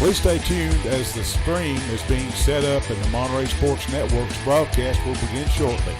Please stay tuned as the stream is being set up and the Monterey Sports Network's broadcast will begin shortly.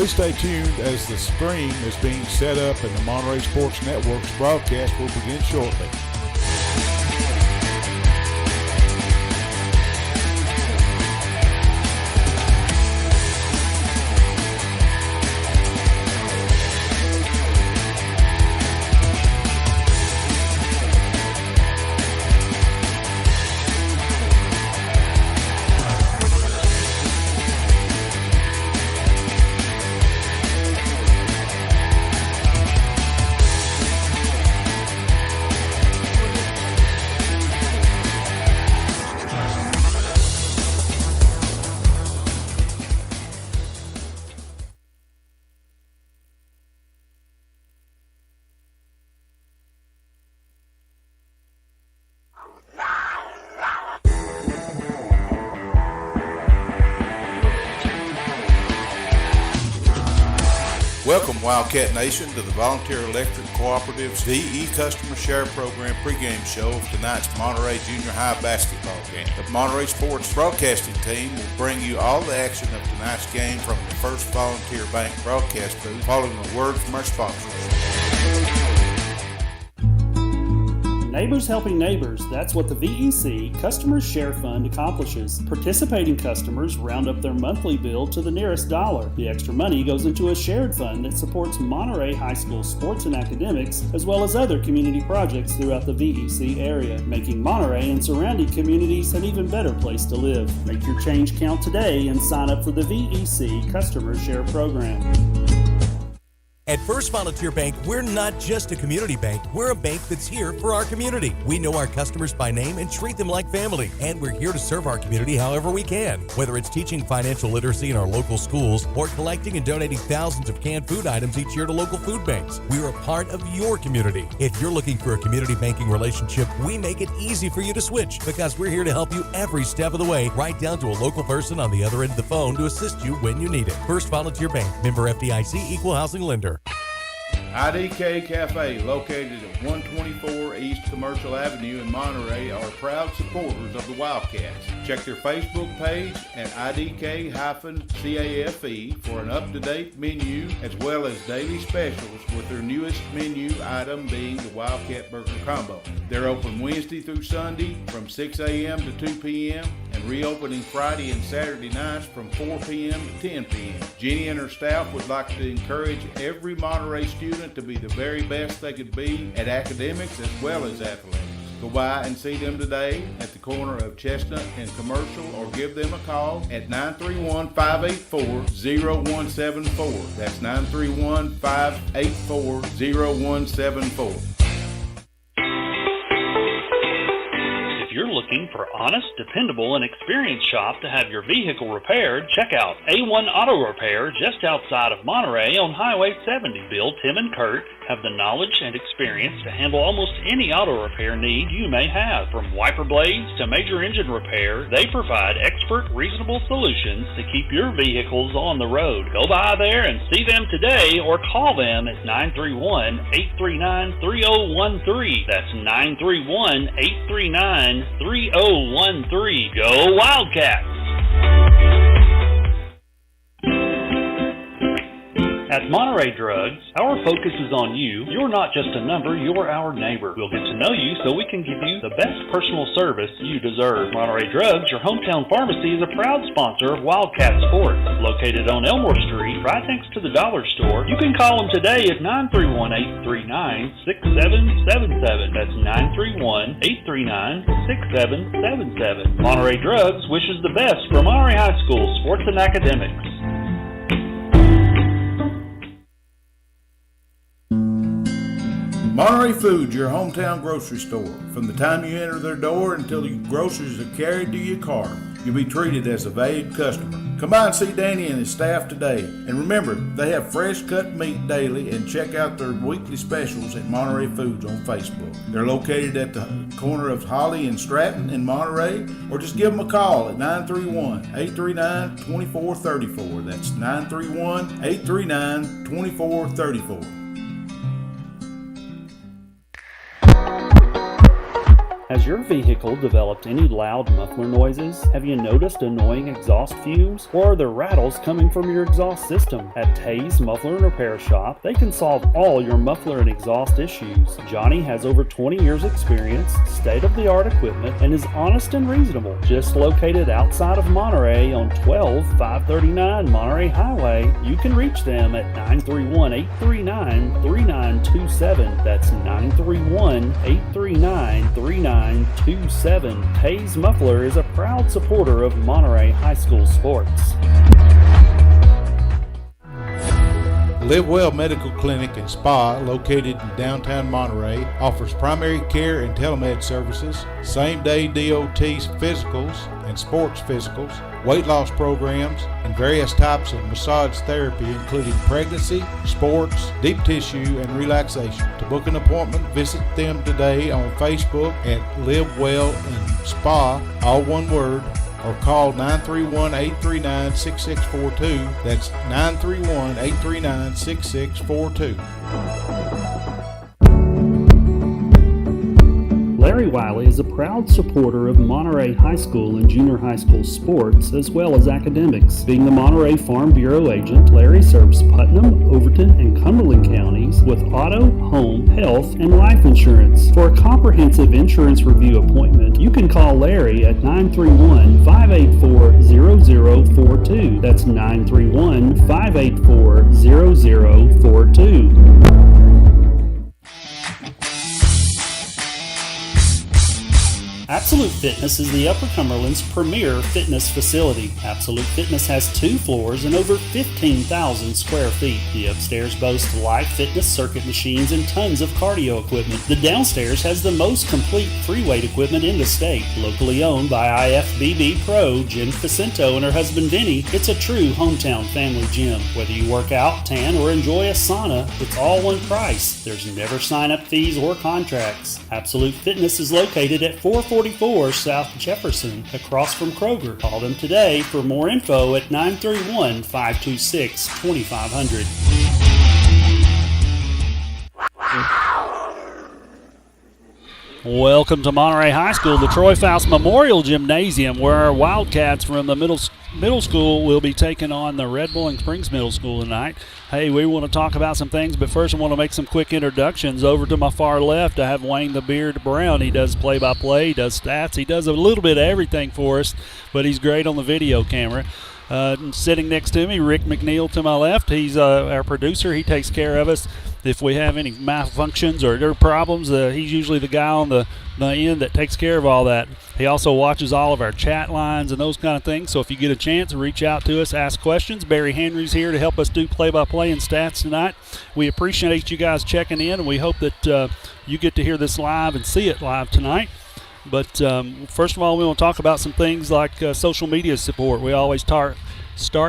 Please stay tuned as the stream is being set up and the Monterey Sports Network's broadcast will begin shortly. Welcome, Wildcat Nation, to the Volunteer Electric Cooperative's VE Customer Share Program pregame show of tonight's Monterey Junior High basketball game. The Monterey Sports Broadcasting team will bring you all the action of tonight's game from the First Volunteer Bank broadcast booth, following a word from our sponsors. Neighbors helping neighbors, that's what the VEC Customer Share Fund accomplishes. Participating customers round up their monthly bill to the nearest dollar. The extra money goes into a shared fund that supports Monterey High School sports and academics, as well as other community projects throughout the VEC area, making Monterey and surrounding communities an even better place to live. Make your change count today and sign up for the VEC Customer Share Program. At First Volunteer Bank, we're not just a community bank, we're a bank that's here for our community. We know our customers by name and treat them like family, and we're here to serve our community however we can. Whether it's teaching financial literacy in our local schools or collecting and donating thousands of canned food items each year to local food banks, we're a part of your community. If you're looking for a community banking relationship, we make it easy for you to switch because we're here to help you every step of the way, right down to a local person on the other end of the phone to assist you when you need it. First Volunteer Bank, member FDIC, equal housing lender. IDK Cafe, located at 124 East Commercial Avenue in Monterey, are proud supporters of the Wildcats. Check their Facebook page at IDK-CAFE for an up-to-date menu as well as daily specials, with their newest menu item being the Wildcat Burger Combo. They're open Wednesday through Sunday from 6 a.m. to 2 p.m. and reopening Friday and Saturday nights from 4 p.m. to 10 p.m. Jenny and her staff would like to encourage every Monterey student to be the very best they could be at academics as well as athletics. Go by and see them today at the corner of Chestnut and Commercial, or give them a call at 931-584-0174. That's 931-584-0174. If you're looking looking for honest, dependable, and experienced shop to have your vehicle repaired, check out A1 Auto Repair just outside of Monterey on Highway 70. Bill, Tim, and Kurt have the knowledge and experience to handle almost any auto repair need you may have. From wiper blades to major engine repair, they provide expert, reasonable solutions to keep your vehicles on the road. Go by there and see them today or call them at 931-839-3013. That's 931-839-3013. Go Wildcats! At Monterey Drugs, our focus is on you. You're not just a number, you're our neighbor. We'll get to know you so we can give you the best personal service you deserve. Monterey Drugs, your hometown pharmacy, is a proud sponsor of Wildcat Sports. Located on Elmore Street, right next to the dollar store. You can call them today at 931-839-6777. That's 931-839-6777. Monterey Drugs wishes the best for Monterey High School sports and academics. Monterey Foods, your hometown grocery store. From the time you enter their door until your groceries are carried to your car, you'll be treated as a valued customer. Come by and see Danny and his staff today. And remember, they have fresh cut meat daily, and check out their weekly specials at Monterey Foods on Facebook. They're located at the corner of Holly and Stratton in Monterey, or just give them a call at 931-839-2434. That's 931-839-2434. Has your vehicle developed any loud muffler noises? Have you noticed annoying exhaust fumes? Or are there rattles coming from your exhaust system? At Tay's Muffler and Repair Shop, they can solve all your muffler and exhaust issues. Johnny has over 20 years experience, state-of-the-art equipment, and is honest and reasonable. Just located outside of Monterey on 12539 Monterey Highway, you can reach them at 931-839-3927. That's 931-839-3927. Hayes Muffler is a proud supporter of Monterey High School sports. Live Well Medical Clinic and Spa, located in downtown Monterey, offers primary care and telemed services, same-day DOT physicals and sports physicals, weight loss programs, and various types of massage therapy, including pregnancy, sports, deep tissue, and relaxation. To book an appointment, visit them today on Facebook at Live Well and Spa, all one word, or call 931-839-6642. That's 931-839-6642. Larry Wiley is a proud supporter of Monterey High School and junior high school sports, as well as academics. Being the Monterey Farm Bureau agent, Larry serves Putnam, Overton, and Cumberland counties with auto, home, health, and life insurance. For a comprehensive insurance review appointment, you can call Larry at 931-584-0042. That's 931-584-0042. Absolute Fitness is the Upper Cumberland's premier fitness facility. Absolute Fitness has 2 floors and over 15,000 square feet. The upstairs boasts live fitness circuit machines and tons of cardio equipment. The downstairs has the most complete free weight equipment in the state. Locally owned by IFBB Pro Jen Facento and her husband Vinny, it's a true hometown family gym. Whether you work out, tan, or enjoy a sauna, it's all one price. There's never sign-up fees or contracts. Absolute Fitness is located at 444 South Jefferson, across from Kroger. Call them today for more info at 931-526-2500. Welcome to Monterey High School, the Troy Foust Memorial Gymnasium, where our Wildcats from the middle school will be taking on the Red Bowling Springs Middle School tonight. Hey, we want to talk about some things, but first I want to make some quick introductions. Over to my far left, I have Wayne the Beard Brown. He does play-by-play, he does stats, he does a little bit of everything for us, but he's great on the video camera. Sitting next to me, Rick McNeil to my left. He's our producer. He takes care of us. If we have any malfunctions or there are problems, he's usually the guy on the end that takes care of all that. He also watches all of our chat lines and those kind of things. So if you get a chance, reach out to us, ask questions. Barry Henry's here to help us do play-by-play and stats tonight. We appreciate you guys checking in, and we hope that you get to hear this live and see it live tonight. But first of all, we want to talk about some things like social media support. We always start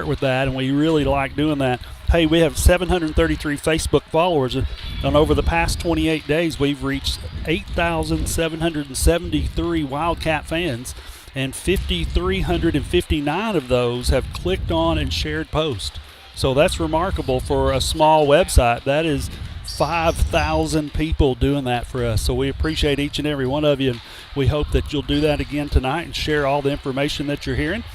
with that, and we really like doing that. Hey, we have 733 Facebook followers, and over the past 28 days, we've reached 8,773 Wildcat fans, and 5,359 of those have clicked on and shared posts. So that's remarkable for a small website. That is 5,000 people doing that for us. So we appreciate each and every one of you, and we hope that you'll do that again tonight and share all the information that you're hearing.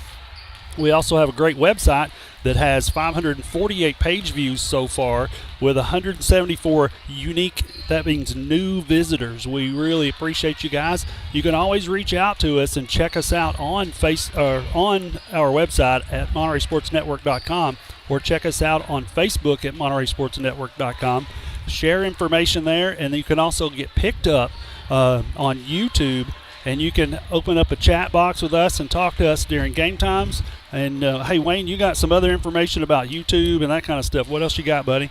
We also have a great website that has 548 page views so far with 174 unique, that means new visitors. We really appreciate you guys. You can always reach out to us and check us out on on our website at MontereySportsNetwork.com, or check us out on Facebook at MontereySportsNetwork.com. Share information there, and you can also get picked up on YouTube, and you can open up a chat box with us and talk to us during game times. And, hey, Wayne, you got some other information about YouTube and that kind of stuff. What else you got, buddy?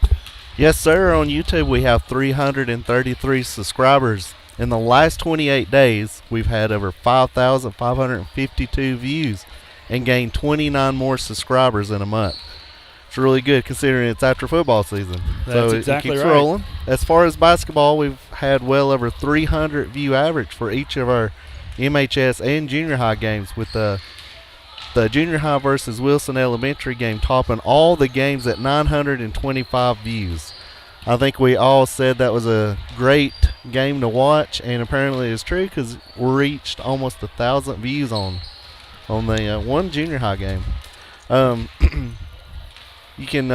Yes, sir. On YouTube, we have 333 subscribers. In the last 28 days, we've had over 5,552 views and gained 29 more subscribers in a month. It's really good considering it's after football season. That's so exactly it keeps right. rolling. As far as basketball, we've had well over 300 view average for each of our MHS and junior high games, with the junior high versus Wilson Elementary game topping all the games at 925 views. I think we all said that was a great game to watch, and apparently it's true because we reached almost 1,000 views on the one junior high game. You can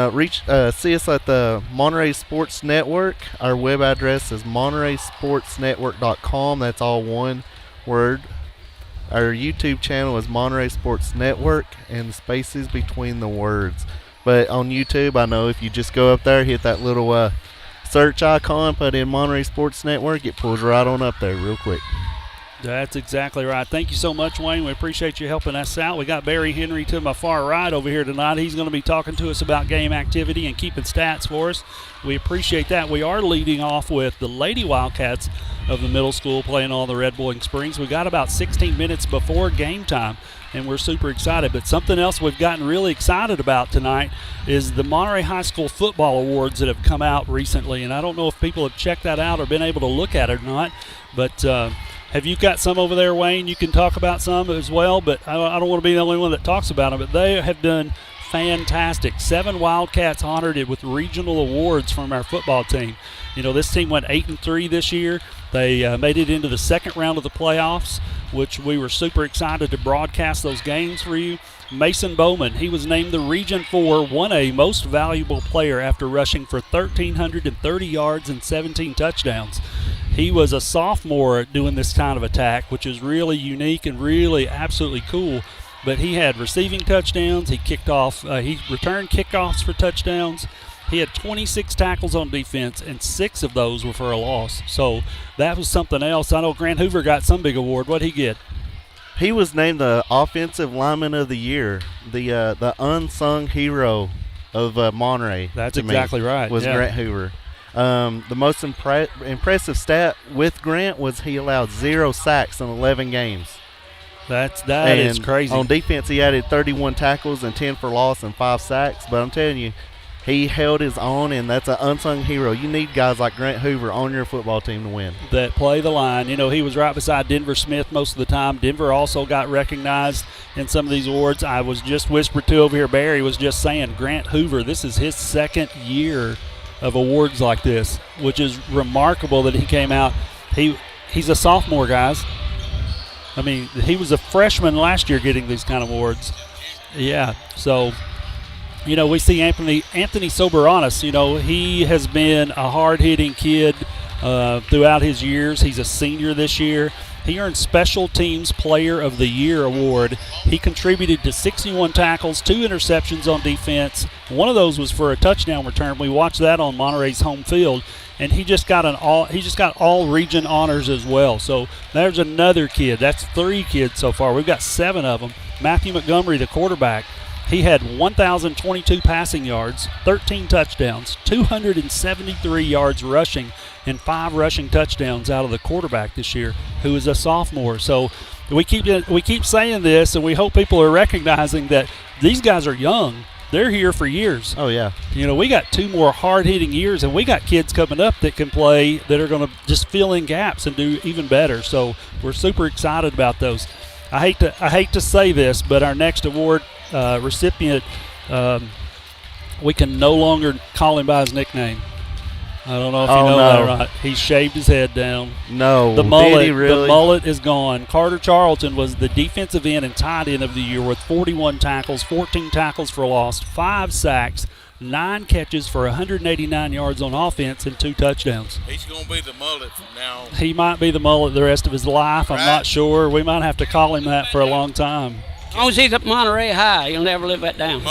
see us at the Monterey Sports Network. Our web address is MontereySportsNetwork.com. That's all one word. Our YouTube channel is Monterey Sports Network, and spaces between the words. But on YouTube, I know if you just go up there, hit that little search icon, put in Monterey Sports Network, it pulls right on up there real quick. That's exactly right. Thank you so much, Wayne. We appreciate you helping us out. We got Barry Henry to my far right over here tonight. He's going to be talking to us about game activity and keeping stats for us. We appreciate that. We are leading off with the Lady Wildcats of the middle school playing on the Red Boiling Springs. We got about 16 minutes before game time, and we're super excited. But something else we've gotten really excited about tonight is the Monterey High School Football Awards that have come out recently. And I don't know if people have checked that out or been able to look at it or not, but have you got some over there, Wayne? You can talk about some as well, but I don't want to be the only one that talks about them. But they have done fantastic. 7 Wildcats honored it with regional awards from our football team. You know, this team went 8-3 this year. They made it into the second round of the playoffs, which we were super excited to broadcast those games for you. Mason Bowman, he was named the Region 4 1A Most Valuable Player after rushing for 1,330 yards and 17 touchdowns. He was a sophomore doing this kind of attack, which is really unique and really absolutely cool. But he had receiving touchdowns. He returned kickoffs for touchdowns. He had 26 tackles on defense, and 6 of those were for a loss. So that was something else. I know Grant Hoover got some big award. What'd he get? He was named the Offensive Lineman of the Year, the unsung hero of Monterey. That's exactly right. Was Grant Hoover. The most impressive stat with Grant was he allowed 0 sacks in 11 games. That is crazy. On defense, he added 31 tackles and 10 for loss and 5 sacks. But I'm telling you, he held his own, and that's an unsung hero. You need guys like Grant Hoover on your football team to win. That play the line. You know, he was right beside Denver Smith most of the time. Denver also got recognized in some of these awards. I was just whispered to over here, Barry was just saying, Grant Hoover, this is his second year of awards like this, which is remarkable that he came out. He's a sophomore, guys. I mean, he was a freshman last year getting these kind of awards. Yeah, so, you know, we see Anthony Soberanis. You know, he has been a hard-hitting kid throughout his years. He's a senior this year. He earned Special Teams Player of the Year award. He contributed to 61 tackles, 2 interceptions on defense. One of those was for a touchdown return. We watched that on Monterey's home field, and he just got all region honors as well. So there's another kid. That's 3 kids so far. We've got 7 of them. Matthew Montgomery, the quarterback, He had 1,022 passing yards, 13 touchdowns, 273 yards rushing, and 5 rushing touchdowns out of the quarterback this year, who is a sophomore. So we keep saying this, and we hope people are recognizing that these guys are young. They're here for years. Oh, yeah. You know, we got 2 more hard-hitting years, and we got kids coming up that can play, that are going to just fill in gaps and do even better. So we're super excited about those. I hate to say this, but our next award recipient, we can no longer call him by his nickname. I don't know if you know that or not. He shaved his head down. No, the mullet, did he really? The mullet is gone. Carter Charlton was the defensive end and tight end of the year with 41 tackles, 14 tackles for loss, 5 sacks, 9 catches for 189 yards on offense, and 2 touchdowns. He's going to be the mullet from now on. He might be the mullet the rest of his life. I'm not sure. We might have to call him that for a long time. As long as he's at Monterey High, he'll never live that down.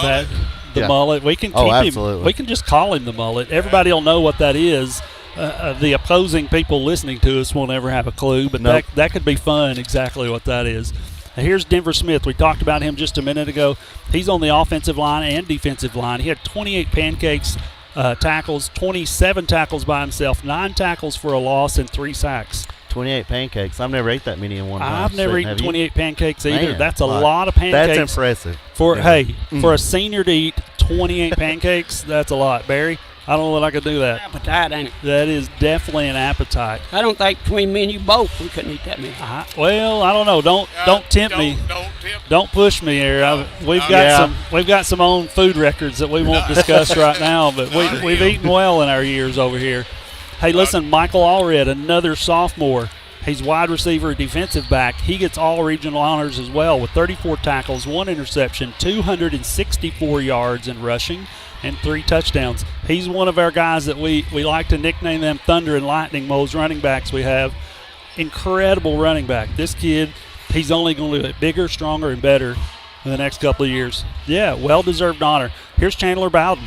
The mullet. We can keep him. We can just call him the mullet. Everybody will know what that is. The opposing people listening to us won't ever have a clue, but that could be fun, exactly what that is. Here's Denver Smith. We talked about him just a minute ago. He's on the offensive line and defensive line. He had 28 pancakes, tackles, 27 tackles by himself, 9 tackles for a loss, and 3 sacks. 28 pancakes. I've never ate that many in one time. I've never eaten 28 pancakes either. Man, that's a lot of pancakes. That's impressive. For a senior to eat 28 pancakes, that's a lot. Barry, I don't know that I could do that. Appetite, ain't it? That is definitely an appetite. I don't think between me and you both we couldn't eat that many. Well, I don't know. Don't tempt me. Don't push me here. We've got some own food records that we won't discuss right now, but we've eaten well in our years over here. Hey, listen, Michael Allred, another sophomore. He's wide receiver, defensive back. He gets all regional honors as well with 34 tackles, 1 interception, 264 yards in rushing, and 3 touchdowns. He's one of our guys that we like to nickname them Thunder and Lightning, those running backs we have. Incredible running back. This kid, he's only going to get bigger, stronger, and better in the next couple of years. Yeah, well-deserved honor. Here's Chandler Bowden.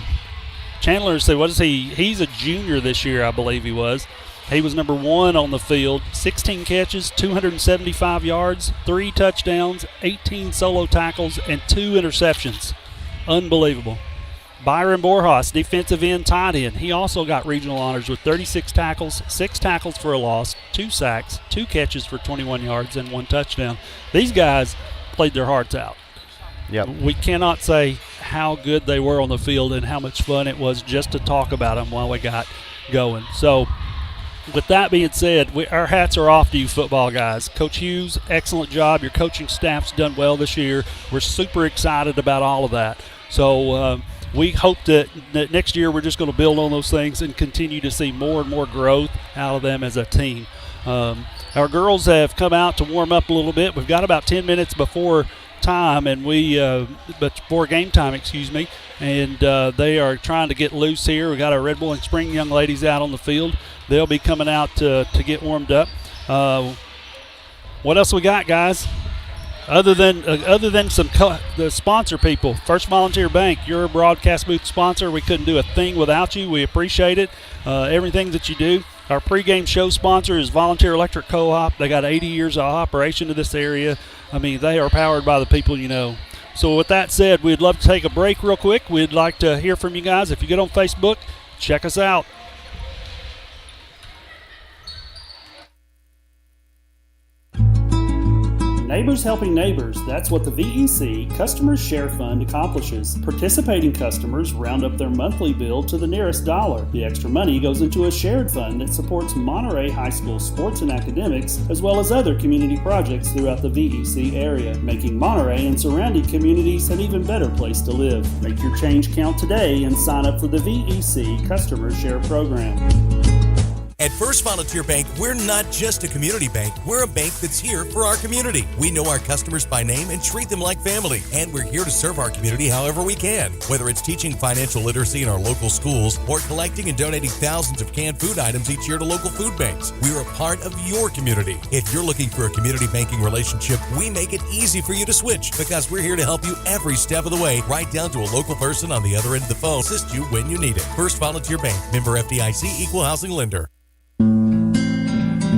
Chandler, what is he? He's a junior this year, I believe he was. He was number 1 on the field, 16 catches, 275 yards, 3 touchdowns, 18 solo tackles, and 2 interceptions. Unbelievable. Byron Borjas, defensive end, tight end. He also got regional honors with 36 tackles, 6 tackles for a loss, 2 sacks, 2 catches for 21 yards, and 1 touchdown. These guys played their hearts out. Yep. We cannot say how good they were on the field and how much fun it was just to talk about them while we got going. So, with that being said, our hats are off to you football guys. Coach Hughes, excellent job. Your coaching staff's done well this year. We're super excited about all of that. So we hope that next year we're just going to build on those things and continue to see more and more growth out of them as a team. Our girls have come out to warm up a little bit. We've got about 10 minutes before time, and before game time, and they are trying to get loose here. We got our Red Bull and Spring young ladies out on the field. They'll be coming out to get warmed up. What else we got, guys? Other than the sponsor people, First Volunteer Bank, you're a broadcast booth sponsor. We couldn't do a thing without you. We appreciate it. Everything that you do. Our pregame show sponsor is Volunteer Electric Co-op. They got 80 years of operation to this area. I mean, they are powered by the people you know. So with that said, we'd love to take a break real quick. We'd like to hear from you guys. If you get on Facebook, check us out. Neighbors helping neighbors, that's what the VEC Customers Share Fund accomplishes. Participating customers round up their monthly bill to the nearest dollar. The extra money goes into a shared fund that supports Monterey High School sports and academics, as well as other community projects throughout the VEC area, making Monterey and surrounding communities an even better place to live. Make your change count today and sign up for the VEC Customers Share Program. At First Volunteer Bank, we're not just a community bank. We're a bank that's here for our community. We know our customers by name and treat them like family. And we're here to serve our community however we can. Whether it's teaching financial literacy in our local schools or collecting and donating thousands of canned food items each year to local food banks, we're a part of your community. If you're looking for a community banking relationship, we make it easy for you to switch because we're here to help you every step of the way, right down to a local person on the other end of the phone, assist you when you need it. First Volunteer Bank, member FDIC, equal housing lender.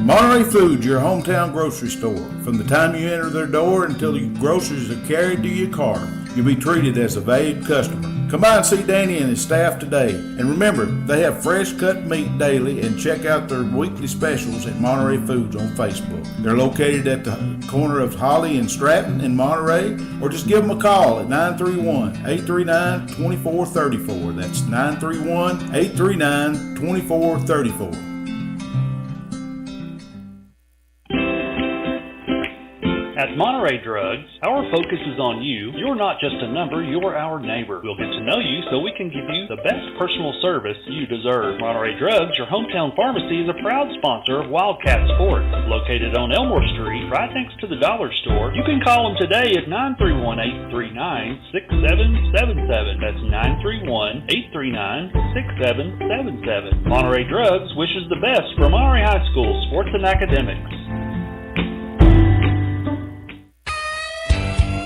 Monterey Foods, your hometown grocery store. From the time you enter their door until your groceries are carried to your car, You'll be treated as a valued customer. Come by and see Danny and his staff today. And remember, they have fresh cut meat daily, and check out their weekly specials at Monterey Foods on Facebook. They're located at the corner of Holly and Stratton in Monterey, or just give them a call at 931-839-2434. That's 931-839-2434. At Monterey Drugs, our focus is on you. You're not just a number, you're our neighbor. We'll get to know you so we can give you the best personal service you deserve. Monterey Drugs, your hometown pharmacy, is a proud sponsor of Wildcat Sports. Located on Elmore Street, right next to the dollar store. You can call them today at 931-839-6777. That's 931-839-6777. Monterey Drugs wishes the best for Monterey High School sports and academics.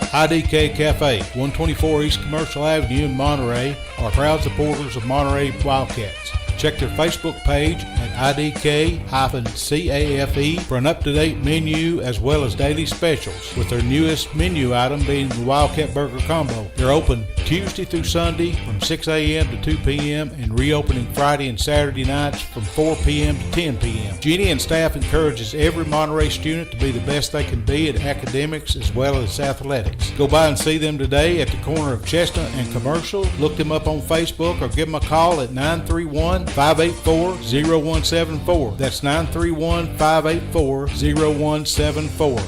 IDK Cafe, 124 East Commercial Avenue in Monterey, are proud supporters of Monterey Wildcats. Check their Facebook page at IDK-CAFE for an up-to-date menu as well as daily specials, with their newest menu item being the Wildcat Burger Combo. They're open Tuesday through Sunday from 6 a.m. to 2 p.m. and reopening Friday and Saturday nights from 4 p.m. to 10 p.m. Jeannie and staff encourages every Monterey student to be the best they can be at academics as well as athletics. Go by and see them today at the corner of Chestnut and Commercial. Look them up on Facebook or give them a call at 931-584-0174. That's 931-584-0174.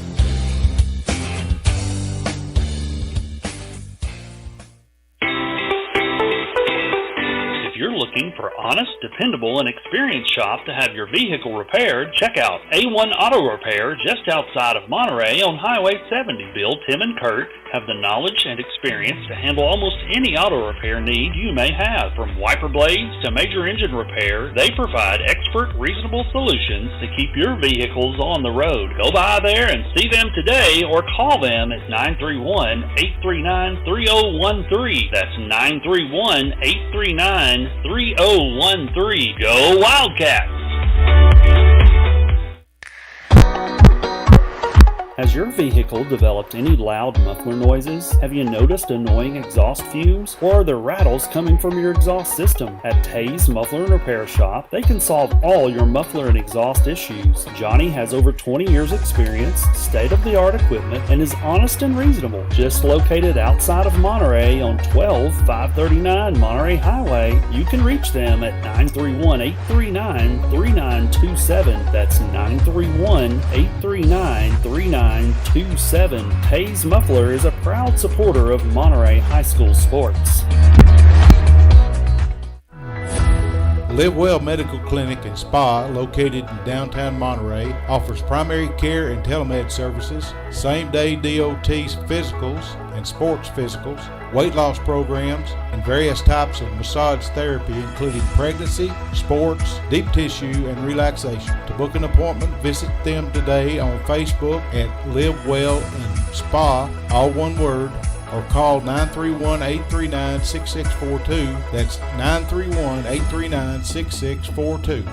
Looking for honest, dependable, and experienced shop to have your vehicle repaired, check out A1 Auto Repair just outside of Monterey on Highway 70. Bill, Tim, and Kurt have the knowledge and experience to handle almost any auto repair need you may have. From wiper blades to major engine repair, they provide expert, reasonable solutions to keep your vehicles on the road. Go by there and see them today or call them at 931-839-3013. That's 931-839-3013. Go Wildcats! Has your vehicle developed any loud muffler noises? Have you noticed annoying exhaust fumes? Or are there rattles coming from your exhaust system? At Tay's Muffler and Repair Shop, they can solve all your muffler and exhaust issues. Johnny has over 20 years experience, state-of-the-art equipment, and is honest and reasonable. Just located outside of Monterey on 12539 Monterey Highway, you can reach them at 931-839-3927. That's 931-839-3927. Hayes Muffler is a proud supporter of Monterey High School sports. Live Well Medical Clinic and Spa, located in downtown Monterey, offers primary care and telemed services, same-day DOT physicals and sports physicals, weight loss programs, and various types of massage therapy, including pregnancy, sports, deep tissue, and relaxation. To book an appointment, visit them today on Facebook at Live Well and Spa, all one word, or call 931-839-6642. That's 931-839-6642.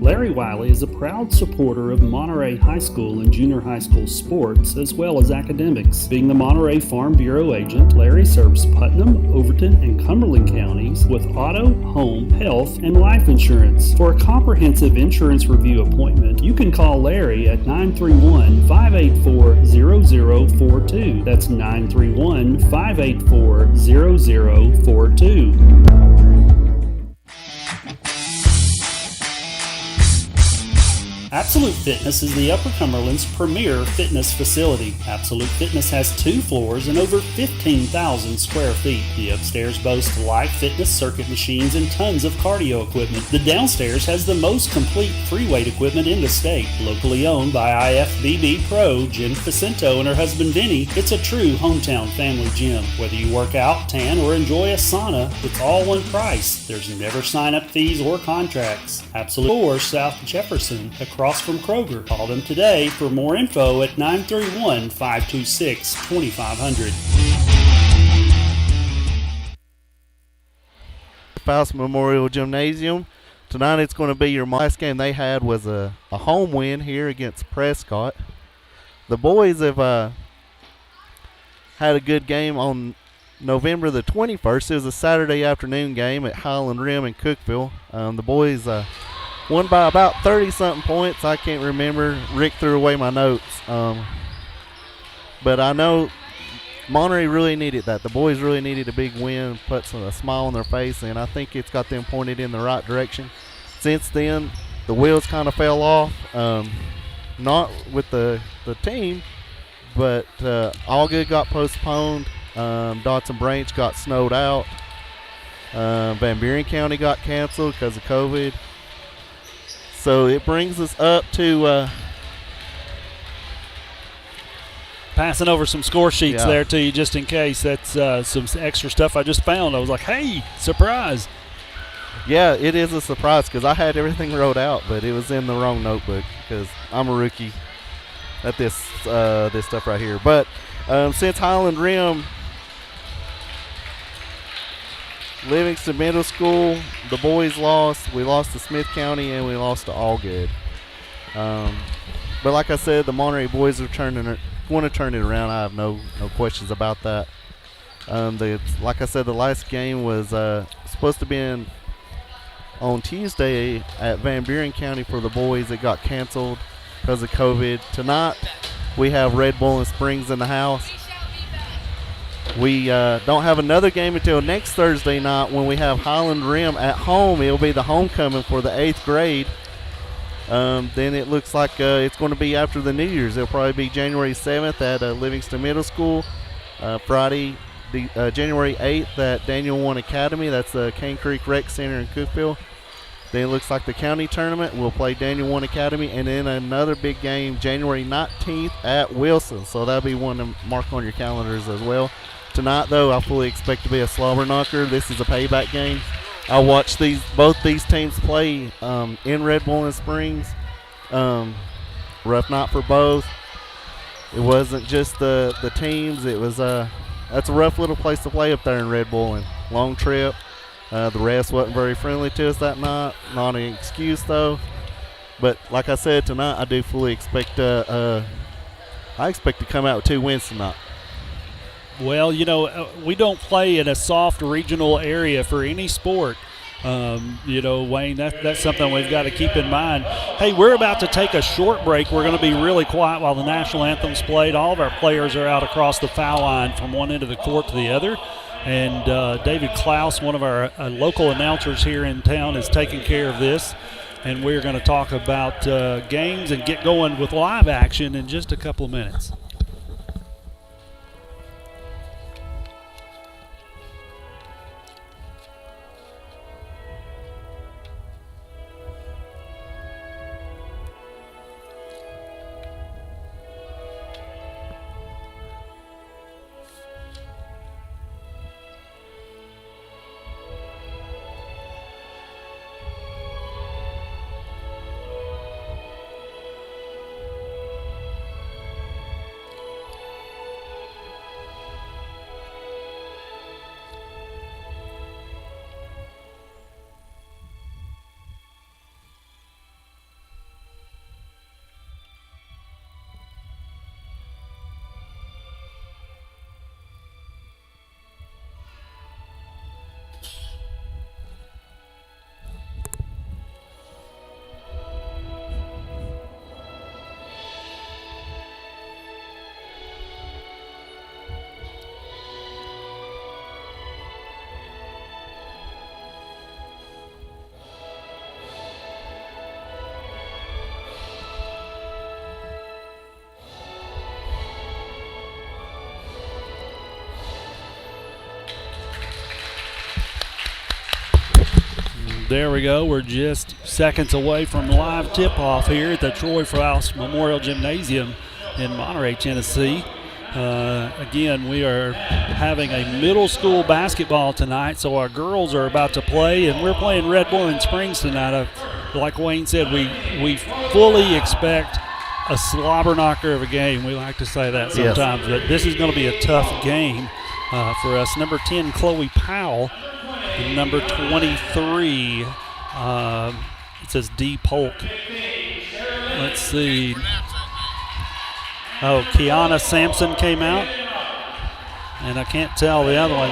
Larry Wiley is a proud supporter of Monterey High School and junior high school sports, as well as academics. Being the Monterey Farm Bureau agent, Larry serves Putnam, Overton, and Cumberland counties with auto, home, health, and life insurance. For a comprehensive insurance review appointment, you can call Larry at 931-584-0042. That's 931-584-0042. Absolute Fitness is the Upper Cumberland's premier fitness facility. Absolute Fitness has 2 floors and over 15,000 square feet. The upstairs boasts live fitness circuit machines and tons of cardio equipment. The downstairs has the most complete free weight equipment in the state. Locally owned by IFBB Pro Jen Facento and her husband Vinny, it's a true hometown family gym. Whether you work out, tan, or enjoy a sauna, it's all one price. There's never sign-up fees or contracts. Absolute 4 South Jefferson, across from Kroger. Call them today for more info at 931-526-2500. Foust Memorial Gymnasium. Tonight it's going to be your last game they had was a home win here against Prescott. the boys have had a good game on November the 21st. It was a Saturday afternoon game at Highland Rim in Cookeville. The boys won by about 30-something points. I can't remember. Rick threw away my notes. But I know Monterey really needed that. The boys really needed a big win, put a smile on their face, and I think it's got them pointed in the right direction. Since then, the wheels kind of fell off. Not with the team, but Allgood got postponed. Dodson Branch got snowed out. Van Buren County got canceled because of COVID. So it brings us up to passing over some score sheets there to you just in case. That's some extra stuff I just found. I was like, hey, surprise. Yeah, it is a surprise because I had everything wrote out, but it was in the wrong notebook because I'm a rookie at this stuff right here. But since Highland Rim, Livingston Middle School, the boys lost. We lost to Smith County and we lost to Allgood. But like I said, the Monterey boys are want to turn it around. I have no questions about that. Like I said, the last game was supposed to be on Tuesday at Van Buren County for the boys. It got canceled because of COVID. Tonight we have Red Bull and Springs in the house. We don't have another game until next Thursday night when we have Highland Rim at home. It'll be the homecoming for the 8th grade. Then it looks like it's going to be after the New Year's. It'll probably be January 7th at Livingston Middle School. Friday, January 8th at Daniel One Academy. That's the Cane Creek Rec Center in Cookeville. Then it looks like the county tournament will play Daniel One Academy. And then another big game January 19th at Wilson. So that'll be one to mark on your calendars as well. Tonight, though, I fully expect to be a slobber knocker. This is a payback game. I watched both these teams play in Red Bull and Springs. Rough night for both. It wasn't just the teams. It was that's a rough little place to play up there in Red Bull. And long trip. The refs wasn't very friendly to us that night. Not an excuse though. But like I said, tonight I do fully expect I expect to come out with 2 wins tonight. Well, we don't play in a soft regional area for any sport. Wayne, that's something we've got to keep in mind. Hey, we're about to take a short break. We're going to be really quiet while the national anthem's played. All of our players are out across the foul line from one end of the court to the other. And David Klaus, one of our local announcers here in town, is taking care of this. And we're going to talk about games and get going with live action in just a couple of minutes. There we go. We're just seconds away from live tip-off here at the Troy Foust Memorial Gymnasium in Monterey, Tennessee. Again, we are having a middle school basketball tonight, so our girls are about to play, and we're playing Red Bull and Springs tonight. Like Wayne said, we fully expect a slobber knocker of a game. We like to say that sometimes, but this is going to be a tough game for us. Number 10, Chloe Powell. And number 23, it says D. Polk. Let's see. Oh, Kiana Sampson came out. And I can't tell the other one.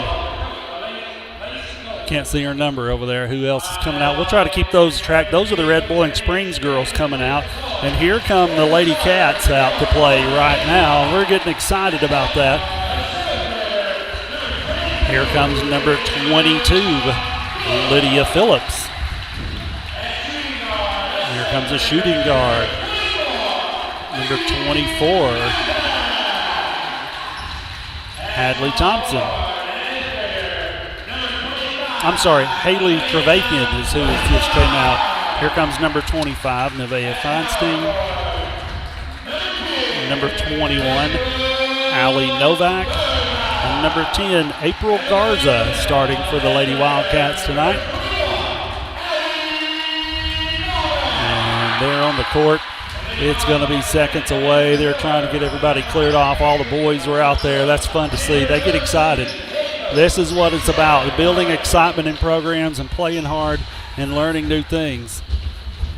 Can't see her number over there. Who else is coming out? We'll try to keep those track. Those are the Red Boiling Springs girls coming out. And here come the Lady Cats out to play right now. We're getting excited about that. Here comes number 22, Lydia Phillips. Here comes a shooting guard. Number 24, Hadley Thompson. I'm sorry, Haley Trevathan is who just came out. Here comes number 25, Nevaeh Feinstein. Number 21, Allie Novak. And number 10, April Garza, starting for the Lady Wildcats tonight. And they're on the court. It's going to be seconds away. They're trying to get everybody cleared off. All the boys were out there. That's fun to see. They get excited. This is what it's about, building excitement in programs and playing hard and learning new things.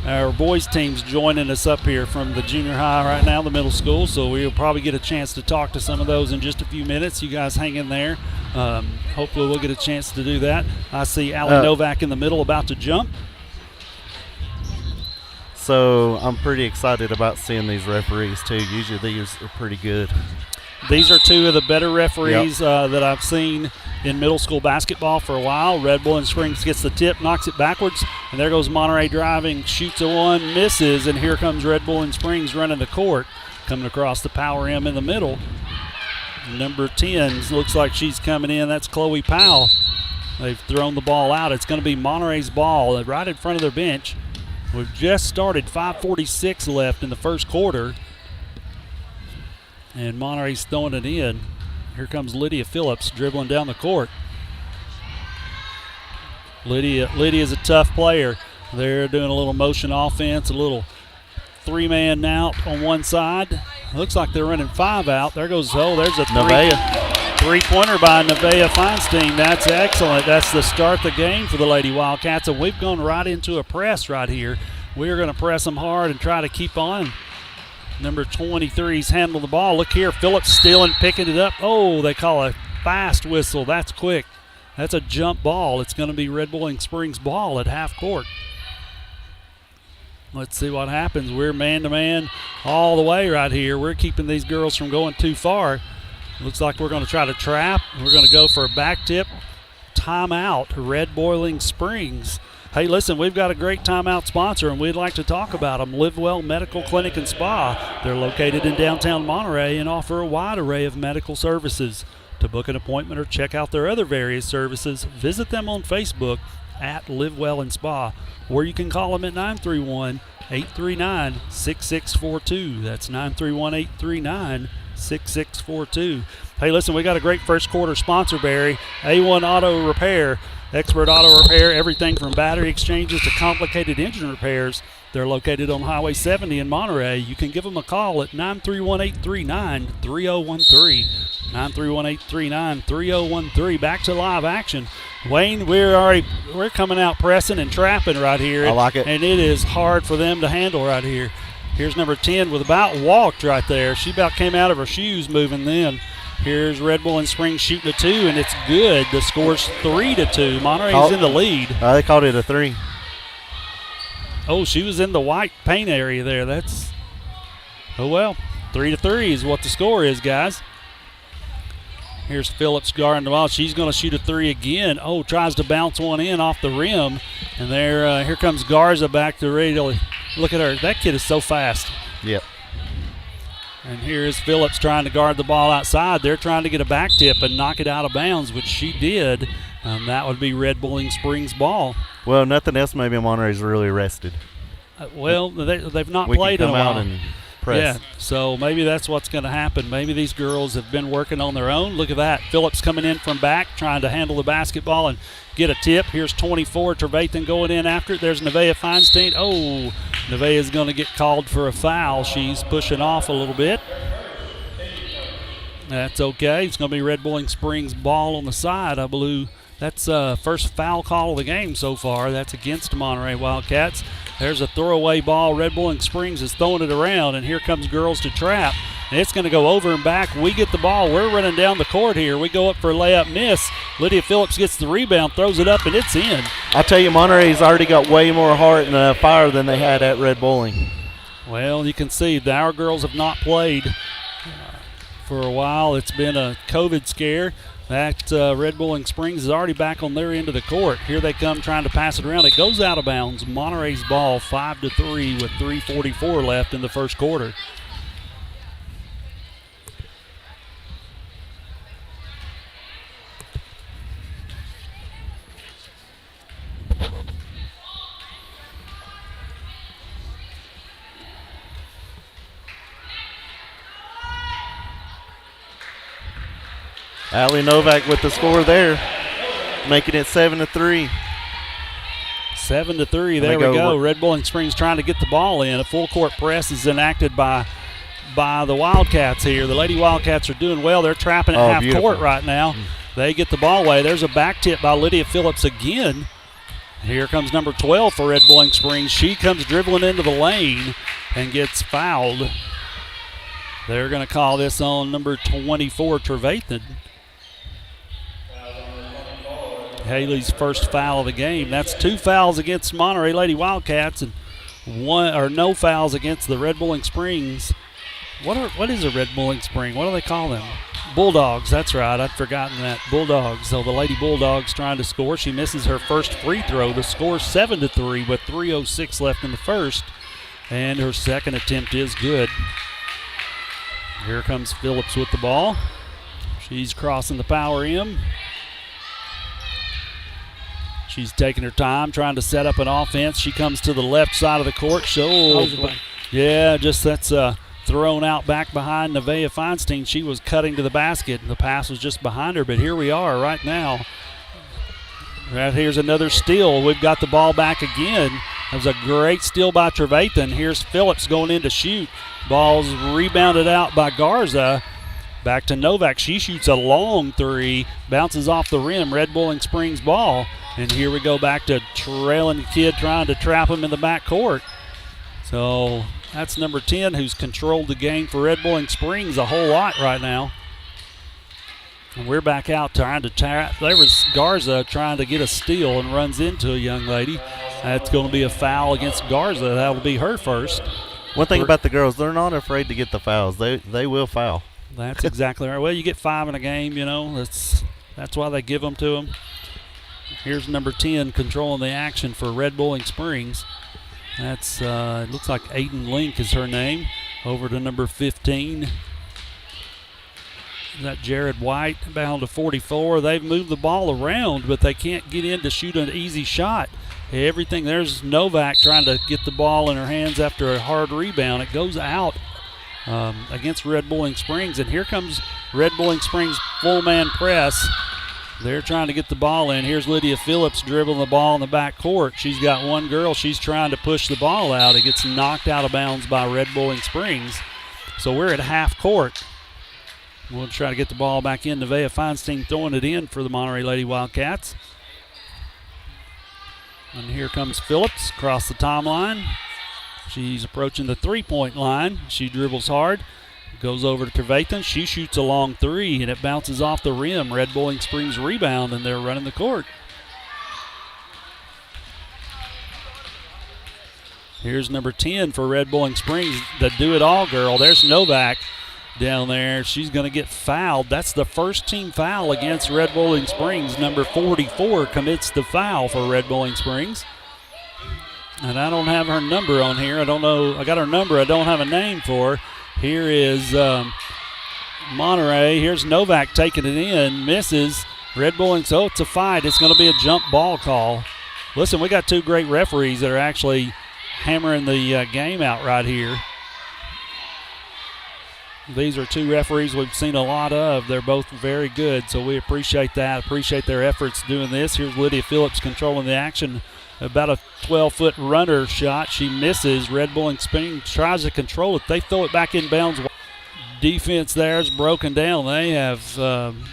Our boys team's joining us up here from the junior high right now, the middle school, so we'll probably get a chance to talk to some of those in just a few minutes. You guys hang in there. Hopefully we'll get a chance to do that. I see Allie Novak in the middle about to jump. So I'm pretty excited about seeing these referees too. Usually these are pretty good. These are two of the better referees that I've seen in middle school basketball for a while. Red Boiling Springs gets the tip, knocks it backwards, and there goes Monterey driving, shoots a one, misses, and here comes Red Boiling Springs running the court, coming across the power M in the middle. Number 10 looks like she's coming in. That's Chloe Powell. They've thrown the ball out. It's going to be Monterey's ball right in front of their bench. We've just started, 5:46 left in the first quarter. And Monterey's throwing it in. Here comes Lydia Phillips dribbling down the court. Lydia's a tough player. They're doing a little motion offense, a little three-man out on one side. Looks like they're running five out. There goes, there's a three-pointer by Nevaeh Feinstein. That's excellent. That's the start of the game for the Lady Wildcats, and we've gone right into a press right here. We're going to press them hard and try to keep on. Number 23's handled the ball. Look here, Phillips stealing, picking it up. Oh, they call a fast whistle. That's quick. That's a jump ball. It's going to be Red Boiling Springs ball at half court. Let's see what happens. We're man-to-man all the way right here. We're keeping these girls from going too far. Looks like we're going to try to trap. We're going to go for a back tip. Timeout, Red Boiling Springs. Hey, listen, we've got a great timeout sponsor, and we'd like to talk about them. Live Well Medical Clinic and Spa. They're located in downtown Monterey and offer a wide array of medical services. To book an appointment or check out their other various services, visit them on Facebook at Live Well and Spa, or you can call them at 931-839-6642. That's 931-839-6642. Hey, listen, we got a great first quarter sponsor, Barry. A1 Auto Repair. Expert auto repair, everything from battery exchanges to complicated engine repairs. They're located on Highway 70 in Monterey. You can give them a call at 931-839-3013. 931-839-3013. Back to live action. Wayne, we're coming out pressing and trapping right here. I like it. And it is hard for them to handle right here. Here's number 10 with about walked right there. She about came out of her shoes moving then. Here's Red Boiling Springs shooting a two, and it's good. The score's 3-2. Monterey's in the lead. They called it a three. Oh, she was in the white paint area there. 3-3 is what the score is, guys. Here's Phillips guarding the ball. She's going to shoot a three again. Oh, tries to bounce one in off the rim. And here comes Garza back to ready to look at her. That kid is so fast. Yep. And here's Phillips trying to guard the ball outside. They're trying to get a back tip and knock it out of bounds, which she did. That would be Red Boiling Springs ball. Well, nothing else. Maybe Monterey's really rested. They've not played in a while. And press. Yeah, so maybe that's what's going to happen. Maybe these girls have been working on their own. Look at that. Phillips coming in from back, trying to handle the basketball and get a tip. Here's 24, Trevathan going in after it. There's Nevaeh Feinstein. Oh, Nevaeh is going to get called for a foul. She's pushing off a little bit. That's okay. It's going to be Red Boiling Springs ball on the side, I believe. That's first foul call of the game so far. That's against Monterey Wildcats. There's a throwaway ball. Red Boiling Springs is throwing it around, and here comes girls to trap. And it's going to go over and back. We get the ball. We're running down the court here. We go up for a layup miss. Lydia Phillips gets the rebound, throws it up, and it's in. I tell you, Monterey's already got way more heart and fire than they had at Red Bowling. Well, you can see our girls have not played for a while. It's been a COVID scare. That Red Bowling Springs is already back on their end of the court. Here they come trying to pass it around. It goes out of bounds. Monterey's ball 5-3 with 3:44 left in the first quarter. Allie Novak with the score there, making it 7-3. 7-3. There we go. Red Bowling Springs trying to get the ball in. A full court press is enacted by the Wildcats here. The Lady Wildcats are doing well. They're trapping at half court right now. They get the ball away. There's a back tip by Lydia Phillips again. Here comes number 12 for Red Bowling Springs. She comes dribbling into the lane and gets fouled. They're going to call this on number 24, Trevathan. Haley's first foul of the game. That's 2 fouls against Monterey Lady Wildcats and no fouls against the Red Bowling Springs. What is a Red Bowling Spring? What do they call them? Bulldogs. That's right. I'd forgotten that. Bulldogs. So the Lady Bulldogs trying to score. She misses her first free throw. The score 7-3 with 3:06 left in the first, and her second attempt is good. Here comes Phillips with the ball. She's crossing the power rim. She's taking her time, trying to set up an offense. She comes to the left side of the court. That's thrown out back behind Nevaeh Feinstein. She was cutting to the basket, and the pass was just behind her. But here we are right now. Right here's another steal. We've got the ball back again. That was a great steal by Trevathan. Here's Phillips going in to shoot. Ball's rebounded out by Garza. Back to Novak. She shoots a long three. Bounces off the rim. Red Bowling Springs ball. And here we go back to trailing the kid trying to trap him in the back court. So that's number 10 who's controlled the game for Red Bowling Springs a whole lot right now. And we're back out trying to trap. There was Garza trying to get a steal and runs into a young lady. That's going to be a foul against Garza. That'll be her first. One thing about the girls, they're not afraid to get the fouls. They will foul. That's exactly right. Well, you get 5 in a game, That's why they give them to them. Here's number 10 controlling the action for Red Bowling Springs. That's it looks like Aiden Link is her name. Over to number 15. Is that Jared White bound to 44? They've moved the ball around, but they can't get in to shoot an easy shot. Everything, there's Novak trying to get the ball in her hands after a hard rebound. It goes out against Red Bowling Springs, and here comes Red Bowling Springs full man press. They're trying to get the ball in. Here's Lydia Phillips dribbling the ball in the back court. She's got one girl. She's trying to push the ball out. It gets knocked out of bounds by Red Bowling Springs. So we're at half court. We'll try to get the ball back in. Nevaeh Feinstein throwing it in for the Monterey Lady Wildcats. And here comes Phillips across the timeline. She's approaching the three-point line. She dribbles hard. Goes over to Trevathan. She shoots a long three, and it bounces off the rim. Red Bowling Springs rebound, and they're running the court. Here's number 10 for Red Bowling Springs, the do-it-all girl. There's Novak down there. She's going to get fouled. That's the first team foul against Red Bowling Springs. Number 44 commits the foul for Red Bowling Springs. And I don't have her number on here. I don't know. I got her number. I don't have a name for her. Here is Monterey. Here's Novak taking it in. Misses. Red Bowling. So it's a fight. It's going to be a jump ball call. Listen, we got two great referees that are actually hammering the game out right here. These are two referees we've seen a lot of. They're both very good, so we appreciate that. Appreciate their efforts doing this. Here's Lydia Phillips controlling the action. About a 12-foot runner shot. She misses. Red Bowling Springs tries to control it. They throw it back in bounds. Defense there is broken down. They have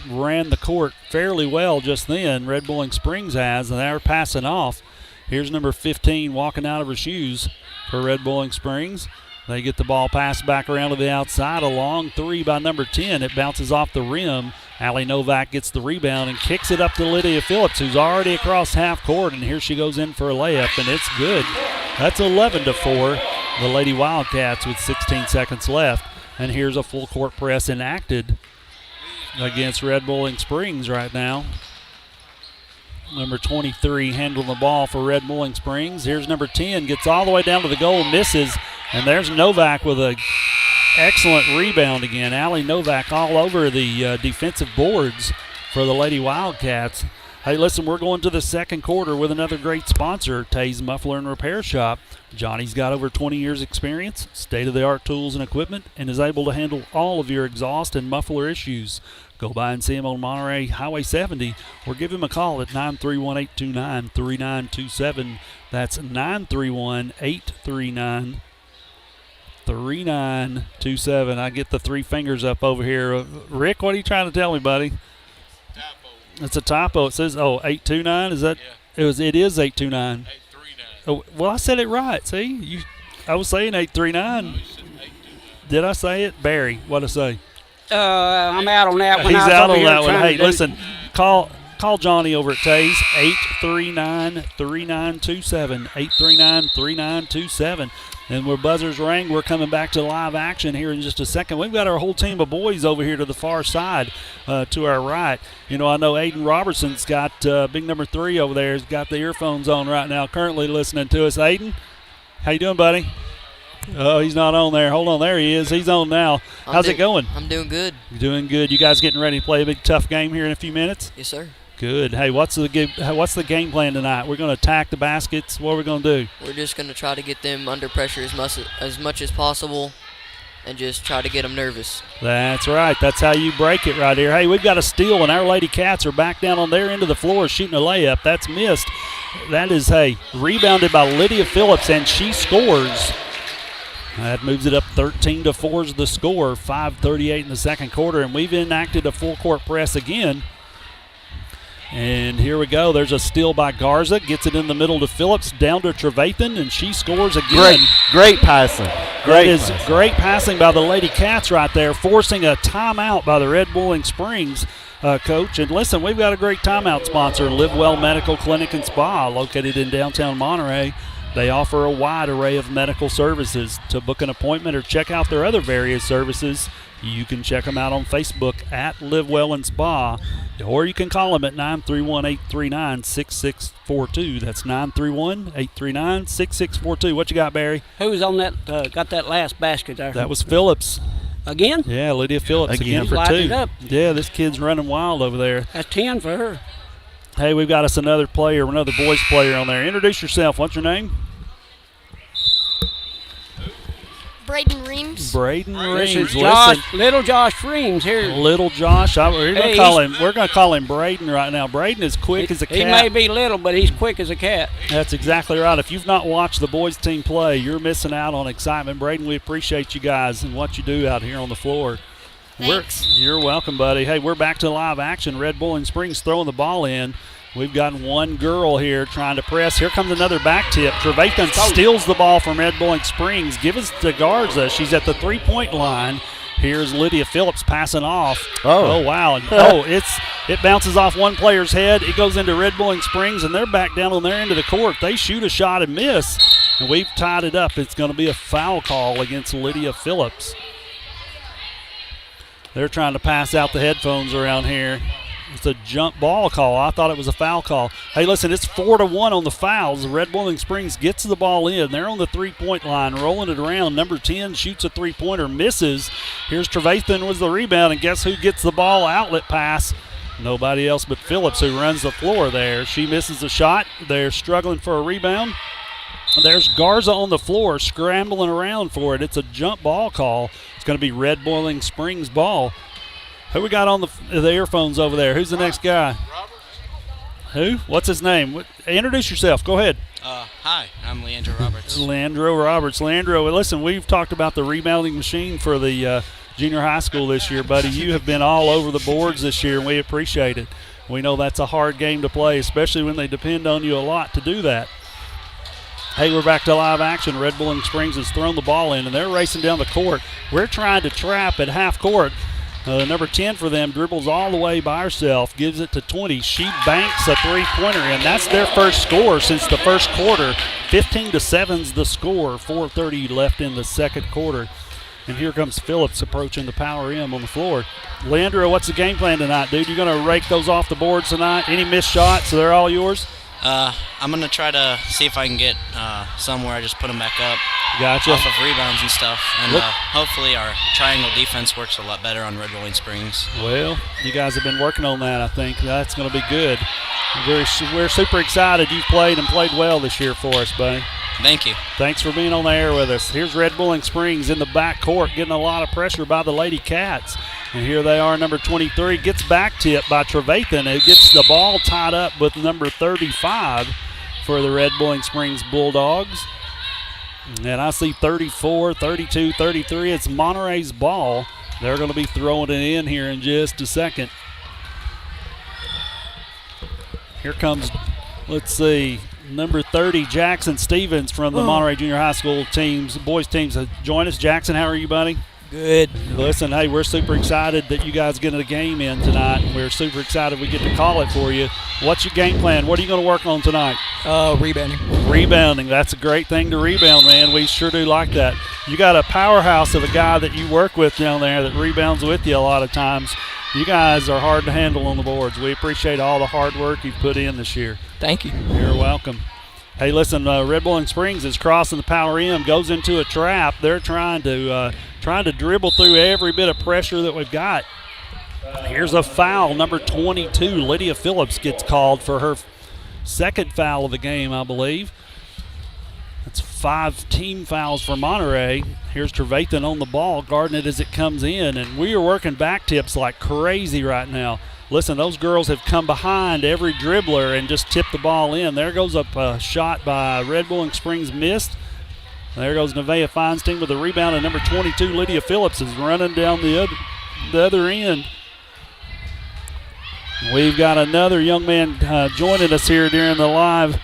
ran the court fairly well just then. Red Bowling Springs has, and they're passing off. Here's number 15 walking out of her shoes for Red Bowling Springs. They get the ball passed back around to the outside. A long three by number 10. It bounces off the rim. Allie Novak gets the rebound and kicks it up to Lydia Phillips, who's already across half court, and here she goes in for a layup, and it's good. That's 11-4. The Lady Wildcats with 16 seconds left. And here's a full court press enacted against Red Bowling Springs right now. Number 23 handling the ball for Red Bowling Springs. Here's number 10, gets all the way down to the goal, misses, and there's Novak with a excellent rebound again. Allie Novak all over the defensive boards for the Lady Wildcats. Hey, listen, we're going to the second quarter with another great sponsor, Tay's Muffler and Repair Shop. Johnny's got over 20 years experience, state-of-the-art tools and equipment, and is able to handle all of your exhaust and muffler issues. Go by and see him on Monterey Highway 70 or give him a call at 931-829-3927. That's 931-839-3927. I get the three fingers up over here. Rick, what are you trying to tell me, buddy? It's a typo. It says, 829. Is that? Yeah. It is 829. 839. Oh, well, I said it right. See, I was saying 839. No, you said 829. Did I say it? Barry, what'd I say? I'm out on that one. He's out on that one. Hey, listen, call Johnny over at Tays, 839-3927. 839-3927. And where buzzers rang, we're coming back to live action here in just a second. We've got our whole team of boys over here to the far side to our right. You know, I know Aiden Robertson's got big number 3 over there. He's got the earphones on right now, currently listening to us. Aiden, how you doing, buddy? Oh, he's not on there. Hold on, there he is. He's on now. How's it going? I'm doing good. You're doing good. You guys getting ready to play a big, tough game here in a few minutes? Yes, sir. Good. Hey, what's the game plan tonight? We're going to attack the baskets. What are we going to do? We're just going to try to get them under pressure as much as possible and just try to get them nervous. That's right. That's how you break it right here. Hey, we've got a steal, and our Lady Cats are back down on their end of the floor shooting a layup. That's missed. That is, rebounded by Lydia Phillips, and she scores. That moves it up 13-4 is the score. 5:38 in the second quarter, and we've enacted a full court press again. And here we go. There's a steal by Garza. Gets it in the middle to Phillips. Down to Trevathan, and she scores again. Great passing. Great passing by the Lady Cats right there, forcing a timeout by the Red Bowling Springs coach. And listen, we've got a great timeout sponsor, Live Well Medical Clinic and Spa, located in downtown Monterey. They offer a wide array of medical services. To book an appointment or check out their other various services, you can check them out on Facebook at Live Well and Spa, or you can call them at 931-839-6642. That's 931-839-6642. What you got, Barry? Who's on that? Got that last basket there? That was Phillips. Again? Yeah, Lydia Phillips again for 2. Yeah, this kid's running wild over there. That's 10 for her. Hey, we've got us another boys player on there. Introduce yourself. What's your name? Braden Reams. Braden Reams. Little Josh Reams here. Little Josh. We're gonna call him Braden right now. Braden is quick as a cat. He may be little, but he's quick as a cat. That's exactly right. If you've not watched the boys team play, you're missing out on excitement. Braden, we appreciate you guys and what you do out here on the floor. Thanks. You're welcome, buddy. Hey, we're back to live action. Red Bowling Springs throwing the ball in. We've got one girl here trying to press. Here comes another back tip. Trevathan steals the ball from Red Bowling Springs. Give us to Garza. She's at the three-point line. Here's Lydia Phillips passing off. Oh wow. It bounces off one player's head. It goes into Red Bowling Springs, and they're back down on their end of the court. They shoot a shot and miss, and we've tied it up. It's going to be a foul call against Lydia Phillips. They're trying to pass out the headphones around here. It's a jump ball call. I thought it was a foul call. Hey, listen, it's 4-1 on the fouls. Red Bowling Springs gets the ball in. They're on the three-point line, rolling it around. Number 10 shoots a three-pointer, misses. Here's Trevathan with the rebound, and guess who gets the ball? Outlet pass. Nobody else but Phillips, who runs the floor there. She misses a shot. They're struggling for a rebound. There's Garza on the floor scrambling around for it. It's a jump ball call. It's going to be Red Bowling Springs ball. Who we got on the earphones over there? Who's the next guy? Roberts. Who? What's his name? Introduce yourself. Go ahead. Hi, I'm Leandro Roberts. Leandro Roberts. Leandro, listen, we've talked about the rebounding machine for the junior high school this year, buddy. You have been all over the boards this year, and we appreciate it. We know that's a hard game to play, especially when they depend on you a lot to do that. Hey, we're back to live action. Red Bowling Springs has thrown the ball in, and they're racing down the court. We're trying to trap at half court. Number 10 for them dribbles all the way by herself, gives it to 20. She banks a three-pointer, and that's their first score since the first quarter. 15-7's the score. 4:30 left in the second quarter. And here comes Phillips approaching the power M on the floor. Leandro, what's the game plan tonight, dude? You going to rake those off the boards tonight? Any missed shots? So they're all yours? I'm going to try to see if I can get somewhere. I just put them back up. Gotcha. Off of rebounds and stuff. And hopefully our triangle defense works a lot better on Red Bowling Springs. Well, you guys have been working on that, I think. That's going to be good. We're super excited. You've played and played well this year for us, buddy. Thank you. Thanks for being on the air with us. Here's Red Bowling Springs in the back court getting a lot of pressure by the Lady Cats. And here they are, number 23 gets back tipped by Trevathan, who gets the ball tied up with number 35 for the Red Bowling Springs Bulldogs. And I see 34, 32, 33. It's Monterey's ball. They're going to be throwing it in here in just a second. Here comes, let's see, number 30, Jackson Stevens from the Monterey Junior High School teams, boys teams. Join us. Jackson, how are you, buddy? Good. Listen, hey, we're super excited that you guys get a game in tonight. We're super excited we get to call it for you. What's your game plan? What are you going to work on tonight? Rebounding. Rebounding. That's a great thing to rebound, man. We sure do like that. You got a powerhouse of a guy that you work with down there that rebounds with you a lot of times. You guys are hard to handle on the boards. We appreciate all the hard work you've put in this year. Thank you. You're welcome. Hey, listen, Red Bowling Springs is crossing the power M, goes into a trap. They're trying to dribble through every bit of pressure that we've got. Here's a foul. Number 22, Lydia Phillips, gets called for her second foul of the game, I believe. That's 5 team fouls for Monterey. Here's Trevathan on the ball, guarding it as it comes in, and we are working back tips like crazy right now. Listen, those girls have come behind every dribbler and just tipped the ball in. There goes up a shot by Red Bowling Springs, missed. There goes Nevaeh Feinstein with the rebound, and number 22, Lydia Phillips, is running down the other end. We've got another young man joining us here during the live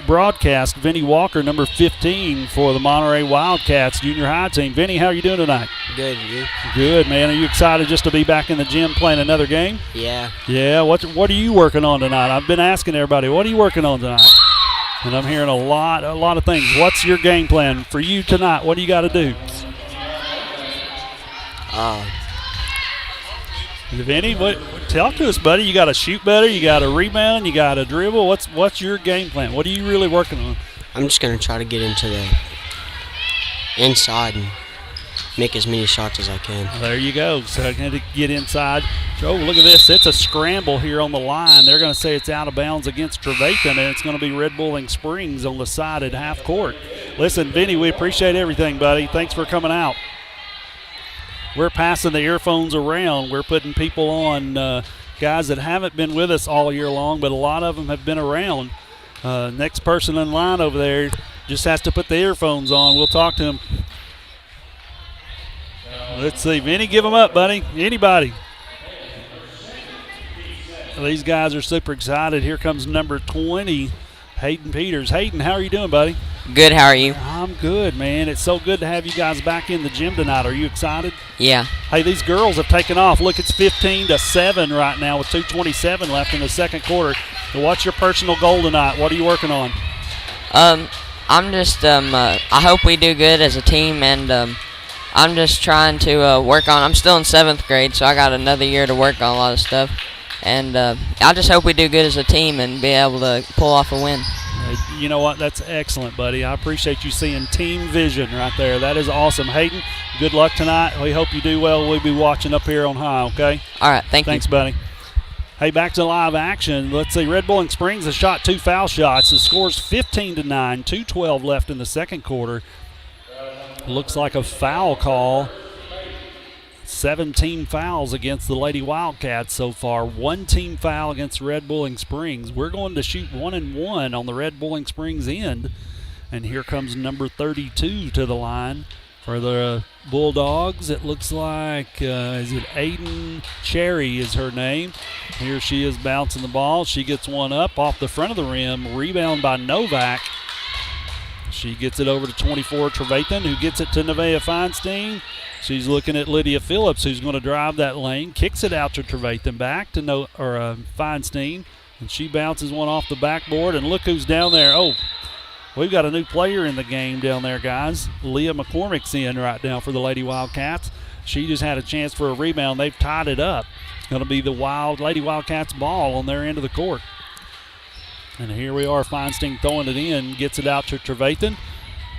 broadcast, Vinny Walker, number 15 for the Monterey Wildcats junior high team. Vinny, how are you doing tonight? Good, you? Good, man. Are you excited just to be back in the gym playing another game? Yeah. Yeah, what are you working on tonight? I've been asking everybody, what are you working on tonight? And I'm hearing a lot of things. What's your game plan for you tonight? What do you got to do? Vinny, talk to us, buddy. You got to shoot better. You got to rebound. You got to dribble. What's your game plan? What are you really working on? I'm just going to try to get into the inside and make as many shots as I can. There you go. So I got to get inside. Oh, look at this. It's a scramble here on the line. They're going to say it's out of bounds against Trevathan, and it's going to be Red Bowling Springs on the side at half court. Listen, Vinny, we appreciate everything, buddy. Thanks for coming out. We're passing the earphones around. We're putting people on, guys that haven't been with us all year long, but a lot of them have been around. Next person in line over there just has to put the earphones on. We'll talk to him. Let's see. Vinny, give them up, buddy. Anybody. These guys are super excited. Here comes number 20, Hayden Peters. Hayden, how are you doing, buddy? Good, how are you? I'm good, man. It's so good to have you guys back in the gym tonight. Are you excited? Yeah. Hey, these girls have taken off. Look, it's 15-7 right now with 2:27 left in the second quarter. So what's your personal goal tonight? What are you working on? I'm just, I hope we do good as a team, and I'm just trying to work on, I'm still in 7th grade, so I got another year to work on a lot of stuff. And I just hope we do good as a team and be able to pull off a win. You know what? That's excellent, buddy. I appreciate you seeing team vision right there. That is awesome. Hayden, good luck tonight. We hope you do well. We'll be watching up here on high, okay? All right, Thanks, buddy. Hey, back to live action. Let's see. Red Bowling Springs has shot 2 foul shots. The score's 15-9, 2:12 left in the second quarter. Looks like a foul call. 17 fouls against the Lady Wildcats so far. 1 team foul against Red Bowling Springs. We're going to shoot 1-1 on the Red Bowling Springs end. And here comes number 32 to the line for the Bulldogs. It looks like, is it Aiden Cherry is her name. Here she is bouncing the ball. She gets one up off the front of the rim. Rebound by Novak. She gets it over to 24, Trevathan, who gets it to Nevaeh Feinstein. She's looking at Lydia Phillips, who's going to drive that lane, kicks it out to Trevathan, back to Feinstein, and she bounces one off the backboard. And look who's down there. Oh, we've got a new player in the game down there, guys. Leah McCormick's in right now for the Lady Wildcats. She just had a chance for a rebound. They've tied it up. It's going to be the Lady Wildcats ball on their end of the court. And here we are, Feinstein throwing it in, gets it out to Trevathan.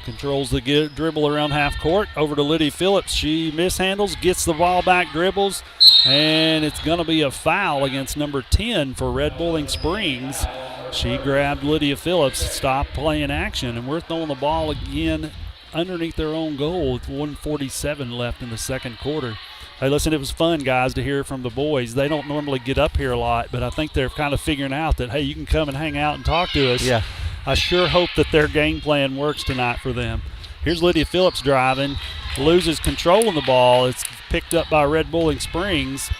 Controls the dribble around half court. Over to Lydia Phillips. She mishandles, gets the ball back, dribbles, and it's going to be a foul against number 10 for Red Bowling Springs. She grabbed Lydia Phillips, stopped playing action, and we're throwing the ball again underneath their own goal with 1:47 left in the second quarter. Hey, listen, it was fun, guys, to hear from the boys. They don't normally get up here a lot, but I think they're kind of figuring out that, hey, you can come and hang out and talk to us. Yeah. I sure hope that their game plan works tonight for them. Here's Lydia Phillips driving, loses control of the ball. It's picked up by Red Bowling Springs,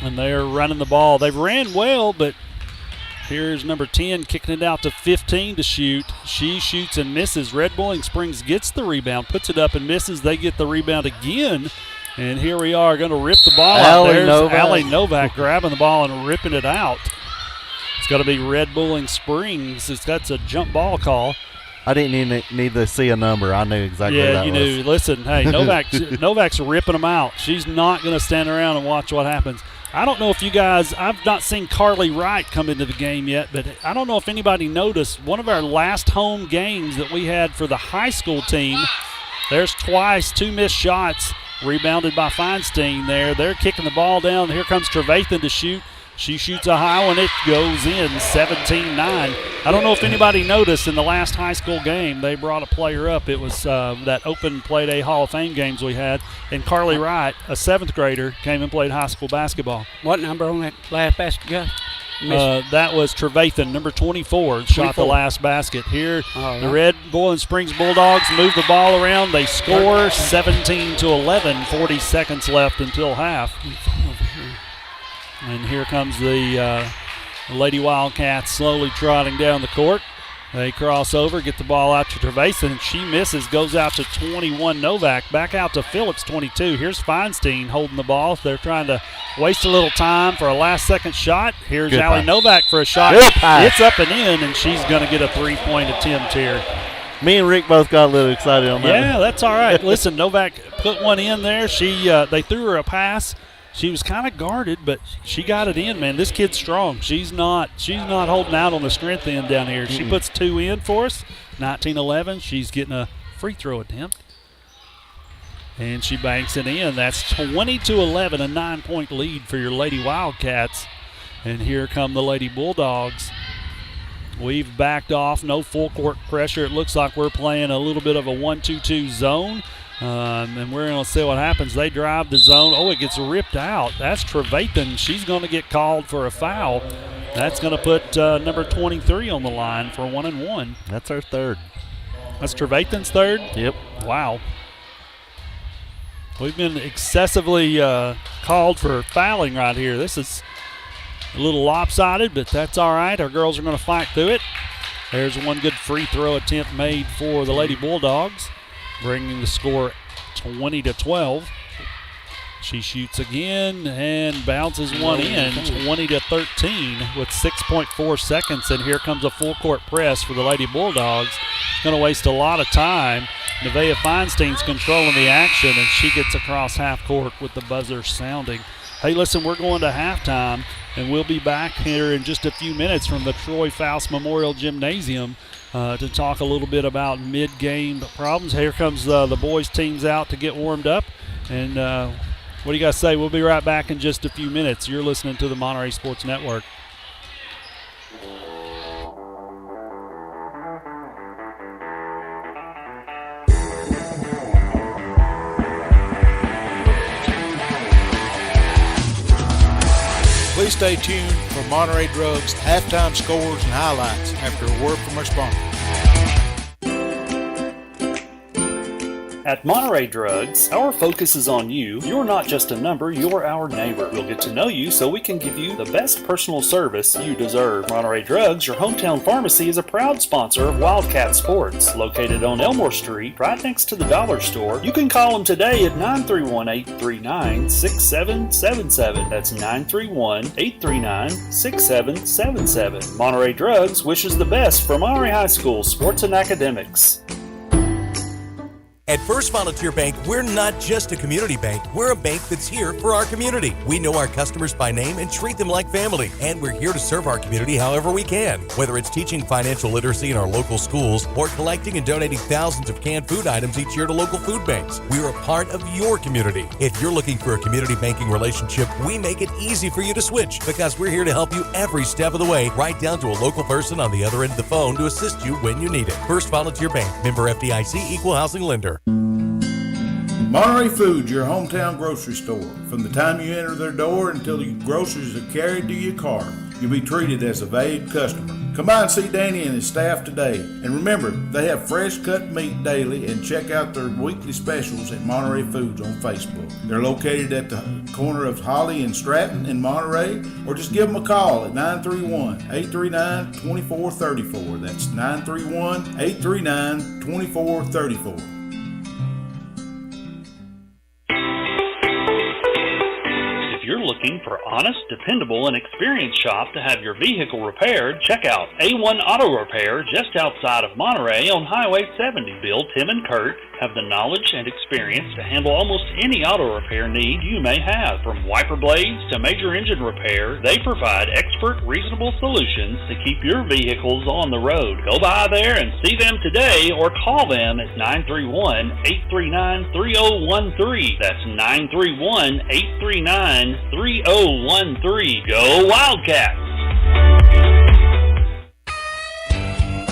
and they're running the ball. They've ran well, but here's number 10 kicking it out to 15 to shoot. She shoots and misses. Red Bowling Springs gets the rebound, puts it up and misses. They get the rebound again. And here we are going to rip the ball out. There's Allie Novak grabbing the ball and ripping it out. It's going to be Red Bowling Springs. That's a jump ball call. I didn't even need to see a number. I knew exactly what that was. Yeah, you knew. Listen, hey, Novak's ripping them out. She's not going to stand around and watch what happens. I don't know if you guys – I've not seen Carly Wright come into the game yet, but I don't know if anybody noticed one of our last home games that we had for the high school team, there's twice 2 missed shots. Rebounded by Feinstein there. They're kicking the ball down. Here comes Trevathan to shoot. She shoots a high one. It goes in, 17-9. I don't know if anybody noticed in the last high school game, they brought a player up. It was that open Play Day Hall of Fame games we had. And Carly Wright, a 7th grader, came and played high school basketball. What number on that last basket, guys? That was Trevathan, number 24, shot the last basket. Here, the Red Bowling Springs Bulldogs move the ball around. They score 17-11, 40 seconds left until half. And here comes the Lady Wildcats slowly trotting down the court. They cross over, get the ball out to Trevathan. She misses, goes out to 21 Novak. Back out to Phillips, 22. Here's Feinstein holding the ball. They're trying to waste a little time for a last-second shot. Here's Allie Novak for a shot. It's up and in, and she's going to get a 3-point attempt here. Me and Rick both got a little excited on that. Yeah, that's all right. Listen, Novak put one in there. They threw her a pass. She was kind of guarded, but she got it in, man. This kid's strong. She's not holding out on the strength end down here. She puts 2 in for us, 19-11. She's getting a free throw attempt. And she banks it in. That's 20-11, a 9-point lead for your Lady Wildcats. And here come the Lady Bulldogs. We've backed off, no full court pressure. It looks like we're playing a little bit of a 1-2-2 zone. And we're going to see what happens. They drive the zone. Oh, it gets ripped out. That's Trevathan. She's going to get called for a foul. That's going to put number 23 on the line for 1-1. That's our third. That's Trevathan's third? Yep. Wow. We've been excessively called for fouling right here. This is a little lopsided, but that's all right. Our girls are going to fight through it. There's one good free throw attempt made for the Lady Bulldogs, bringing the score 20-12. She shoots again and bounces one in, 20-13 with 6.4 seconds. And here comes a full court press for the Lady Bulldogs. Going to waste a lot of time. Nevaeh Feinstein's controlling the action, and she gets across half court with the buzzer sounding. Hey, listen, we're going to halftime, and we'll be back here in just a few minutes from the Troy Foust Memorial Gymnasium to talk a little bit about mid-game problems. Here comes the boys' teams out to get warmed up. And what do you guys say? We'll be right back in just a few minutes. You're listening to the Monterey Sports Network. Please stay tuned for Monterey Drugs halftime scores and highlights after a word from our sponsor. At Monterey Drugs, our focus is on you. You're not just a number, you're our neighbor. We'll get to know you so we can give you the best personal service you deserve. Monterey Drugs, your hometown pharmacy, is a proud sponsor of Wildcat Sports. Located on Elmore Street, right next to the dollar store. You can call them today at 931-839-6777. That's 931-839-6777. Monterey Drugs wishes the best for Monterey High School sports and academics. At First Volunteer Bank, we're not just a community bank. We're a bank that's here for our community. We know our customers by name and treat them like family. And we're here to serve our community however we can. Whether it's teaching financial literacy in our local schools or collecting and donating thousands of canned food items each year to local food banks, we're a part of your community. If you're looking for a community banking relationship, we make it easy for you to switch because we're here to help you every step of the way, right down to a local person on the other end of the phone to assist you when you need it. First Volunteer Bank, member FDIC, equal housing lender. Monterey Foods, your hometown grocery store. From the time you enter their door until your groceries are carried to your car, you'll be treated as a valued customer. Come by and see Danny and his staff today. And remember, they have fresh cut meat daily, and check out their weekly specials at Monterey Foods on Facebook. They're located at the corner of Holly and Stratton in Monterey, or just give them a call at 931-839-2434. That's 931-839-2434. If you're looking for honest, dependable, and experienced shop to have your vehicle repaired, check out A1 Auto Repair just outside of Monterey on Highway 70. Bill, Tim, and Kurt have the knowledge and experience to handle almost any auto repair need you may have. From wiper blades to major engine repair, they provide expert, reasonable solutions to keep your vehicles on the road. Go by there and see them today or call them at 931-839-3013. That's 931-839-3013. Go Wildcats!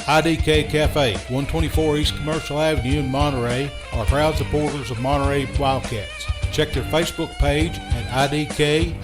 IDK Cafe, 124 East Commercial Avenue in Monterey, are proud supporters of Monterey Wildcats. Check their Facebook page at IDK-CAFE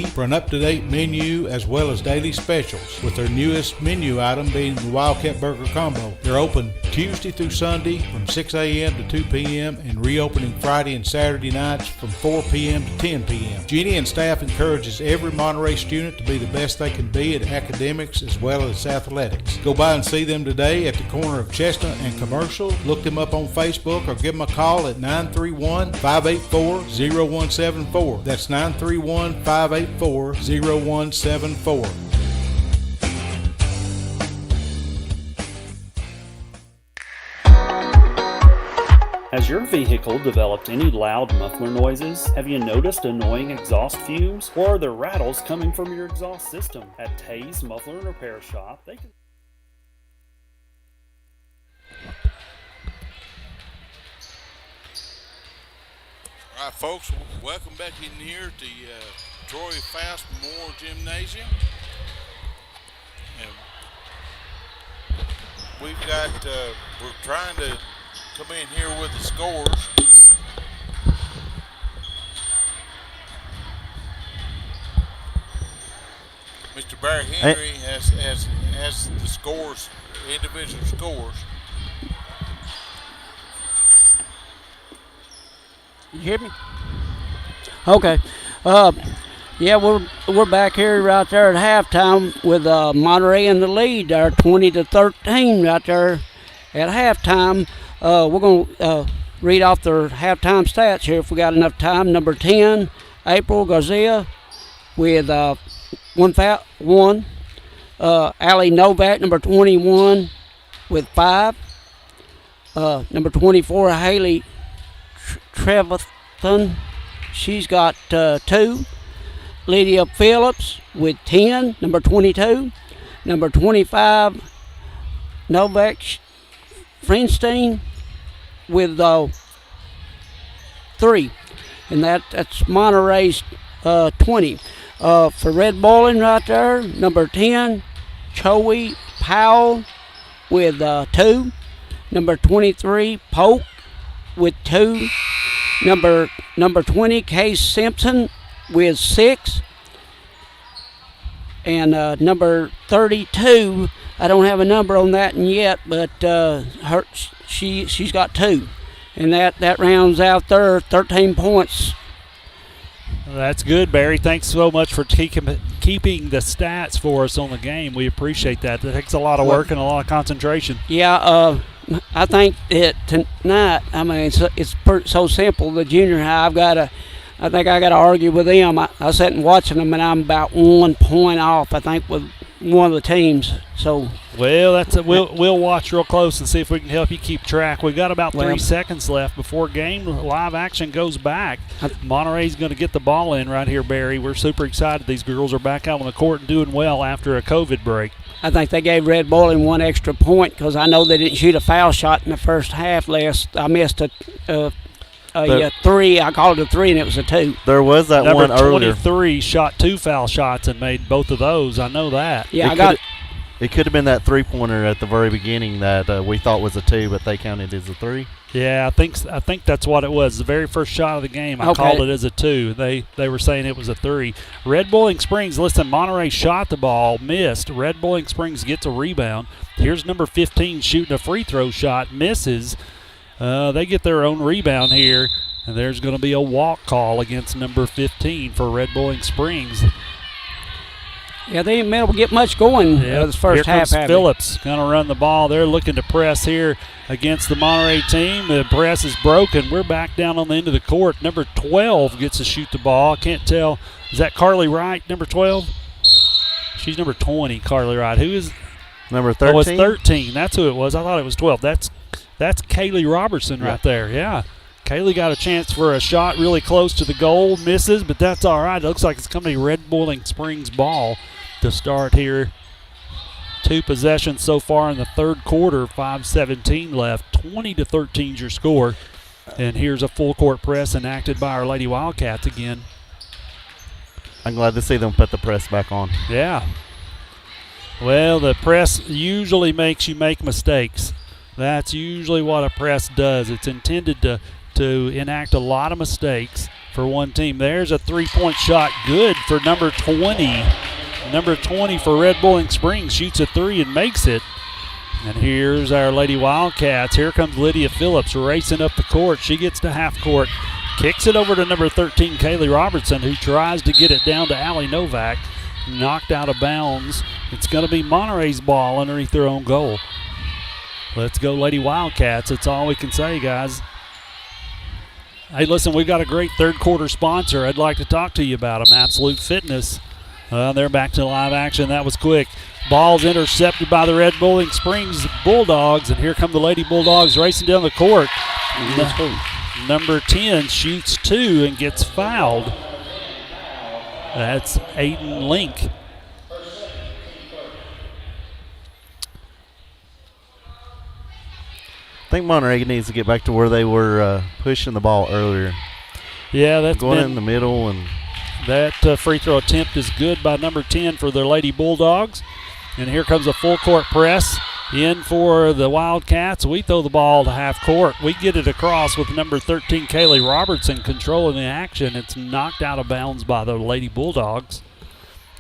for an up-to-date menu as well as daily specials, with their newest menu item being the Wildcat Burger Combo. They're open Tuesday through Sunday from 6 a.m. to 2 p.m. and reopening Friday and Saturday nights from 4 p.m. to 10 p.m. Jeannie and staff encourages every Monterey student to be the best they can be at academics as well as athletics. Go by and see them today at the corner of Chestnut and Commercial. Look them up on Facebook or give them a call at 931-584-0174. That's 931-584-0174. Has your vehicle developed any loud muffler noises? Have you noticed annoying exhaust fumes? Or are there rattles coming from your exhaust system? At Tay's Muffler and Repair Shop, they can... All right, folks, welcome back in here to Troy Foust Memorial Gymnasium. And we've got, we're trying to come in here with the scores. Mr. Barry Henry has the scores, individual scores. You hear me? Okay. Yeah, we're back here right there at halftime with Monterey in the lead there, 20-13 right there at halftime. We're going to read off their halftime stats here if we got enough time. Number 10, April Garcia with 1 foul. Allie Novak, number 21, with 5. Number 24, Haley Trevathan, she's got 2. Lydia Phillips with 10, number 22. Number 25, Novak Frenstein with 3. And that's Monterey's 20. For Red Bowling right there, number 10, Choey Powell with 2. Number 23, Polk with 2. Number 20, Case Simpson with 6. And number 32, I don't have a number on that yet, but she's got 2. And that rounds out their 13 points. That's good, Barry. Thanks so much for keeping the stats for us on the game. We appreciate that. That takes a lot of work and a lot of concentration. Yeah, I think that tonight, I mean, it's so simple. The junior high, I think I got to argue with them. I sat and watching them, and I'm about 1 point off, I think, with one of the teams. So well, we'll watch real close and see if we can help you keep track. We've got about 3 seconds left before game live action goes back. Monterey's going to get the ball in right here, Barry. We're super excited. These girls are back out on the court and doing well after a COVID break. I think they gave Red Boiling 1 extra point because I know they didn't shoot a foul shot in the first half. I missed a 3. I called it a 3, and it was a 2. There was that Number one earlier. 23 shot 2 foul shots and made both of those. I know that. Yeah, it could have been that 3-pointer at the very beginning that we thought was a 2, but they counted as a 3. Yeah, I think that's what it was. The very first shot of the game, I called it as a 2. They were saying it was a 3. Red Boiling Springs, listen, Monterey shot the ball, missed. Red Boiling Springs gets a rebound. Here's number 15 shooting a free throw shot, misses. They get their own rebound here, and there's going to be a walk call against number 15 for Red Boiling Springs. Yeah, they ain't been able to get much going this first half. Here comes Phillips going to run the ball. They're looking to press here against the Monterey team. The press is broken. We're back down on the end of the court. Number 12 gets to shoot the ball. I can't tell. Is that Carly Wright, number 12? She's number 20, Carly Wright. Who is number 13? Oh, it's 13. That's who it was. I thought it was 12. That's Kaylee Robertson right there. Yeah. Kaylee got a chance for a shot really close to the goal. Misses, but that's all right. It looks like it's coming to Red Boiling Springs ball to start here. 2 possessions so far in the third quarter. 5:17 left. 20-13 is your score. And here's a full court press enacted by our Lady Wildcats again. I'm glad to see them put the press back on. Yeah. Well, the press usually makes you make mistakes. That's usually what a press does. It's intended to enact a lot of mistakes for one team. There's a 3-point shot, good for number 20. Number 20 for Red Boiling Springs shoots a 3 and makes it. And here's our Lady Wildcats. Here comes Lydia Phillips racing up the court. She gets to half court, kicks it over to number 13, Kaylee Robertson, who tries to get it down to Allie Novak. Knocked out of bounds. It's going to be Monterey's ball underneath their own goal. Let's go Lady Wildcats. That's all we can say, guys. Hey, listen, we've got a great third quarter sponsor I'd like to talk to you about them, Absolute Fitness. They're back to live action. That was quick. Ball's intercepted by the Red Boiling Springs Bulldogs, and here come the Lady Bulldogs racing down the court. Number 10 shoots 2 and gets fouled. That's Aiden Link. I think Monterey needs to get back to where they were pushing the ball earlier. Yeah, that's going in the middle, and that free throw attempt is good by number 10 for the Lady Bulldogs. And here comes a full court press in for the Wildcats. We throw the ball to half court. We get it across with number 13, Kaylee Robertson, controlling the action. It's knocked out of bounds by the Lady Bulldogs.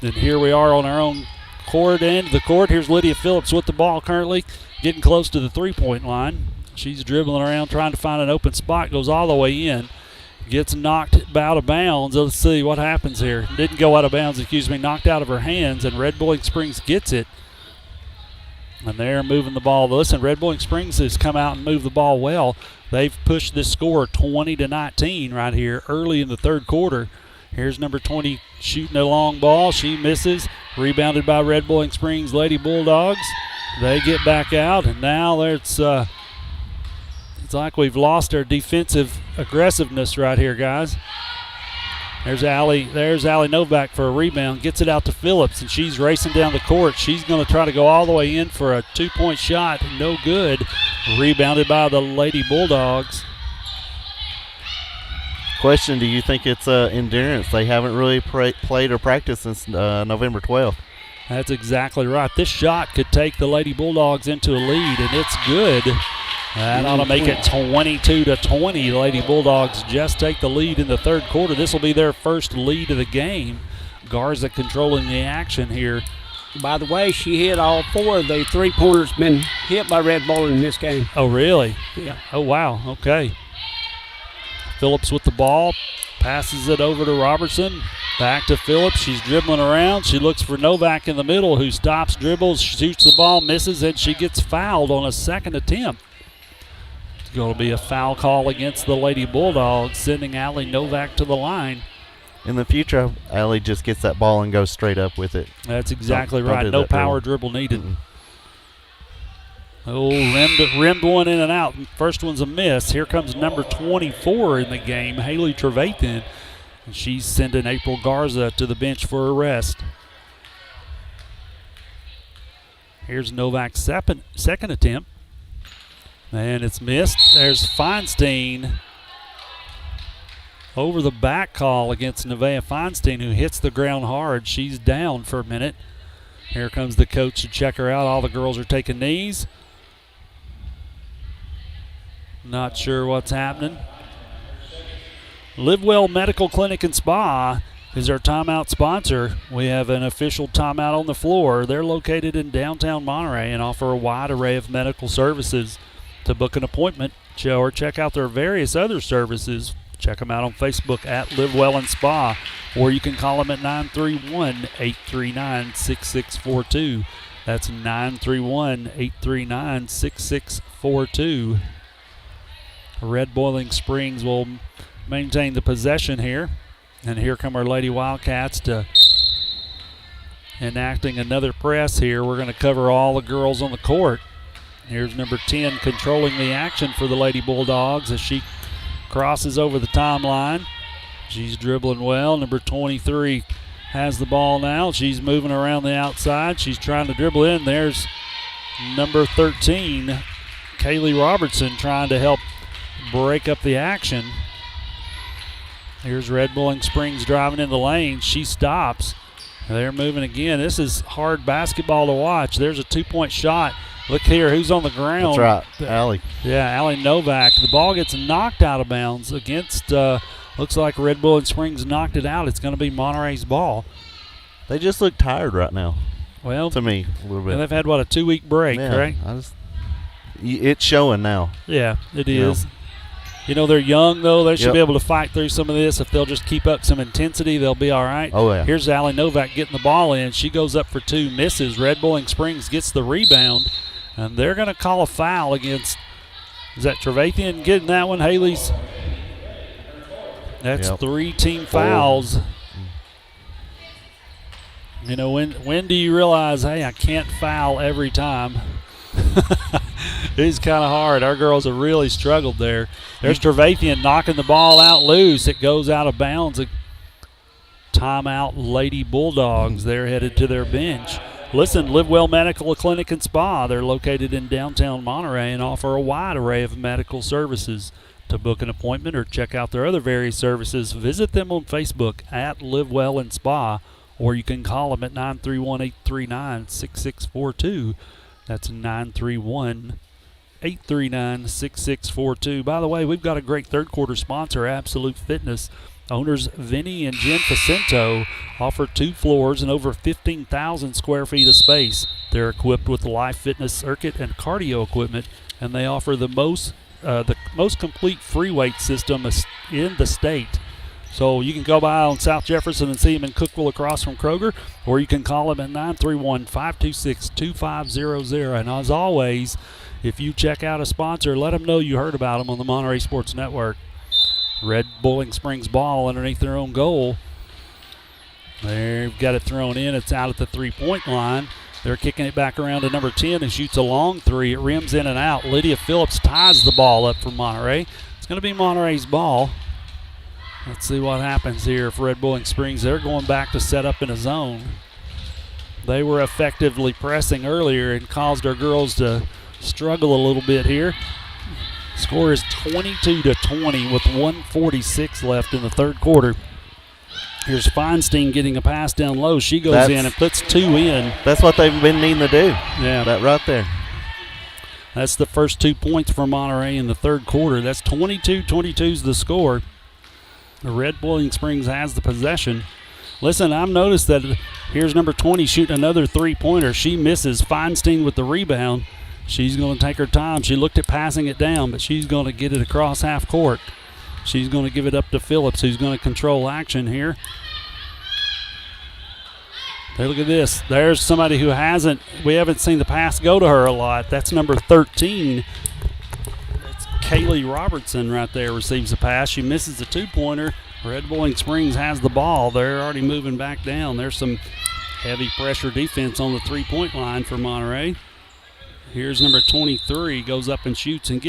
And here we are on our own court end of the court. Here's Lydia Phillips with the ball currently, getting close to the three-point line. She's dribbling around trying to find an open spot, goes all the way in, gets knocked out of bounds. Let's see what happens here. Didn't go out of bounds, knocked out of her hands, and Red Boiling Springs gets it. And they're moving the ball. Listen, Red Boiling Springs has come out and moved the ball well. They've pushed this score 20-19 right here early in the third quarter. Here's number 20 shooting a long ball. She misses. Rebounded by Red Boiling Springs Lady Bulldogs. They get back out, and now it's like we've lost our defensive aggressiveness right here, guys. There's Allie Novak for a rebound. Gets it out to Phillips, and she's racing down the court. She's going to try to go all the way in for a 2-point shot. No good. Rebounded by the Lady Bulldogs. Question, do you think it's endurance? They haven't really played or practiced since November 12th. That's exactly right. This shot could take the Lady Bulldogs into a lead, and it's good. That ought to make it 22-20. The Lady Bulldogs just take the lead in the third quarter. This will be their first lead of the game. Garza controlling the action here By the way, she hit all 4 of the 3-pointers been hit by Red Bull in this game. Oh, really? Yeah. Oh, wow. Okay. Phillips with the ball. Passes it over to Robertson. Back to Phillips. She's dribbling around. She looks for Novak in the middle, who stops, dribbles, shoots the ball, misses, and she gets fouled on a second attempt. It's going to be a foul call against the Lady Bulldogs, sending Allie Novak to the line. In the future, Allie just gets that ball and goes straight up with it. That's exactly Don't right. do No that power dribble. dribble needed. Oh, rimmed one in and out. First one's a miss. Here comes number 24 in the game, Haley Trevathan. And she's sending April Garza to the bench for a rest. Here's Novak's second attempt. And it's missed. There's Feinstein. Over the back call against Nevaeh Feinstein, who hits the ground hard. She's down for a minute. Here comes the coach to check her out. All the girls are taking knees. Not sure what's happening. Live Well Medical Clinic and Spa is our timeout sponsor. We have an official timeout on the floor. They're located in downtown Monterey and offer a wide array of medical services. To book an appointment, or check out their various other services, check them out on Facebook at Live Well and Spa, or you can call them at 931-839-6642. That's 931-839-6642. Red Boiling Springs will maintain the possession here. And here come our Lady Wildcats to enacting another press here. We're going to cover all the girls on the court. Here's number 10 controlling the action for the Lady Bulldogs as she crosses over the timeline. She's dribbling well. Number 23 has the ball now. She's moving around the outside. She's trying to dribble in. There's number 13, Kaylee Robertson, trying to help break up the action. Here's Red Boiling Springs driving in the lane. She stops. They're moving again. This is hard basketball to watch. There's a 2-point shot. Look here, who's on the ground? That's right, Allie. Yeah, Allie Novak. The ball gets knocked out of bounds against, looks like Red Boiling Springs knocked it out. It's going to be Monterey's ball. They just look tired right now. Well, to me, a little bit. And they've had, what, a 2-week break, yeah, right? It's showing now. Yeah, it is. You know, they're young, though. They should be able to fight through some of this. If they'll just keep up some intensity, they'll be all right. Oh, yeah. Here's Allie Novak getting the ball in. She goes up for 2, misses. Red Boiling Springs gets the rebound, and they're going to call a foul against, is that Trevathan getting that one? Haley's. That's 3 team fouls. You know, when do you realize, hey, I can't foul every time? It's kind of hard. Our girls have really struggled there. There's Trevathan knocking the ball out loose. It goes out of bounds. Timeout, Lady Bulldogs. They're headed to their bench. Listen, Live Well Medical Clinic and Spa. They're located in downtown Monterey and offer a wide array of medical services. To book an appointment or check out their other various services, visit them on Facebook at Live Well and Spa, or you can call them at 931-839-6642. That's 931-839-6642. By the way, we've got a great third quarter sponsor, Absolute Fitness. Owners Vinny and Jen Facento offer 2 floors and over 15,000 square feet of space. They're equipped with live fitness circuit and cardio equipment, and they offer the most complete free weight system in the state. So you can go by on South Jefferson and see them in Cookville across from Kroger, or you can call them at 931-526-2500. And as always, if you check out a sponsor, let them know you heard about them on the Monterey Sports Network. Red Boiling Springs ball underneath their own goal. They've got it thrown in. It's out at the 3-point line. They're kicking it back around to number 10 and shoots a long 3. It rims in and out. Lydia Phillips ties the ball up for Monterey. It's going to be Monterey's ball. Let's see what happens here for Red Boiling Springs. They're going back to set up in a zone. They were effectively pressing earlier and caused our girls to struggle a little bit here. Score is 22-20 with 1:46 left in the third quarter. Here's Feinstein getting a pass down low. She goes in and puts 2 in. That's what they've been needing to do. Yeah. That right there. That's the first 2 points for Monterey in the third quarter. That's 22-22 is the score. The Red Boiling Springs has the possession. Listen, I've noticed that here's number 20 shooting another three-pointer. She misses. Feinstein with the rebound. She's going to take her time. She looked at passing it down, but she's going to get it across half court. She's going to give it up to Phillips, who's going to control action here. Hey, look at this. There's somebody who we haven't seen the pass go to her a lot. That's number 13. That's Kaylee Robertson right there, receives the pass. She misses the two-pointer. Red Bowling Springs has the ball. They're already moving back down. There's some heavy pressure defense on the three-point line for Monterey. Here's number 23, goes up and shoots and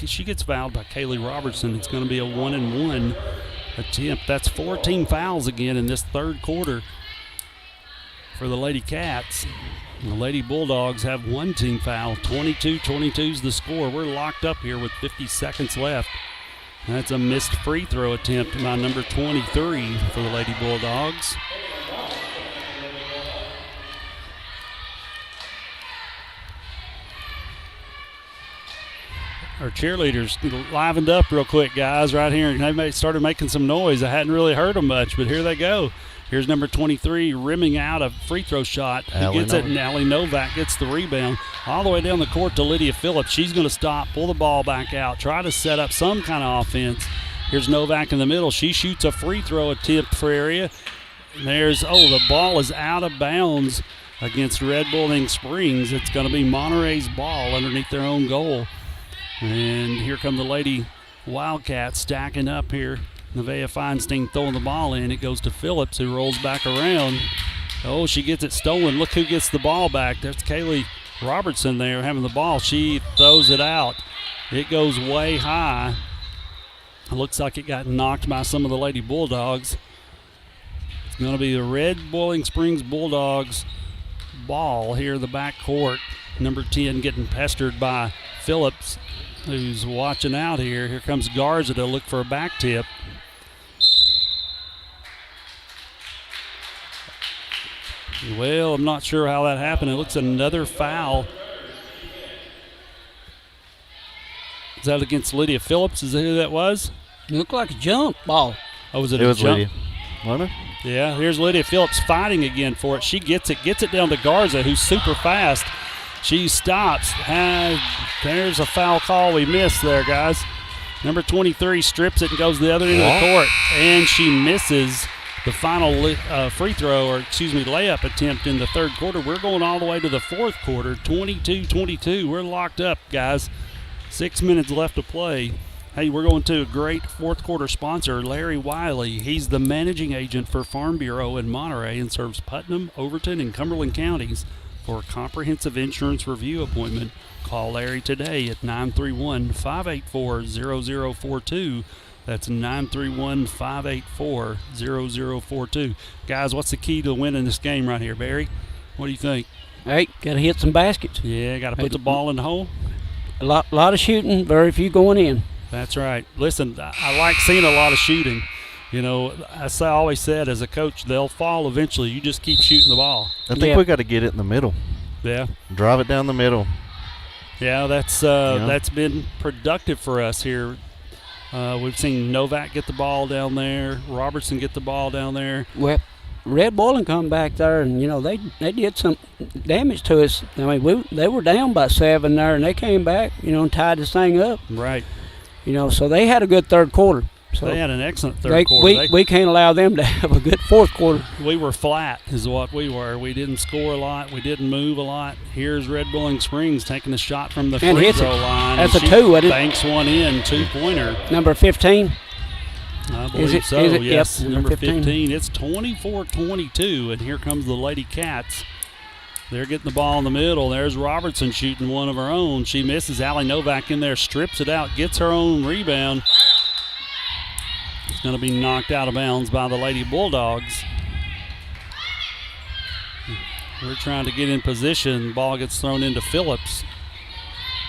she gets fouled by Kaylee Robertson. It's going to be a 1-and-1 attempt. That's 14 fouls again in this third quarter for the Lady Cats. The Lady Bulldogs have one team foul. 22-22 is the score. We're locked up here with 50 seconds left. That's a missed free throw attempt by number 23 for the Lady Bulldogs. Our cheerleaders livened up real quick, guys, right here. And they started making some noise. I hadn't really heard them much, but here they go. Here's number 23 rimming out a free throw shot. He gets it, and Allie Novak gets the rebound all the way down the court to Lydia Phillips. She's going to stop, pull the ball back out, try to set up some kind of offense. Here's Novak in the middle. She shoots a free throw attempt for area. And the ball is out of bounds against Red Bowling Springs. It's going to be Monterey's ball underneath their own goal. And here come the Lady Wildcats stacking up here. Nevaeh Feinstein throwing the ball in. It goes to Phillips, who rolls back around. Oh, she gets it stolen. Look who gets the ball back. That's Kaylee Robertson there having the ball. She throws it out. It goes way high. It looks like it got knocked by some of the Lady Bulldogs. It's going to be the Red Bowling Springs Bulldogs ball here in the back court. Number 10 getting pestered by Phillips, who's watching out here. Here comes Garza to look for a back tip. Well, I'm not sure how that happened. It looks another foul. Is that against Lydia Phillips? Is that who that was? It looked like a jump ball. Oh, was it a jump? Lydia. Wasn't it? Yeah, here's Lydia Phillips fighting again for it. She gets it down to Garza, who's super fast. She stops. There's a foul call we missed there, guys. Number 23 strips it and goes to the other end of the court, and she misses the final layup attempt in the third quarter. We're going all the way to the fourth quarter, 22-22. We're locked up, guys. 6 minutes left to play. Hey, we're going to a great fourth quarter sponsor, Larry Wiley. He's the managing agent for Farm Bureau in Monterey and serves Putnam, Overton, and Cumberland counties. For a comprehensive insurance review appointment, call Larry today at 931-584-0042. That's 931-584-0042. Guys, what's the key to winning this game right here, Barry? What do you think? Hey, got to hit some baskets. Yeah, got to put the ball in the hole. A lot of shooting, very few going in. That's right. Listen, I like seeing a lot of shooting. You know, as I always said, as a coach, they'll fall eventually. You just keep shooting the ball. I think we got to get it in the middle. Yeah. Drive it down the middle. Yeah, that's been productive for us here. We've seen Novak get the ball down there, Robertson get the ball down there. Well, Red Bowling come back there, and, they did some damage to us. I mean, they were down by 7 there, and they came back, and tied this thing up. Right. So they had a good third quarter. So they had an excellent third quarter. We can't allow them to have a good fourth quarter. We were flat is what we were. We didn't score a lot. We didn't move a lot. Here's Red Bowling Springs taking a shot from the free throw line. That's a 2, isn't it? Banks one in, 2-pointer. Number 15? I believe so, yes. Yep, number 15. It's 24-22, and here comes the Lady Cats. They're getting the ball in the middle. There's Robertson shooting one of her own. She misses. Allie Novak in there, strips it out, gets her own rebound. It's going to be knocked out of bounds by the Lady Bulldogs. We're trying to get in position. Ball gets thrown into Phillips.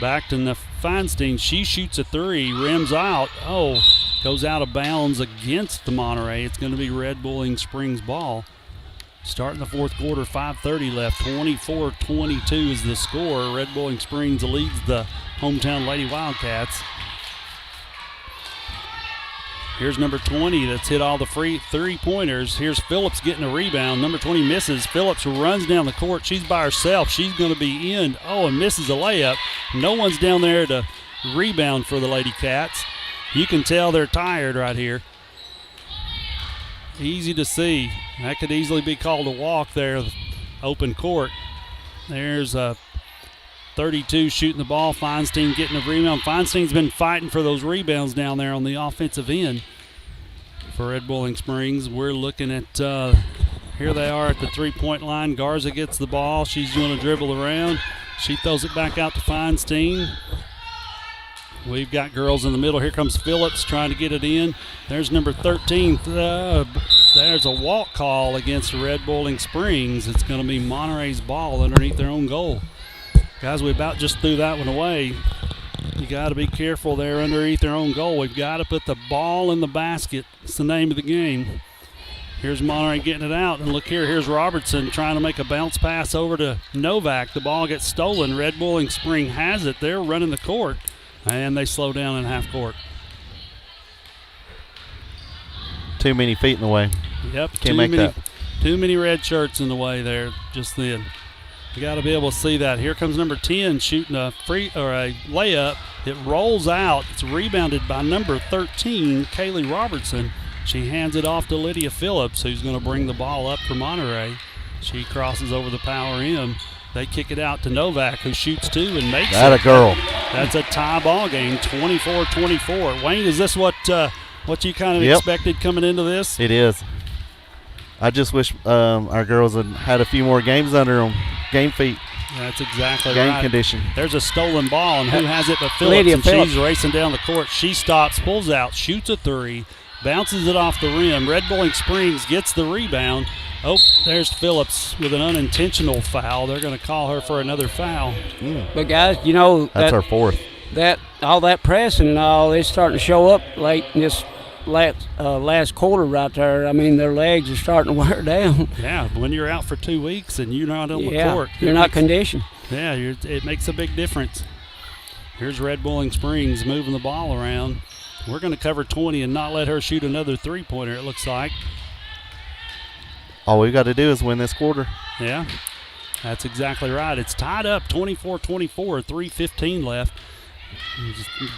Back to Feinstein. She shoots a 3, rims out. Oh, goes out of bounds against the Monterey. It's going to be Red Bowling Springs ball. Starting the fourth quarter, 5:30 left. 24-22 is the score. Red Bowling Springs leads the hometown Lady Wildcats. Here's number 20 that's hit all the free three-pointers. Here's Phillips getting a rebound. Number 20 misses. Phillips runs down the court. She's by herself. She's going to be in. Oh, and misses a layup. No one's down there to rebound for the Lady Cats. You can tell they're tired right here. Easy to see. That could easily be called a walk there, open court. There's a 32 shooting the ball. Feinstein getting a rebound. Feinstein's been fighting for those rebounds down there on the offensive end for Red Bowling Springs. We're looking at, here they are at the three-point line. Garza gets the ball. She's going to dribble around. She throws it back out to Feinstein. We've got girls in the middle. Here comes Phillips trying to get it in. There's number 13. There's a walk call against Red Bowling Springs. It's going to be Monterey's ball underneath their own goal. Guys, we about just threw that one away. You got to be careful there underneath their own goal. We've got to put the ball in the basket. It's the name of the game. Here's Monterey getting it out. And look here, here's Robertson trying to make a bounce pass over to Novak. The ball gets stolen. Red Bowling Spring has it. They're running the court. And they slow down in half court. Too many feet in the way. Yep. Can't make that. Too many red shirts in the way there just then. You got to be able to see that. Here comes number 10 shooting a free or a layup. It rolls out. It's rebounded by number 13, Kaylee Robertson. She hands it off to Lydia Phillips, who's going to bring the ball up for Monterey. She crosses over the power rim. They kick it out to Novak, who shoots two and makes that it. A girl. That's a tie ball game, 24-24. Wayne, is this what you kind of expected coming into this? It is. I just wish our girls had a few more games under them. Game feet. That's exactly Game right. condition. There's a stolen ball, and who has it but Phillips? Lydia And Phillips. she's racing down the court. She stops, pulls out, shoots a three, bounces it off the rim. Red Bowling Springs gets the rebound. Oh, there's Phillips with an unintentional foul. They're going to call her for another foul. But guys, you know that's our fourth. That all that pressing and all is starting to show up late in this last quarter right there. I mean, their legs are starting to wear down. Yeah, when you're out for 2 weeks and you're not on the court, you're not conditioned. Yeah, it makes a big difference. Here's Red Bowling Springs moving the ball around. We're going to cover 20 and not let her shoot another three-pointer, it looks like. All we've got to do is win this quarter. Yeah, that's exactly right. It's tied up 24-24, 3:15 left.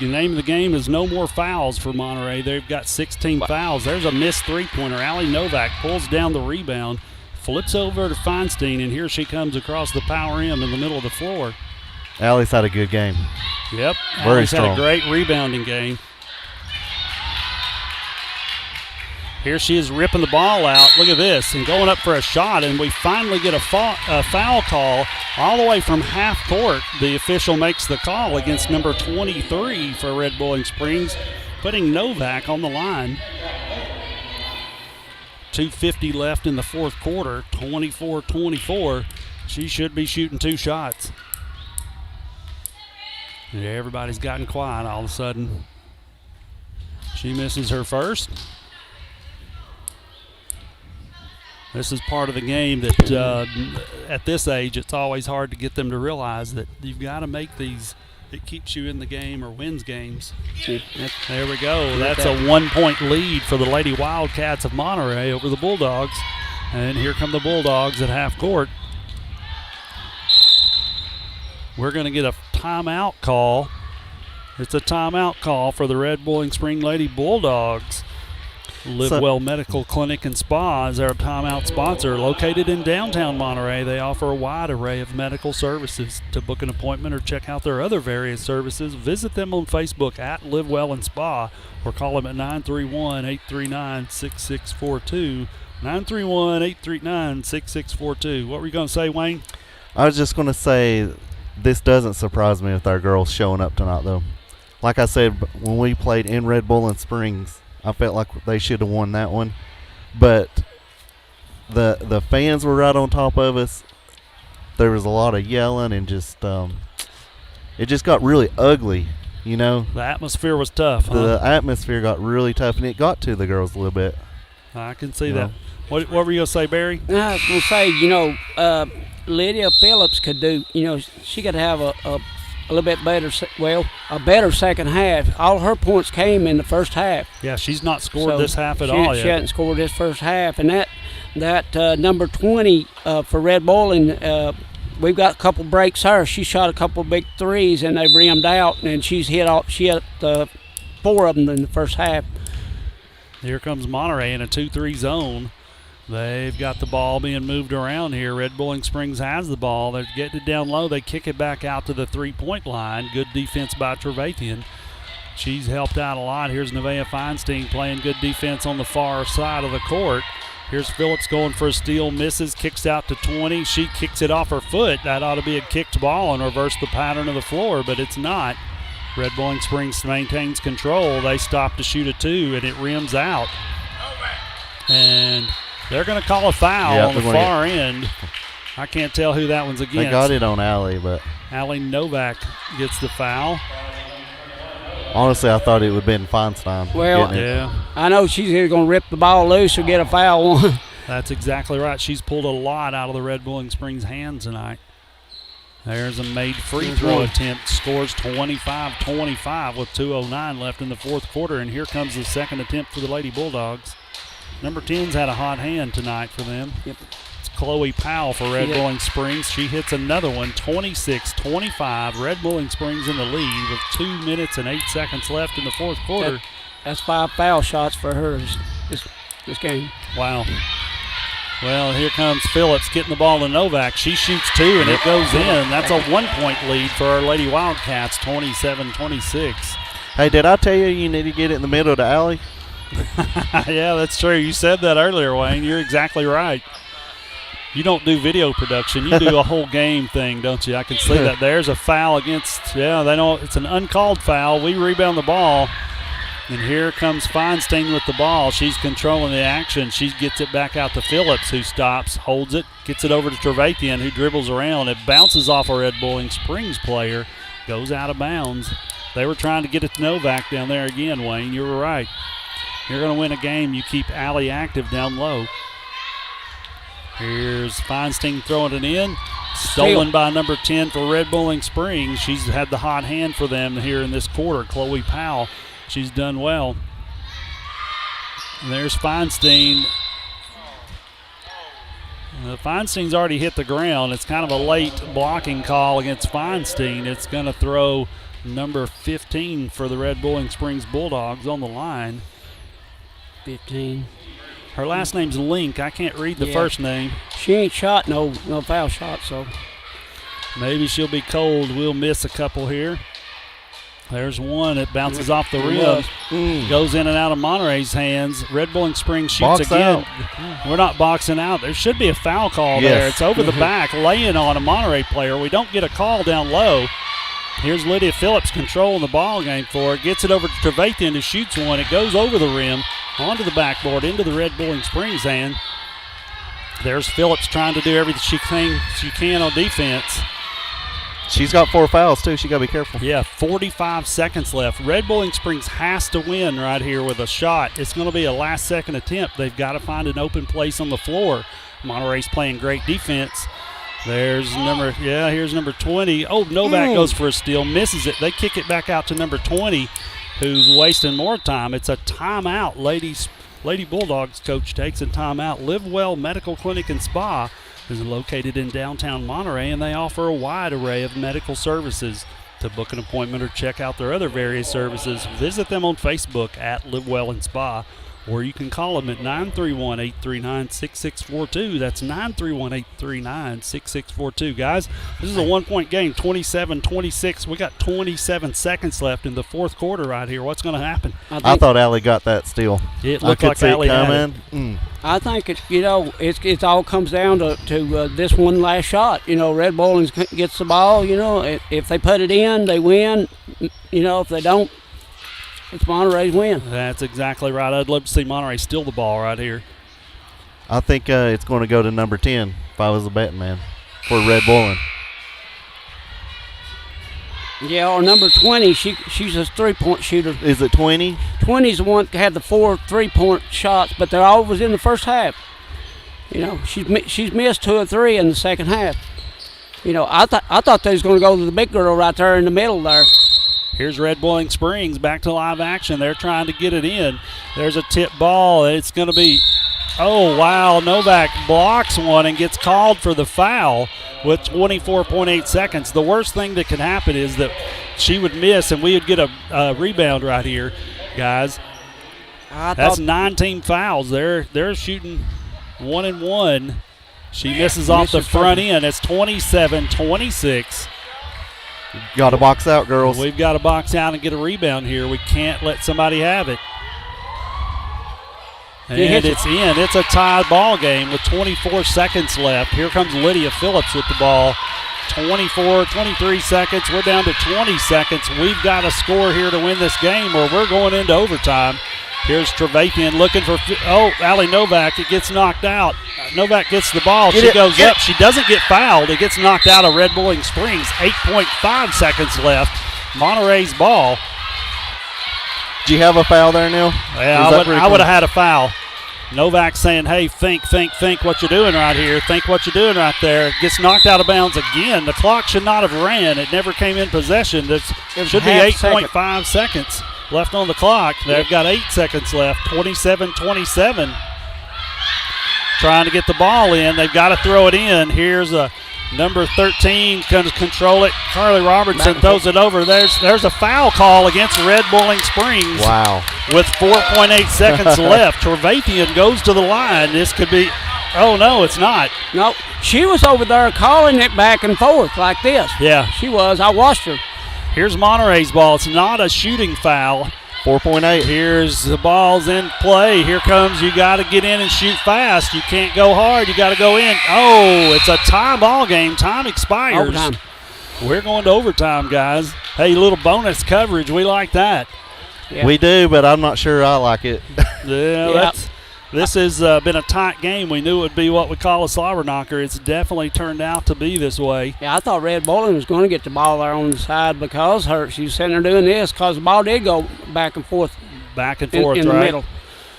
The name of the game is no more fouls for Monterey. They've got 16 fouls. There's a missed three-pointer. Allie Novak pulls down the rebound, flips over to Feinstein, and here she comes across the power rim in the middle of the floor. Allie's had a good game. Yep, Very Allie's strong. had a great rebounding game. Here she is ripping the ball out. Look at this, and going up for a shot, and we finally get a foul call all the way from half court. The official makes the call against number 23 for Red Bowling Springs, putting Novak on the line. 2:50 left in the fourth quarter, 24-24. She should be shooting two shots. Yeah, everybody's gotten quiet all of a sudden. She misses her first. This is part of the game that at this age, it's always hard to get them to realize that you've got to make these. It keeps you in the game or wins games. There we go. That's a 1-point lead for the Lady Wildcats of Monterey over the Bulldogs. And here come the Bulldogs at half court. We're going to get a timeout call. It's a timeout call for the Red Bowling Spring Lady Bulldogs. Live Well Medical Clinic and Spa is our timeout sponsor. Located in downtown Monterey, they offer a wide array of medical services. To book an appointment or check out their other various services, visit them on Facebook at Live Well and Spa or call them at 931-839-6642. 931-839-6642. What were you going to say, Wayne? I was just going to say this doesn't surprise me with our girls showing up tonight, though. Like I said, when we played in Red Bowling Springs, I felt like they should have won that one. But the fans were right on top of us. There was a lot of yelling and just it just got really ugly, you know. The atmosphere was tough, huh? The atmosphere got really tough, and it got to the girls a little bit. I can see that. What were you going to say, Barry? I was going to say, Lydia Phillips could do, she could have a a little bit better, a better second half. All her points came in the first half. Yeah, she's not scored this half at all yet. She hadn't scored this first half. And that number 20 for Red Bowling, we've got a couple breaks her. She shot a couple big threes, and they rimmed out, and she hit 4 of them in the first half. Here comes Monterey in a 2-3 zone. They've got the ball being moved around here. Red Bowling Springs has the ball. They're getting it down low. They kick it back out to the three-point line. Good defense by Trevathan. She's helped out a lot. Here's Nevaeh Feinstein playing good defense on the far side of the court. Here's Phillips going for a steal, misses, kicks out to 20. She kicks it off her foot. That ought to be a kicked ball and reverse the pattern of the floor, but it's not. Red Bowling Springs maintains control. They stop to shoot a 2, and it rims out. And they're going to call a foul on the far end. I can't tell who that one's against. They got it on Allie, but Allie Novak gets the foul. Honestly, I thought it would have been Feinstein. Well, yeah. I know she's either going to rip the ball loose or get a foul one. That's exactly right. She's pulled a lot out of the Red Bowling Springs hands tonight. There's a made free throw attempt. Scores 25-25 with 2:09 left in the fourth quarter. And here comes the second attempt for the Lady Bulldogs. Number 10's had a hot hand tonight for them. Yep. It's Chloe Powell for Red Bowling Springs. She hits another one, 26-25. Red Bowling Springs in the lead with 2 minutes and 8 seconds left in the fourth quarter. That's 5 foul shots for her this game. Wow. Well, here comes Phillips getting the ball to Novak. She shoots 2, and it goes in. That's a 1-point lead for our Lady Wildcats, 27-26. Hey, did I tell you need to get it in the middle to Allie? Yeah, that's true. You said that earlier, Wayne. You're exactly right. You don't do video production. You do a whole game thing, don't you? I can see that. There's a foul against, they know it's an uncalled foul. We rebound the ball. And here comes Feinstein with the ball. She's controlling the action. She gets it back out to Phillips, who stops, holds it, gets it over to Trevathan, who dribbles around. It bounces off a Red Bowling Springs player, goes out of bounds. They were trying to get it to Novak down there again, Wayne. You were right. You're going to win a game. You keep Allie active down low. Here's Feinstein throwing it in. Stolen by number 10 for Red Bowling Springs. She's had the hot hand for them here in this quarter, Chloe Powell. She's done well. And there's Feinstein. Feinstein's already hit the ground. It's kind of a late blocking call against Feinstein. It's going to throw number 15 for the Red Bowling Springs Bulldogs on the line. 15. Her last name's Link. I can't read the first name. She ain't shot no foul shot, so maybe she'll be cold. We'll miss a couple here. There's one. It bounces off the rim. Goes in and out of Monterey's hands. Red Bowling Springs shoots again. We're not boxing out. There should be a foul call there. It's over the back, laying on a Monterey player. We don't get a call down low. Here's Lydia Phillips controlling the ball game for her. Gets it over to Trevathan, who shoots one. It goes over the rim, onto the backboard, into the Red Bowling Springs hand. There's Phillips trying to do everything she can on defense. She's got 4 fouls, too. She got to be careful. Yeah, 45 seconds left. Red Bowling Springs has to win right here with a shot. It's going to be a last-second attempt. They've got to find an open place on the floor. Monterey's playing great defense. Here's number 20. Oh, Novak goes for a steal, misses it. They kick it back out to number 20, who's wasting more time. It's a timeout. Lady Bulldogs coach takes a timeout. Live Well Medical Clinic and Spa is located in downtown Monterey, and they offer a wide array of medical services. To book an appointment or check out their other various services, visit them on Facebook at Live Well and Spa, or you can call them at 931-839-6642. That's 931-839-6642. Guys, this is a 1-point game, 27-26. We got 27 seconds left in the fourth quarter right here. What's going to happen? I thought Allie got that steal. It looked like Allie had it. I think it all comes down to this one last shot. Red Bowling gets the ball. If they put it in, they win. If they don't, it's Monterey's win. That's exactly right. I'd love to see Monterey steal the ball right here. I think it's going to go to number 10 if I was a betting man for Red Bowling. Yeah, or number 20. She's a 3-point shooter. Is it 20? 20's the one that had the 4 3-point shots, but they're always in the first half. She's missed 2 or 3 in the second half. I thought they was going to go to the big girl right there in the middle there. Here's Red Boiling Springs back to live action. They're trying to get it in. There's a tip ball. It's going to be, oh, wow. Novak blocks one and gets called for the foul with 24.8 seconds. The worst thing that could happen is that she would miss and we would get a rebound right here, guys. That's 19 fouls. They're shooting 1 and 1. She misses off the front end. It's 27-26. Got to box out, girls. We've got to box out and get a rebound here. We can't let somebody have it. And it's in. It's a tied ball game with 24 seconds left. Here comes Lydia Phillips with the ball. 23 seconds. We're down to 20 seconds. We've got to score here to win this game or we're going into overtime. Here's Trevathan looking for, Allie Novak. It gets knocked out. Novak gets the ball. She goes up. She doesn't get fouled. It gets knocked out of Red Boiling Springs. 8.5 seconds left. Monterey's ball. Do you have a foul there, Neil? Yeah, I would have had a foul. Novak saying, hey, think what you're doing right here. Think what you're doing right there. It gets knocked out of bounds again. The clock should not have ran. It never came in possession. It should be 8.5 seconds left on the clock. They've got 8 seconds left. 27-27. Trying to get the ball in. They've got to throw it in. Here's a number 13 going to control it. Carly Robertson throws it over. There's a foul call against Red Boiling Springs. Wow. With 4.8 seconds left. Trevathan goes to the line. This could be, oh, no, it's not. No, she was over there calling it back and forth like this. Yeah. She was. I watched her. Here's Monterey's ball. It's not a shooting foul. 4.8. Here's the ball's in play. Here comes, you got to get in and shoot fast. You can't go hard. You got to go in. Oh, it's a tie ball game. Time expires. Overtime. We're going to overtime, guys. Hey, little bonus coverage. We like that. Yeah. We do, but I'm not sure I like it. This has been a tight game. We knew it would be what we call a slobber knocker. It's definitely turned out to be this way. Yeah, I thought Red Boiling was going to get the ball there on the side because she was sitting there doing this because the ball did go back and forth. Back and forth, in right? the middle.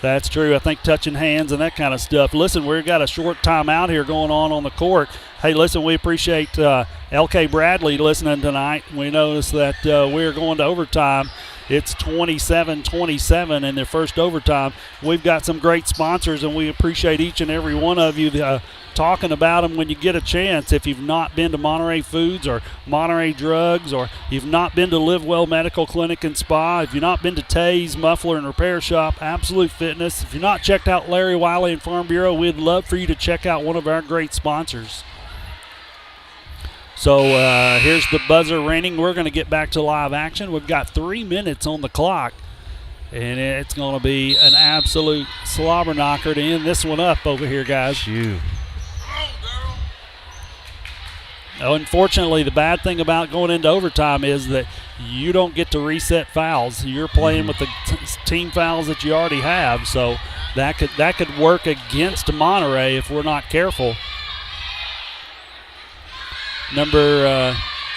That's true. I think touching hands and that kind of stuff. Listen, we've got a short timeout here going on the court. Hey, listen, we appreciate LK Bradley listening tonight. We noticed that we're going to overtime. It's 27-27 in their first overtime. We've got some great sponsors, and we appreciate each and every one of you talking about them when you get a chance. If you've not been to Monterey Foods or Monterey Drugs, or you've not been to Live Well Medical Clinic and Spa, if you've not been to Tay's Muffler and Repair Shop, Absolute Fitness, if you've not checked out Larry Wiley and Farm Bureau, we'd love for you to check out one of our great sponsors. So here's the buzzer ringing. We're going to get back to live action. We've got 3 minutes on the clock, and it's going to be an absolute slobber knocker to end this one up over here, guys. Phew. Unfortunately, the bad thing about going into overtime is that you don't get to reset fouls. You're playing with the team fouls that you already have, so that could work against Monterey if we're not careful.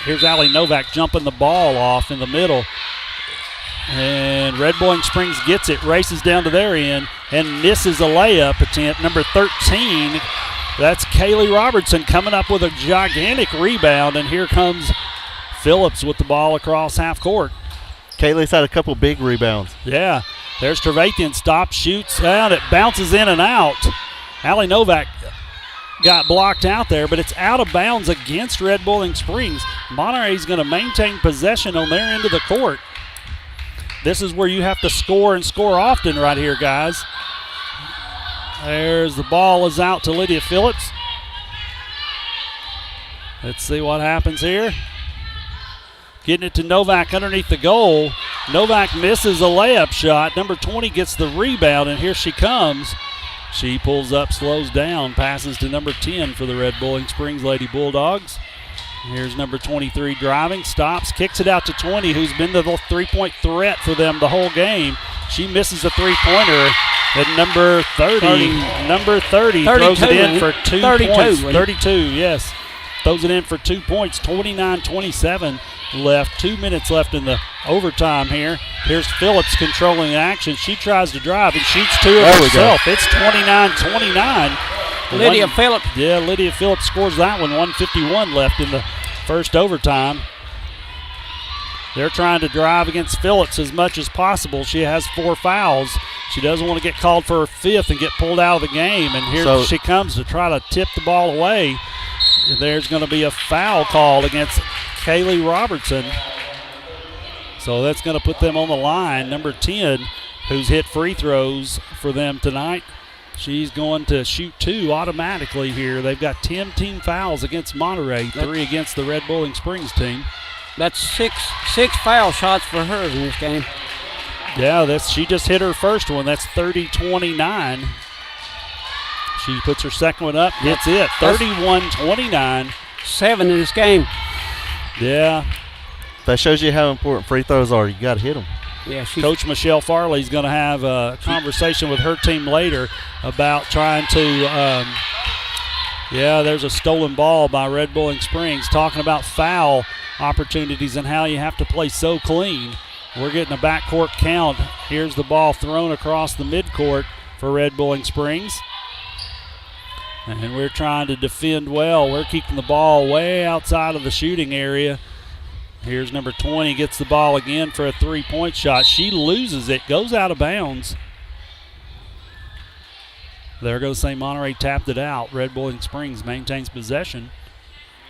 Here's Allie Novak jumping the ball off in the middle. And Red Boiling Springs gets it, races down to their end, and misses a layup attempt. Number 13, that's Kaylee Robertson coming up with a gigantic rebound, and here comes Phillips with the ball across half court. Kaylee's had a couple big rebounds. Yeah, there's Trevathan, stops, shoots down, it bounces in and out. Allie Novak got blocked out there, but it's out of bounds against Red Boiling Springs. Monterey's going to maintain possession on their end of the court. This is where you have to score and score often right here, guys. There's the ball is out to Lydia Phillips. Let's see what happens here. Getting it to Novak underneath the goal. Novak misses a layup shot. Number 20 gets the rebound, and here she comes. She pulls up, slows down, passes to number 10 for the Red Boiling Springs Lady Bulldogs. Here's number 23 driving, stops, kicks it out to 20, who's been the three-point threat for them the whole game. She misses a three-pointer. And number 30 throws it in for 2 points. 32, yes. Throws it in for 2 points. 29-27 left. 2 minutes left in the overtime here. Here's Phillips controlling the action. She tries to drive and shoots two of herself. It's 29-29. Lydia Phillips. Yeah, Lydia Phillips scores that one. 1:51 left in the first overtime. They're trying to drive against Phillips as much as possible. She has 4 fouls. She doesn't want to get called for her 5th and get pulled out of the game. And here she comes to try to tip the ball away. There's going to be a foul called against Kaylee Robertson. So that's going to put them on the line. Number 10, who's hit free throws for them tonight. She's going to shoot 2 automatically here. They've got 10 team fouls against Monterey, 3 against the Red Bowling Springs team. That's six foul shots for her in this game. Yeah, she just hit her first one. That's 30-29. She puts her second one up, gets it. 31-29. 7 in this game. Yeah. That shows you how important free throws are. You got to hit them. Yeah, Coach Michelle Farley is going to have a conversation with her team later about trying to there's a stolen ball by Red Bowling Springs, talking about foul opportunities and how you have to play so clean. We're getting a backcourt count. Here's the ball thrown across the midcourt for Red Bowling Springs. And we're trying to defend well. We're keeping the ball way outside of the shooting area. Here's number 20, gets the ball again for a 3-point shot. She loses it, goes out of bounds. They're going to say Monterey tapped it out. Red Bowling Springs maintains possession.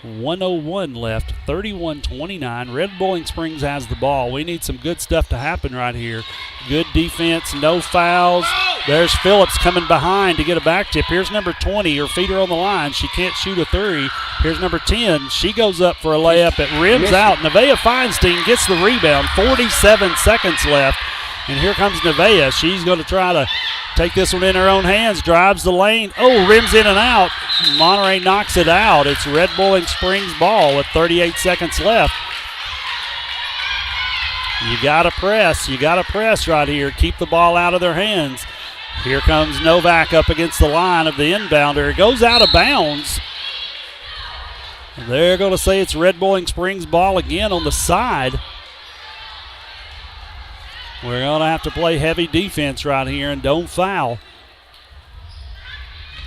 1:01 left, 31-29. Red Bowling Springs has the ball. We need some good stuff to happen right here. Good defense, no fouls. There's Phillips coming behind to get a back tip. Here's number 20, her feet are on the line. She can't shoot a 3. Here's number 10. She goes up for a layup. It rims out. Nevaeh Feinstein gets the rebound. 47 seconds left. And here comes Nevaeh. She's going to try to take this one in her own hands. Drives the lane. Oh, rims in and out. Monterey knocks it out. It's Red Bowling Springs ball with 38 seconds left. You got to press. You got to press right here. Keep the ball out of their hands. Here comes Novak up against the line of the inbounder. It goes out of bounds. They're going to say it's Red Bowling Springs ball again on the side. We're going to have to play heavy defense right here and don't foul.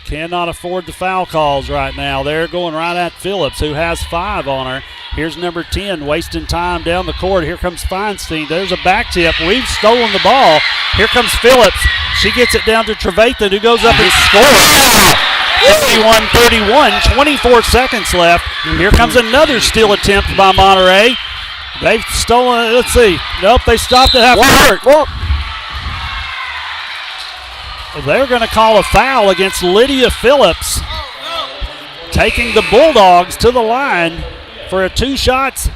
Cannot afford the foul calls right now. They're going right at Phillips, who has 5 on her. Here's number 10, wasting time down the court. Here comes Feinstein. There's a back tip. We've stolen the ball. Here comes Phillips. She gets it down to Trevathan, who goes up and scores. 51-31, 24 seconds left. Here comes another steal attempt by Monterey. They've stolen it. Let's see. Nope, they stopped at half court. They're going to call a foul against Lydia Phillips, taking the Bulldogs to the line for a 2 shots.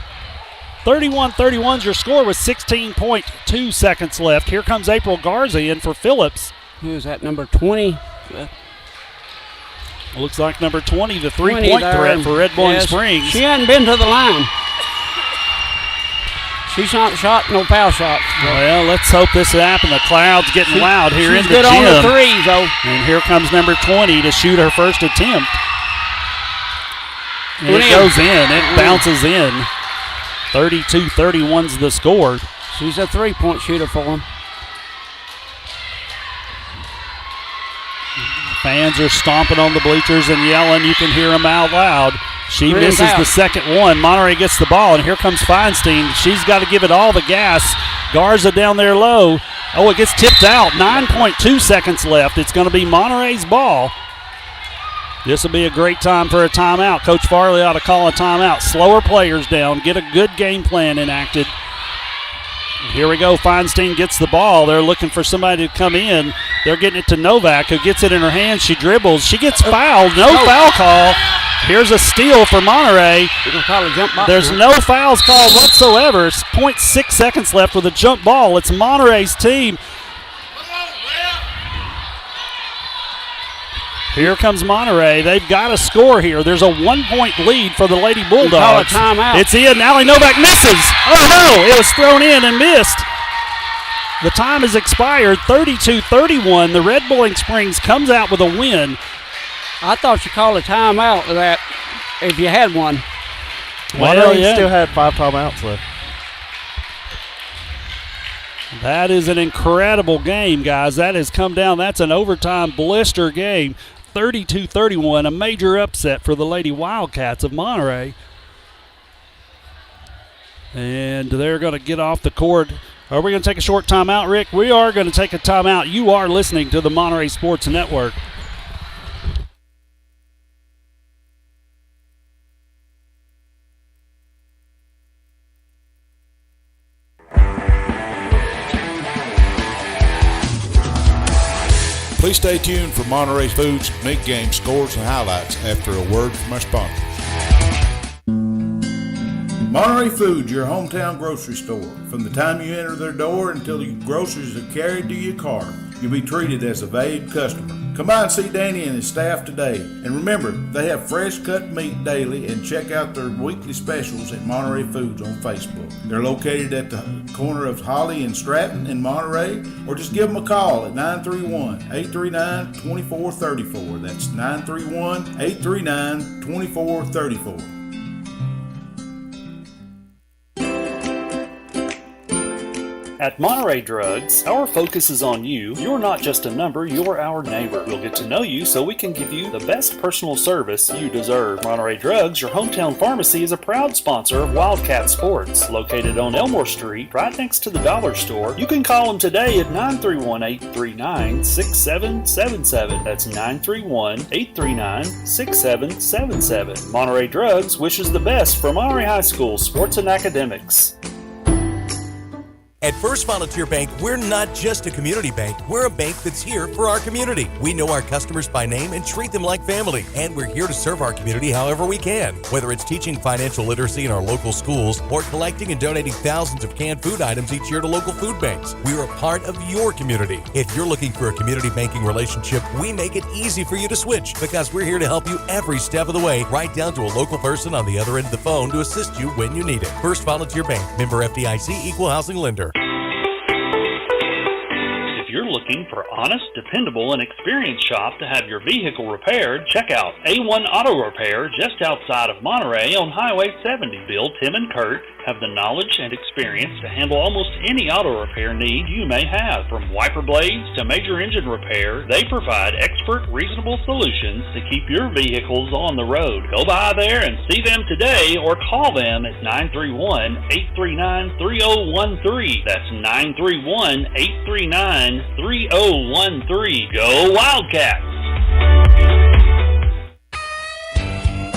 31-31 is your score with 16.2 seconds left. Here comes April Garza in for Phillips. Who's that, number 20? Looks like number 20, the 3-point threat for Red Bowling Springs. She hadn't been to the line. She's not shot, no foul shots. Well, let's hope this happens. The crowd's getting loud here in the gym. She's good on the 3s, though. And here comes number 20 to shoot her first attempt. And it goes in. It bounces in. 32-31's the score. She's a 3-point shooter for them. Fans are stomping on the bleachers and yelling. You can hear them out loud. She misses the second one. Monterey gets the ball, and here comes Feinstein. She's got to give it all the gas. Garza down there low. Oh, it gets tipped out. 9.2 seconds left. It's going to be Monterey's ball. This will be a great time for a timeout. Coach Farley ought to call a timeout. Slow her players down. Get a good game plan enacted. Here we go. Feinstein gets the ball. They're looking for somebody to come in. They're getting it to Novak, who gets it in her hands. She dribbles. She gets fouled. No foul call. Here's a steal for Monterey. There's no fouls called whatsoever. It's 0.6 seconds left with a jump ball. It's Monterey's team. Here comes Monterey. They've got to score here. There's a 1-point lead for the Lady Bulldogs. It's in. Allie Novak misses. Oh, no. It was thrown in and missed. The time has expired. 32-31. The Red Bowling Springs comes out with a win. I thought you called a timeout for that if you had one. Well, you still had 5 timeouts left. That is an incredible game, guys. That has come down. That's an overtime blister game. 32-31, a major upset for the Lady Wildcats of Monterey. And they're going to get off the court. Are we going to take a short timeout, Rick? We are going to take a timeout. You are listening to the Monterey Sports Network. Please stay tuned for Monterey Foods mid-game scores and highlights after a word from our sponsors. Monterey Foods, your hometown grocery store. From the time you enter their door until your groceries are carried to your car, you'll be treated as a valued customer. Come by and see Danny and his staff today. And remember, they have fresh cut meat daily, and check out their weekly specials at Monterey Foods on Facebook. They're located at the corner of Holly and Stratton in Monterey, or just give them a call at 931-839-2434. That's 931-839-2434. At Monterey Drugs, our focus is on you. You're not just a number, you're our neighbor. We'll get to know you so we can give you the best personal service you deserve. Monterey Drugs, your hometown pharmacy, is a proud sponsor of Wildcat Sports. Located on Elmore Street, right next to the dollar store. You can call them today at 931-839-6777. That's 931-839-6777. Monterey Drugs wishes the best for Monterey High School sports and academics. At First Volunteer Bank, we're not just a community bank. We're a bank that's here for our community. We know our customers by name and treat them like family. And we're here to serve our community however we can. Whether it's teaching financial literacy in our local schools or collecting and donating thousands of canned food items each year to local food banks, we're a part of your community. If you're looking for a community banking relationship, we make it easy for you to switch because we're here to help you every step of the way, right down to a local person on the other end of the phone to assist you when you need it. First Volunteer Bank, member FDIC, equal housing lender. If you're looking for honest, dependable, and experienced shop to have your vehicle repaired, check out A1 Auto Repair just outside of Monterey on Highway 70. Bill, Tim, and Kurt have the knowledge and experience to handle almost any auto repair need you may have. From wiper blades to major engine repair, they provide expert, reasonable solutions to keep your vehicles on the road. Go by there and see them today or call them at 931-839-3013. That's 931-839-3013. Go Wildcats!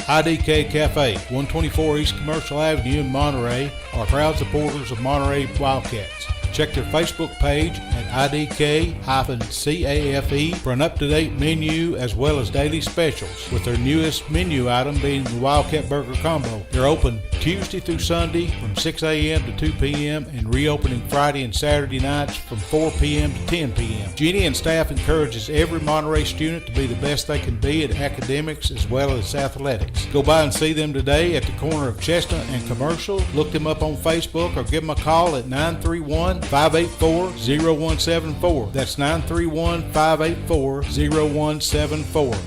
IDK Cafe, 124 East Commercial Avenue in Monterey, are proud supporters of Monterey Wildcats. Check their Facebook page at IDK-CAFE for an up-to-date menu as well as daily specials, with their newest menu item being the Wildcat Burger Combo. They're open Tuesday through Sunday from 6 a.m. to 2 p.m. and reopening Friday and Saturday nights from 4 p.m. to 10 p.m. Jeannie and staff encourages every Monterey student to be the best they can be at academics as well as athletics. Go by and see them today at the corner of Chestnut and Commercial. Look them up on Facebook or give them a call at 931-584-0174. That's 931-584-0174.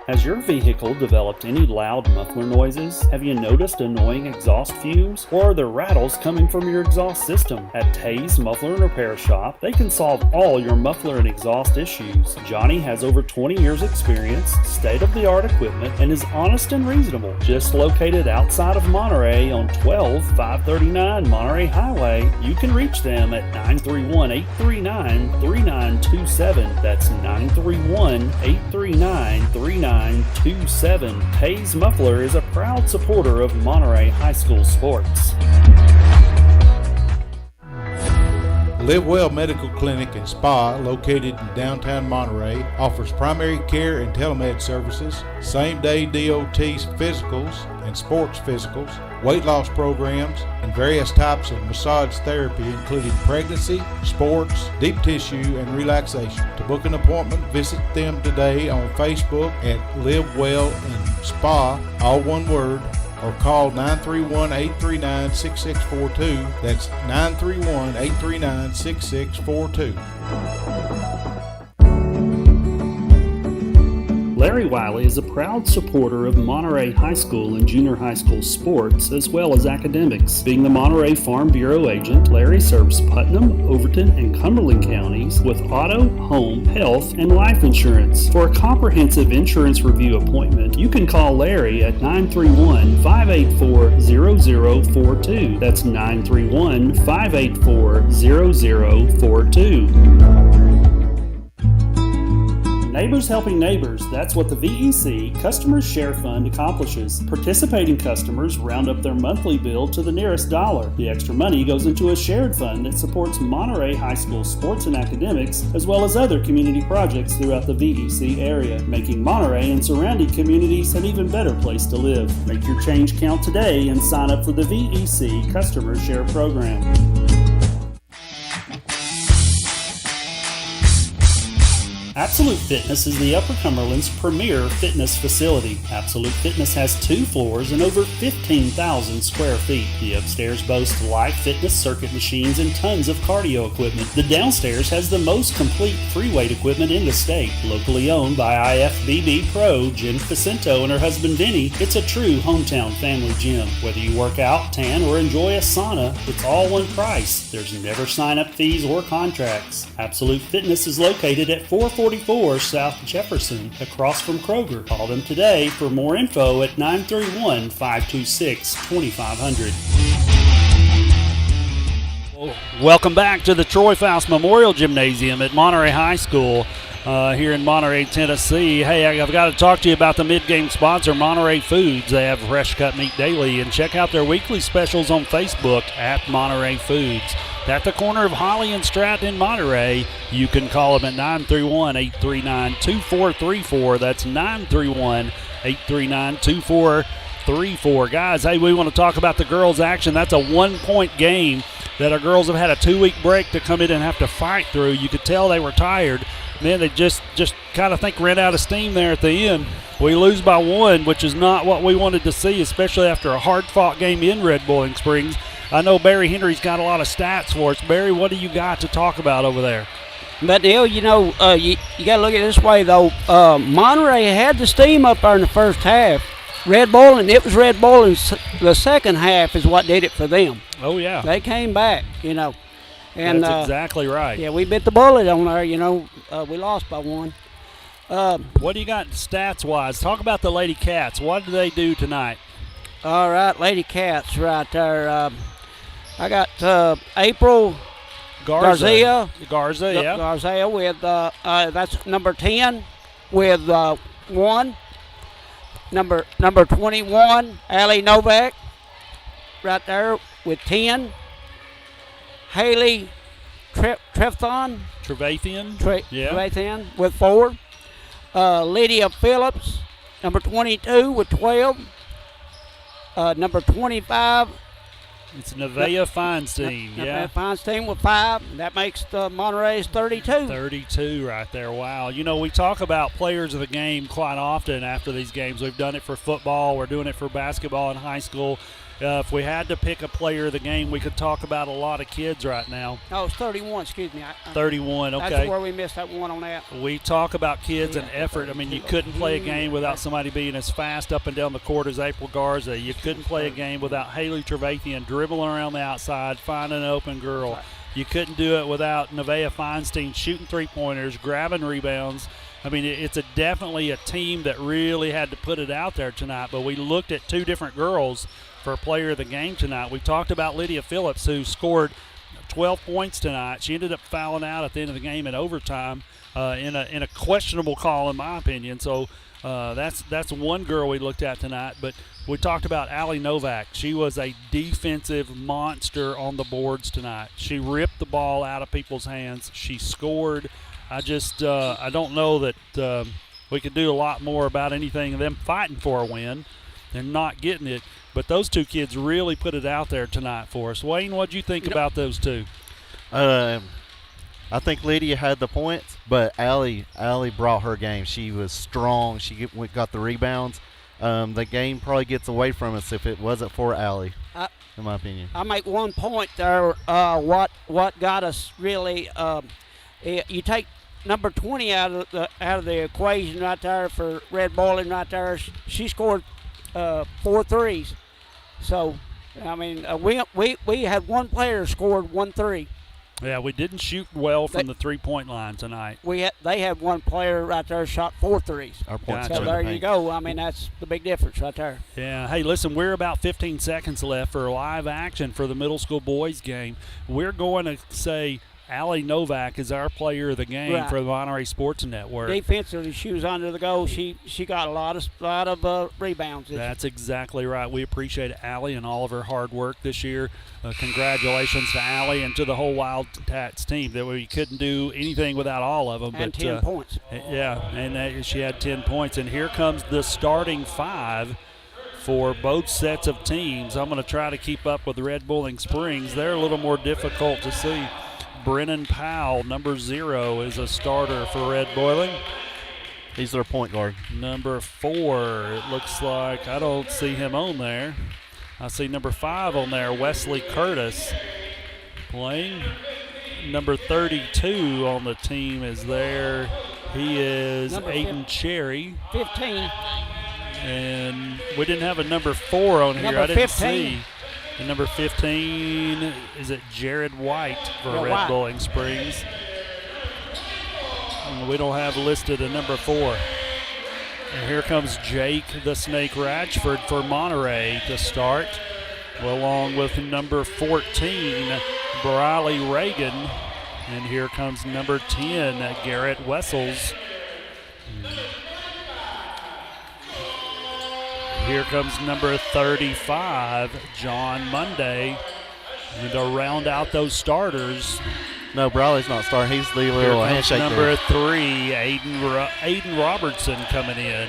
Has your vehicle developed any loud muffler noises? Have you noticed annoying exhaust fumes? Or are there rattles coming from your exhaust system? At Tay's Muffler and Repair Shop, they can solve all your muffler and exhaust issues. Johnny has over 20 years experience, state-of-the-art equipment, and is honest and reasonable. Just located outside of Monterey on 12539 Monterey Highway, you can reach them at 931-839-3927. That's 931-839-3927. Tay's Muffler is a proud supporter of Monterey High School sports. Live Well Medical Clinic and Spa, located in downtown Monterey, offers primary care and telemed services, same-day DOT physicals and sports physicals, weight loss programs, and various types of massage therapy, including pregnancy, sports, deep tissue, and relaxation. To book an appointment, visit them today on Facebook at Live Well and Spa, all one word, or call 931-839-6642. That's 931-839-6642. Larry Wiley is a proud supporter of Monterey High School and junior high school sports, as well as academics. Being the Monterey Farm Bureau agent, Larry serves Putnam, Overton, and Cumberland counties with auto, home, health, and life insurance. For a comprehensive insurance review appointment, you can call Larry at 931-584-0042. That's 931-584-0042. Neighbors helping neighbors, that's what the VEC Customers Share Fund accomplishes. Participating customers round up their monthly bill to the nearest dollar. The extra money goes into a shared fund that supports Monterey High School sports and academics, as well as other community projects throughout the VEC area, making Monterey and surrounding communities an even better place to live. Make your change count today and sign up for the VEC Customers Share Program. Absolute Fitness is the Upper Cumberland's premier fitness facility. Absolute Fitness has 2 floors and over 15,000 square feet. The upstairs boasts live fitness circuit machines and tons of cardio equipment. The downstairs has the most complete free weight equipment in the state. Locally owned by IFBB Pro Jen Facento and her husband Vinny, it's a true hometown family gym. Whether you work out, tan, or enjoy a sauna, it's all one price. There's never sign-up fees or contracts. Absolute Fitness is located at 444 South Jefferson, across from Kroger. Call them today for more info at 931-526-2500. Welcome back to the Troy Foust Memorial Gymnasium at Monterey High School here in Monterey, Tennessee. Hey, I've got to talk to you about the mid-game sponsor, Monterey Foods. They have fresh cut meat daily, and check out their weekly specials on Facebook at Monterey Foods. At the corner of Holly and Stratton in Monterey, you can call them at 931-839-2434. That's 931-839-2434. Guys, hey, we want to talk about the girls' action. That's a 1-point game that our girls have had a 2-week break to come in and have to fight through. You could tell they were tired. Man, they just kind of ran out of steam there at the end. We lose by 1, which is not what we wanted to see, especially after a hard-fought game in Red Boiling Springs. I know Barry Henry's got a lot of stats for us. Barry, what do you got to talk about over there? But, Dale, you got to look at it this way, though. Monterey had the steam up there in the first half. Red Boiling, it was Red Boiling. The second half is what did it for them. Oh, yeah. They came back, And, that's exactly right. Yeah, we bit the bullet on there, we lost by 1. What do you got stats-wise? Talk about the Lady Cats. What did they do tonight? All right, Lady Cats right there. I got April Garza, yeah. Garza with, that's number 10 with 1. Number 21, Allie Novak, right there with 10. Haley Trevathan with 4. Lydia Phillips, number 22 with 12. Number 25. It's Nevaeh Feinstein, Nevaeh Feinstein with 5. That makes the Monterey's 32. 32 right there. Wow. We talk about players of the game quite often after these games. We've done it for football. We're doing it for basketball in high school. If we had to pick a player of the game, we could talk about a lot of kids right now. Oh, it's 31, excuse me. 31, okay. That's where we missed that one on that. We talk about kids and effort. I mean, you couldn't play a game without somebody being as fast up and down the court as April Garza. You couldn't play a game without Haley Trevathan dribbling around the outside, finding an open girl. You couldn't do it without Nevaeh Feinstein shooting three-pointers, grabbing rebounds. I mean, it's definitely a team that really had to put it out there tonight, but we looked at 2 different girls for player of the game tonight. We talked about Lydia Phillips, who scored 12 points tonight. She ended up fouling out at the end of the game in overtime in a questionable call, in my opinion. So that's one girl we looked at tonight. But we talked about Allie Novak. She was a defensive monster on the boards tonight. She ripped the ball out of people's hands. She scored. I don't know that we could do a lot more about anything of them fighting for a win. They're not getting it. But those 2 kids really put it out there tonight for us. Wayne, what do you think about those 2? I think Lydia had the points, but Allie brought her game. She was strong. She got the rebounds. The game probably gets away from us if it wasn't for Allie, in my opinion. I make 1 point there. What got us really, you take number 20 out of the equation right there for Red Boiling right there. She scored 4 threes. So, I mean, we had one player scored 1 3. Yeah, we didn't shoot well from the three-point line tonight. They had one player right there shot 4 threes. So there you go. I mean, that's the big difference right there. Yeah. Hey, listen, we're about 15 seconds left for live action for the middle school boys game. We're going to say Allie Novak is our player of the game for the Monterey Sports Network. Defensively, she was under the goal. She got a lot of rebounds. That's exactly right. We appreciate Allie and all of her hard work this year. Congratulations to Allie and to the whole Wildcats team. That we couldn't do anything without all of them. And 10 points. Yeah, and she had 10 points. And here comes the starting 5 for both sets of teams. I'm going to try to keep up with Red Bowling Springs. They're a little more difficult to see. Brennan Powell, number 0, is a starter for Red Boiling. He's their point guard. Number 4, it looks like. I don't see him on there. I see number 5 on there, Wesley Curtis, playing. Number 32 on the team is there. He is Aiden Cherry. 15. And we didn't have a number 4 on here. I didn't see. And number 15, is it Jared White for Red Bowling Springs? And we don't have listed a number 4. And here comes Jake the Snake Ratchford for Monterey to start, along with number 14, Briley Reagan. And here comes number 10, Garrett Wessels. Here comes number 35, John Monday. And to round out those starters. No, Briley's not starting. He's the little handshake. Number 3, Aiden Robertson coming in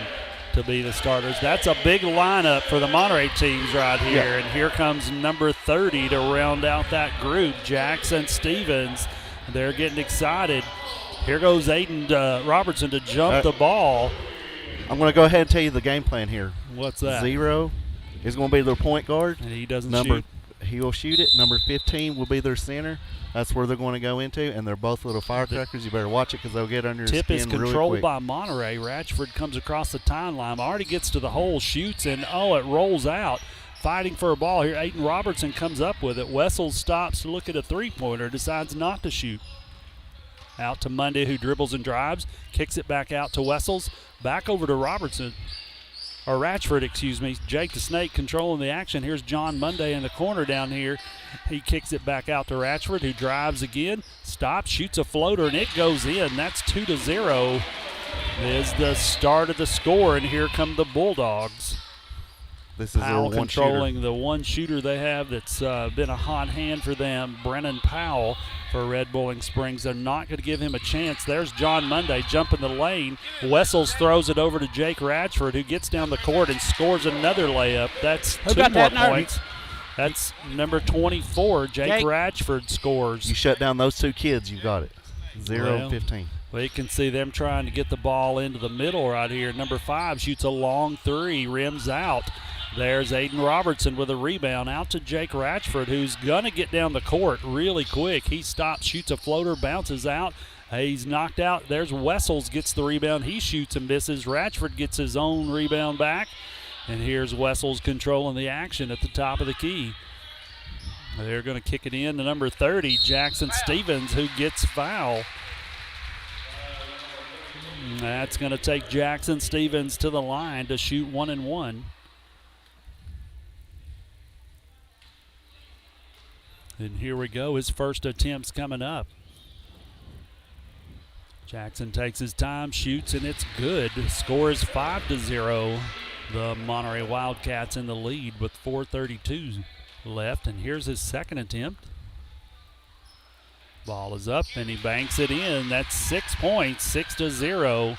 to be the starters. That's a big lineup for the Monterey teams right here. Yeah. And here comes number 30 to round out that group, Jackson Stevens. They're getting excited. Here goes Aiden Robertson to jump the ball. I'm going to go ahead and tell you the game plan here. What's that? 0 is going to be their point guard. And he doesn't shoot. He will shoot it. Number 15 will be their center. That's where they're going to go into, and they're both little firecrackers. You better watch it because they'll get under your skin really quick. Tip is controlled by Monterey. Ratchford comes across the timeline, already gets to the hole, shoots, and it rolls out. Fighting for a ball here. Aiden Robertson comes up with it. Wessels stops to look at a three-pointer, decides not to shoot. Out to Monday, who dribbles and drives, kicks it back out to Wessels, back over to Robertson. Or Ratchford, excuse me. Jake the Snake controlling the action. Here's John Monday in the corner down here. He kicks it back out to Ratchford, who drives again, stops, shoots a floater, and it goes in. That's 2-0. Is the start of the score, and here come the Bulldogs. This is Powell their one controlling shooter. the one shooter they have that's been a hot hand for them, Brennan Powell for Red Bowling Springs. They're not going to give him a chance. There's John Monday jumping the lane. Wessels throws it over to Jake Ratchford, who gets down the court and scores another layup. That's 2 more points. That's number 24, Jake Ratchford scores. You shut down those 2 kids, you got it. 0-15. Well, you can see them trying to get the ball into the middle right here. Number 5 shoots a long 3, rims out. There's Aiden Robertson with a rebound out to Jake Ratchford, who's going to get down the court really quick. He stops, shoots a floater, bounces out. He's knocked out. There's Wessels, gets the rebound. He shoots and misses. Ratchford gets his own rebound back. And here's Wessels controlling the action at the top of the key. They're going to kick it in to number 30, Jackson Stevens, who gets foul. That's going to take Jackson Stevens to the line to shoot 1-1. And here we go. His first attempt's coming up. Jackson takes his time, shoots, and it's good. Score is 5-0. The Monterey Wildcats in the lead with 4:32 left. And here's his second attempt. Ball is up, and he banks it in. That's 6 points, 6-0.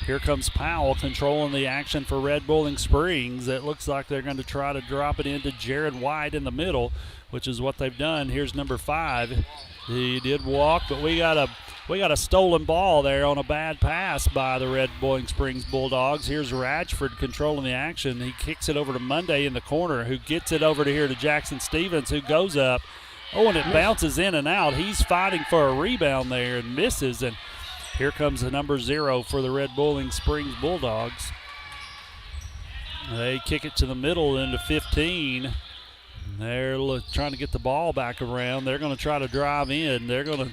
Here comes Powell controlling the action for Red Bowling Springs. It looks like they're going to try to drop it into Jared White in the middle, which is what they've done. Here's number 5. He did walk, but we got a stolen ball there on a bad pass by the Red Bowling Springs Bulldogs. Here's Ratchford controlling the action. He kicks it over to Monday in the corner, who gets it over to here to Jackson Stevens, who goes up. Oh, and it bounces in and out. He's fighting for a rebound there and misses. And Here comes the number 0 for the Red Bowling Springs Bulldogs. They kick it to the middle into 15. They're trying to get the ball back around. They're going to try to drive in. They're going to.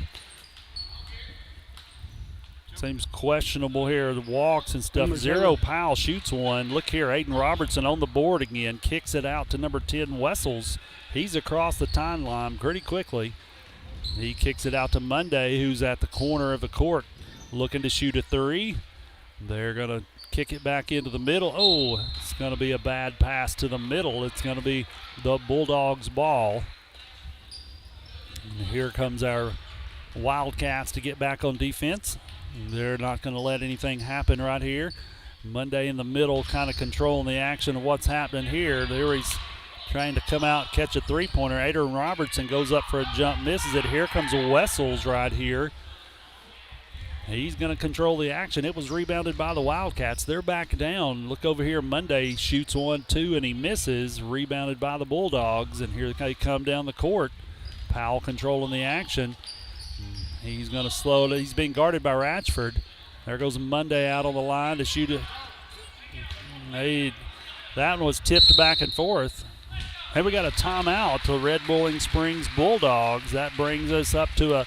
Seems questionable here. The walks and stuff. 0 Powell shoots one. Look here, Hayden Robertson on the board again. Kicks it out to number 10 Wessels. He's across the timeline pretty quickly. He kicks it out to Monday, who's at the corner of the court looking to shoot a 3. They're going to kick it back into the middle. Oh, it's going to be a bad pass to the middle. It's going to be the Bulldogs' ball. And here comes our Wildcats to get back on defense. They're not going to let anything happen right here. Monday in the middle, kind of controlling the action of what's happening here. There he's trying to come out, catch a three-pointer. Adrian Robertson goes up for a jump, misses it. Here comes Wessels right here. He's going to control the action. It was rebounded by the Wildcats. They're back down. Look over here. Monday shoots 1-2, and he misses. Rebounded by the Bulldogs, and here they come down the court. Powell controlling the action. He's going to slow it. He's being guarded by Ratchford. There goes Monday out on the line to shoot it. That one was tipped back and forth. Hey, we got a timeout to Red Bowling Springs Bulldogs. That brings us up to our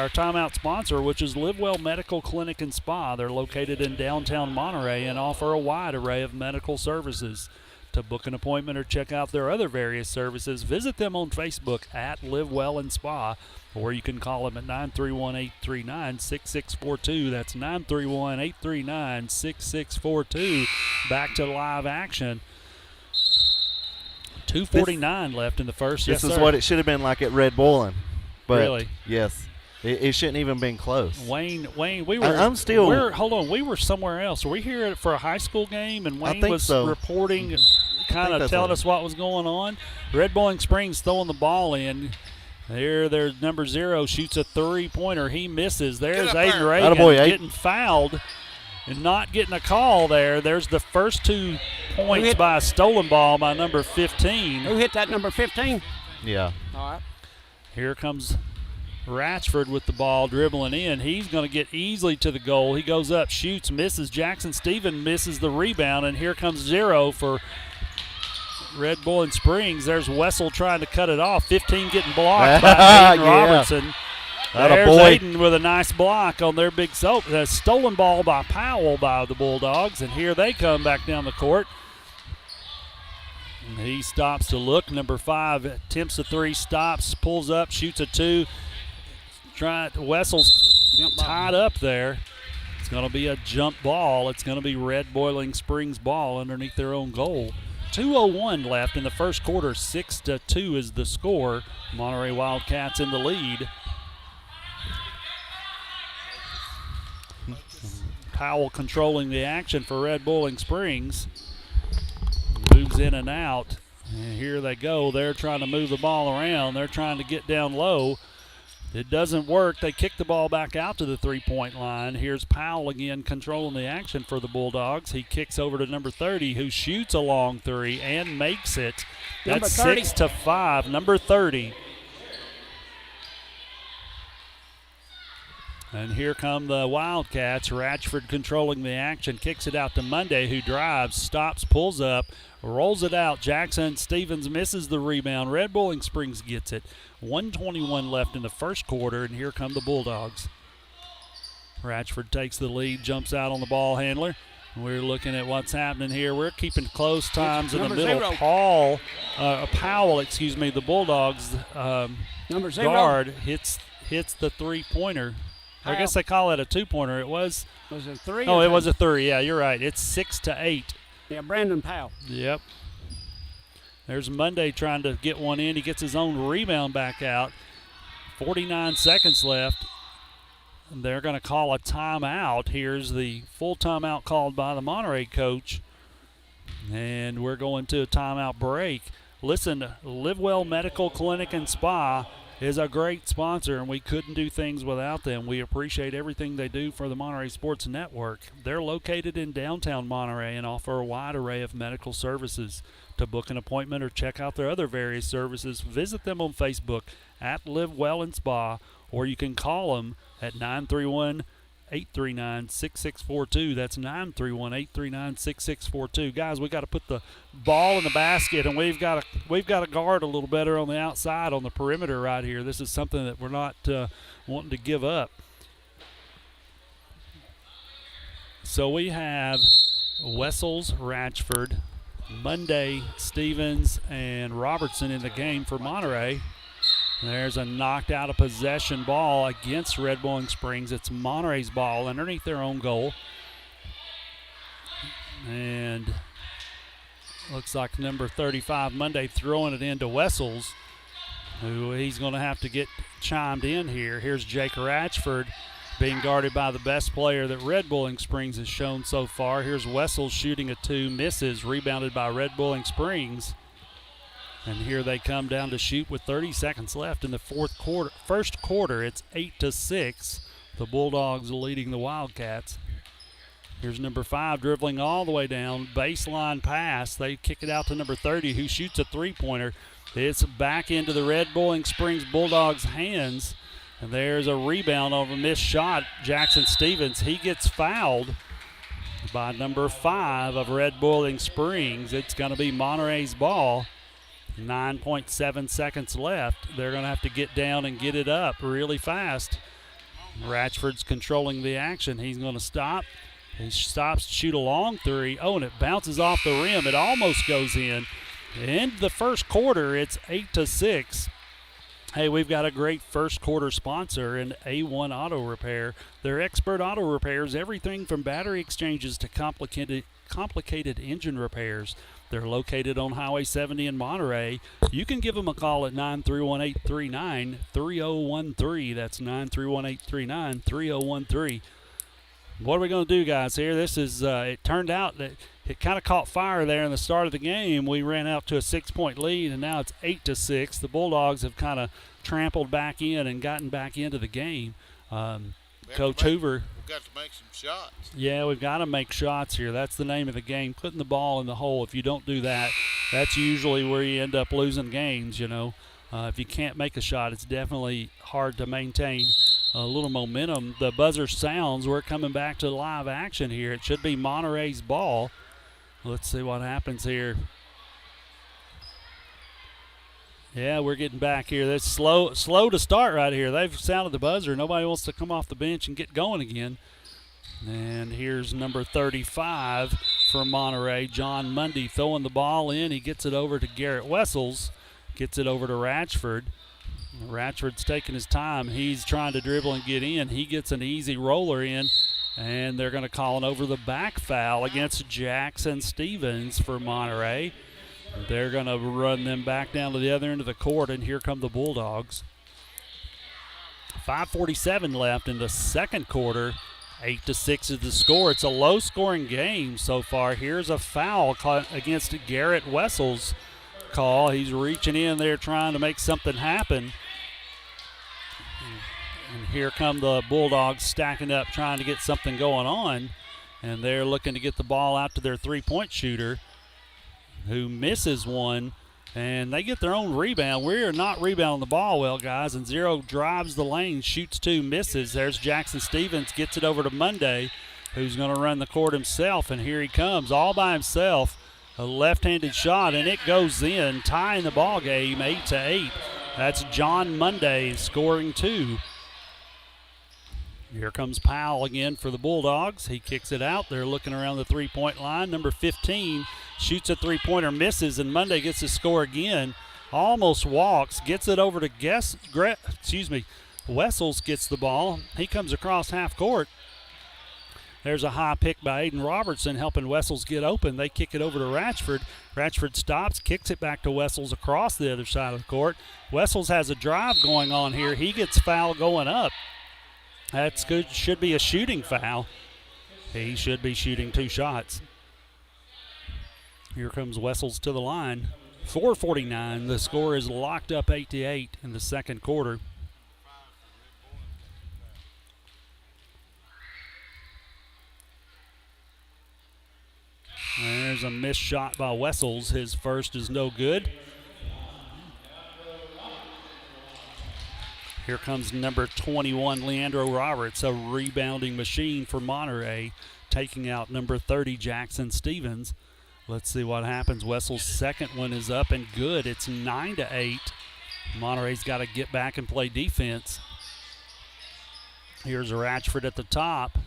timeout sponsor, which is Livewell Medical Clinic and Spa. They're located in downtown Monterey and offer a wide array of medical services. To book an appointment or check out their other various services, visit them on Facebook at Live Well and Spa, or you can call them at 931-839-6642. That's 931-839-6642. Back to live action. 2:49 left in the first. This is what it should have been like at Red Bowling. But really? Yes. It shouldn't even been close. Wayne, we were. Hold on, we were somewhere else. Were we here for a high school game, and Wayne was reporting, kind of telling us what was going on? Red Bowling Springs throwing the ball in. Their number 0 shoots a three-pointer. He misses. There's Aiden Reagan getting fouled and not getting a call there. There's the first 2 points by a stolen ball by number 15. Who hit that number 15? Yeah. All right. Here comes Ratchford with the ball dribbling in. He's going to get easily to the goal. He goes up, shoots, misses. Jackson Stephen misses the rebound, and here comes 0 for Red Bowling Springs. There's Wessel trying to cut it off. 15 getting blocked by Hayden Robertson. There's Hayden with a nice block on their big soap. A stolen ball by Powell by the Bulldogs, and here they come back down the court. And he stops to look. Number 5 attempts a 3, stops, pulls up, shoots a 2. Wessel's tied up there. It's going to be a jump ball. It's going to be Red Bowling Springs ball underneath their own goal. 2:01 left in the first quarter. 6-2 is the score. Monterey Wildcats in the lead. Powell controlling the action for Red Bowling Springs. Moves in and out. And here they go. They're trying to move the ball around. They're trying to get down low. It doesn't work. They kick the ball back out to the three-point line. Here's Powell again controlling the action for the Bulldogs. He kicks over to number 30, who shoots a long 3 and makes it. That's 6-5. Number 30. And here come the Wildcats. Ratchford controlling the action, kicks it out to Monday, who drives, stops, pulls up, rolls it out. Jackson Stevens misses the rebound. Red Bowling Springs gets it. 1:21 left in the first quarter, and here come the Bulldogs. Ratchford takes the lead, jumps out on the ball handler. We're looking at what's happening here. We're keeping close times in the middle. Powell, the Bulldogs guard hits the three-pointer. I guess they call it a two-pointer. Was it a 3? Oh, it was a 3. Yeah, you're right. It's 6-8. Yeah, Brandon Powell. Yep. There's Monday trying to get one in. He gets his own rebound back out. 49 seconds left. And they're going to call a timeout. Here's the full timeout called by the Monterey coach. And we're going to a timeout break. Listen, Livewell Medical Clinic and Spa is a great sponsor, and we couldn't do things without them. We appreciate everything they do for the Monterey Sports Network. They're located in downtown Monterey and offer a wide array of medical services. To book an appointment or check out their other various services, visit them on Facebook at Live Well and Spa, or you can call them at 931 931-839-6642. That's 931-839-6642. Guys, we got to put the ball in the basket, and we've got to guard a little better on the outside on the perimeter right here. This is something that we're not wanting to give up. So we have Wessels, Ratchford, Monday, Stevens, and Robertson in the game for Monterey. There's a knocked out of possession ball against Red Bowling Springs. It's Monterey's ball underneath their own goal. And looks like number 35, Monday, throwing it into Wessels, who he's going to have to get chimed in here. Here's Jake Ratchford being guarded by the best player that Red Bowling Springs has shown so far. Here's Wessels shooting a 2, misses, rebounded by Red Bowling Springs. And here they come down to shoot with 30 seconds left in the first quarter. It's 8-6. The Bulldogs leading the Wildcats. Here's number 5 dribbling all the way down. Baseline pass. They kick it out to number 30, who shoots a three-pointer. It's back into the Red Bowling Springs Bulldogs' hands. And there's a rebound on a missed shot. Jackson Stevens, he gets fouled by number 5 of Red Bowling Springs. It's going to be Monterey's ball. 9.7 seconds left. They're going to have to get down and get it up really fast. Ratchford's controlling the action. He's going to stop. He stops to shoot a long 3. Oh, and it bounces off the rim. It almost goes in. In the first quarter, it's 8-6. Hey, we've got a great first quarter sponsor in A1 Auto Repair. They're expert auto repairs, everything from battery exchanges to complicated engine repairs. They're located on Highway 70 in Monterey. You can give them a call at 931-839-3013. That's 931-839-3013. What are we going to do, guys, here? This is, it turned out that it kind of caught fire there in the start of the game. We ran out to a 6-point lead, and now it's 8-6. The Bulldogs have kind of trampled back in and gotten back into the game. Coach Hoover. We've got to make some shots. Yeah, we've got to make shots here. That's the name of the game, putting the ball in the hole. If you don't do that, that's usually where you end up losing games, you know. If you can't make a shot, it's definitely hard to maintain a little momentum. The buzzer sounds. We're coming back to live action here. It should be Monterey's ball. Let's see what happens here. Yeah, we're getting back here. That's slow to start right here. They've sounded the buzzer. Nobody wants to come off the bench and get going again. And here's number 35 for Monterey, John Mundy, throwing the ball in. He gets it over to Garrett Wessels, gets it over to Ratchford. Ratchford's taking his time. He's trying to dribble and get in. He gets an easy roller in, and they're going to call it over the back foul against Jackson Stevens for Monterey. They're going to run them back down to the other end of the court, and here come the Bulldogs. 5:47 left in the second quarter. 8-6 is the score. It's a low-scoring game so far. Here's a foul against Garrett Wessels' call. He's reaching in there trying to make something happen. And here come the Bulldogs stacking up trying to get something going on. And they're looking to get the ball out to their three-point shooter, who misses one. And they get their own rebound. We're not rebounding the ball well, guys. And Zero drives the lane, shoots 2, misses. There's Jackson Stevens, gets it over to Monday, who's going to run the court himself. And here he comes all by himself. A left-handed shot, and it goes in, tying the ball game 8-8. That's John Monday scoring 2. Here comes Powell again for the Bulldogs. He kicks it out. They're looking around the three-point line. Number 15 shoots a three-pointer, misses, and Monday gets to score again. Almost walks, gets it over to Wessels gets the ball. He comes across half court. There's a high pick by Aiden Robertson helping Wessels get open. They kick it over to Ratchford. Ratchford stops, kicks it back to Wessels across the other side of the court. Wessels has a drive going on here. He gets fouled going up. That's good. Should be a shooting foul. He should be shooting 2 shots. Here comes Wessels to the line. 4:49. The score is locked up 8-8 in the second quarter. There's a missed shot by Wessels. His first is no good. Here comes number 21, Leandro Roberts, a rebounding machine for Monterey, taking out number 30, Jackson Stevens. Let's see what happens. Wessel's second one is up and good. It's 9-8. Monterey's got to get back and play defense. Here's Ratchford at the top.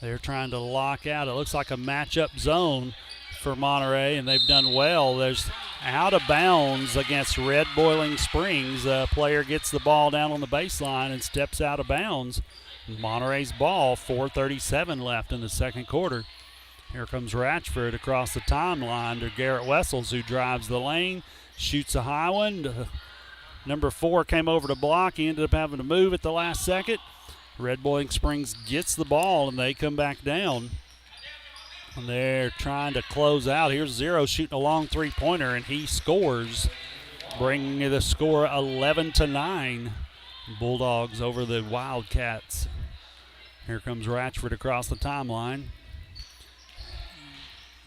They're trying to lock out. It looks like a matchup zone for Monterey, and they've done well. There's out of bounds against Red Boiling Springs. A player gets the ball down on the baseline and steps out of bounds. Monterey's ball, 4:37 left in the second quarter. Here comes Ratchford across the timeline to Garrett Wessels, who drives the lane, shoots a high one. Number 4 came over to block. He ended up having to move at the last second. Red Boiling Springs gets the ball, and they come back down. And they're trying to close out. Here's Zero shooting a long three-pointer, and he scores, bringing the score 11-9. Bulldogs over the Wildcats. Here comes Ratchford across the timeline.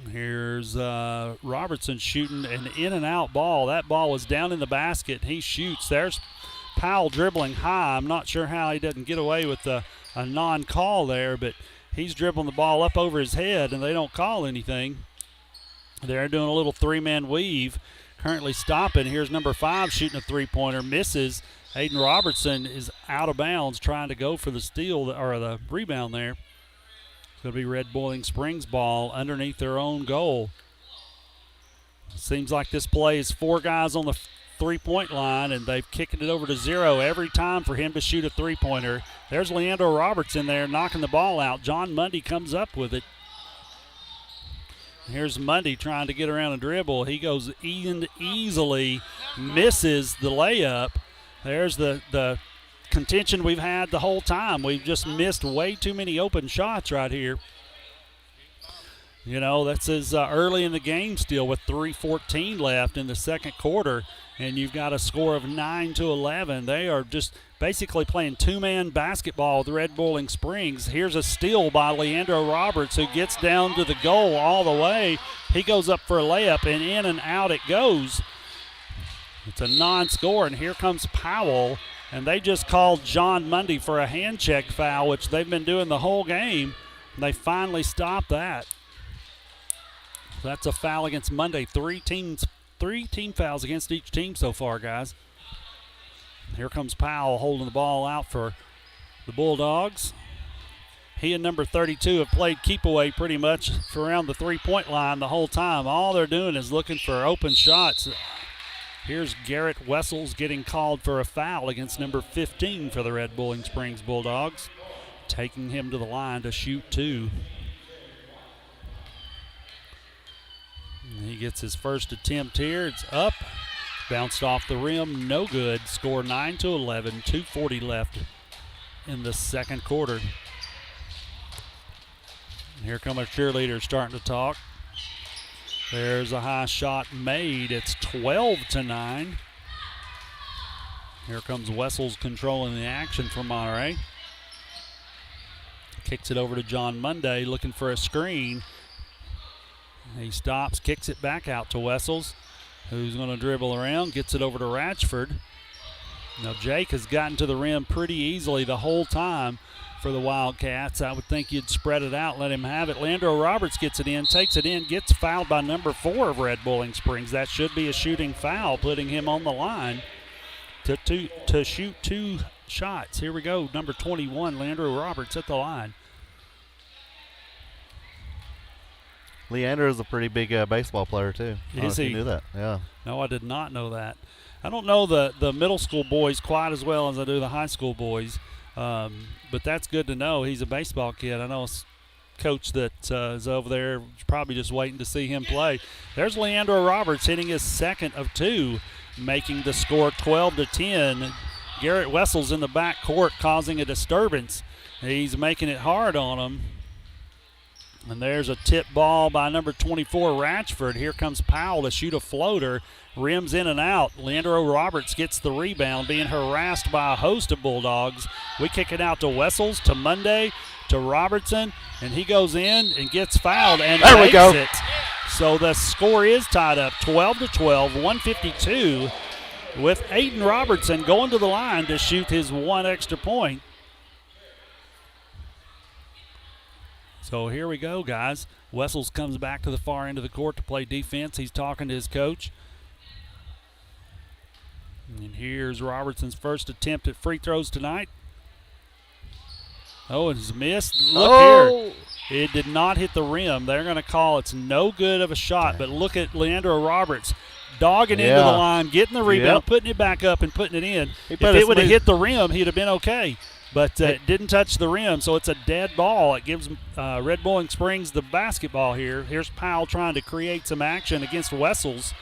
Here's Robertson shooting an in-and-out ball. That ball was down in the basket. He shoots. There's Powell dribbling high. I'm not sure how he doesn't get away with a non-call there, but he's dribbling the ball up over his head, and they don't call anything. They're doing a little three-man weave. Currently stopping. Here's number 5 shooting a three-pointer. Misses. Hayden Robertson is out of bounds trying to go for the steal or the rebound there. It's going to be Red Boiling Springs ball underneath their own goal. Seems like this play is 4 guys on the three-point line, and they've kicked it over to Zero every time for him to shoot a three-pointer. There's Leandro Roberts in there knocking the ball out. John Mundy comes up with it. Here's Mundy trying to get around and dribble. He goes easily, misses the layup. There's the contention we've had the whole time. We've just missed way too many open shots right here. You know, that's as early in the game still with 3:14 left in the second quarter, and you've got a score of 9-11. They are just basically playing two-man basketball with Red Boiling Springs. Here's a steal by Leandro Roberts, who gets down to the goal all the way. He goes up for a layup, and in and out it goes. It's a non-score, and here comes Powell, and they just called John Mundy for a hand check foul, which they've been doing the whole game, and they finally stopped that. That's a foul against Monday. Three team fouls against each team so far, guys. Here comes Powell holding the ball out for the Bulldogs. He and number 32 have played keep away pretty much for around the three-point line the whole time. All they're doing is looking for open shots. Here's Garrett Wessels getting called for a foul against number 15 for the Red Boiling Springs Bulldogs, taking him to the line to shoot 2. He gets his first attempt here. It's up. Bounced off the rim. No good. Score 9-11. 2:40 left in the second quarter. Here come our cheerleaders starting to talk. There's a high shot made. It's 12-9. Here comes Wessels controlling the action for Monterey. Kicks it over to John Munday looking for a screen. He stops, kicks it back out to Wessels, who's going to dribble around, gets it over to Ratchford. Now Jake has gotten to the rim pretty easily the whole time for the Wildcats. I would think you'd spread it out, let him have it. Leandro Roberts gets it in, takes it in, gets fouled by number 4 of Red Boiling Springs. That should be a shooting foul, putting him on the line to shoot 2 shots. Here we go, number 21, Leandro Roberts at the line. Leander is a pretty big baseball player, too. Is he? You knew that, yeah. No, I did not know that. I don't know the middle school boys quite as well as I do the high school boys, but that's good to know. He's a baseball kid. I know a coach that is over there probably just waiting to see him play. There's Leandro Roberts hitting his second of 2, making the score 12-10. Garrett Wessels in the back court causing a disturbance. He's making it hard on him. And there's a tip ball by number 24, Ratchford. Here comes Powell to shoot a floater. Rims in and out. Leandro Roberts gets the rebound, being harassed by a host of Bulldogs. We kick it out to Wessels, to Munday, to Robertson, and he goes in and gets fouled and there we go. it. So the score is tied up, 12-12, 152 with Hayden Robertson going to the line to shoot his one extra point. So here we go, guys. Wessels comes back to the far end of the court to play defense. He's talking to his coach. And here's Robertson's first attempt at free throws tonight. Oh, it's missed. Look here. It did not hit the rim. They're going to call it's no good of a shot. But look at Leandro Roberts dogging into the line, getting the rebound, putting it back up, and putting it in. If it would have hit the rim, he'd have been okay. But it didn't touch the rim, so it's a dead ball. It gives Red Bowling Springs the basketball here. Here's Powell trying to create some action against Wessels.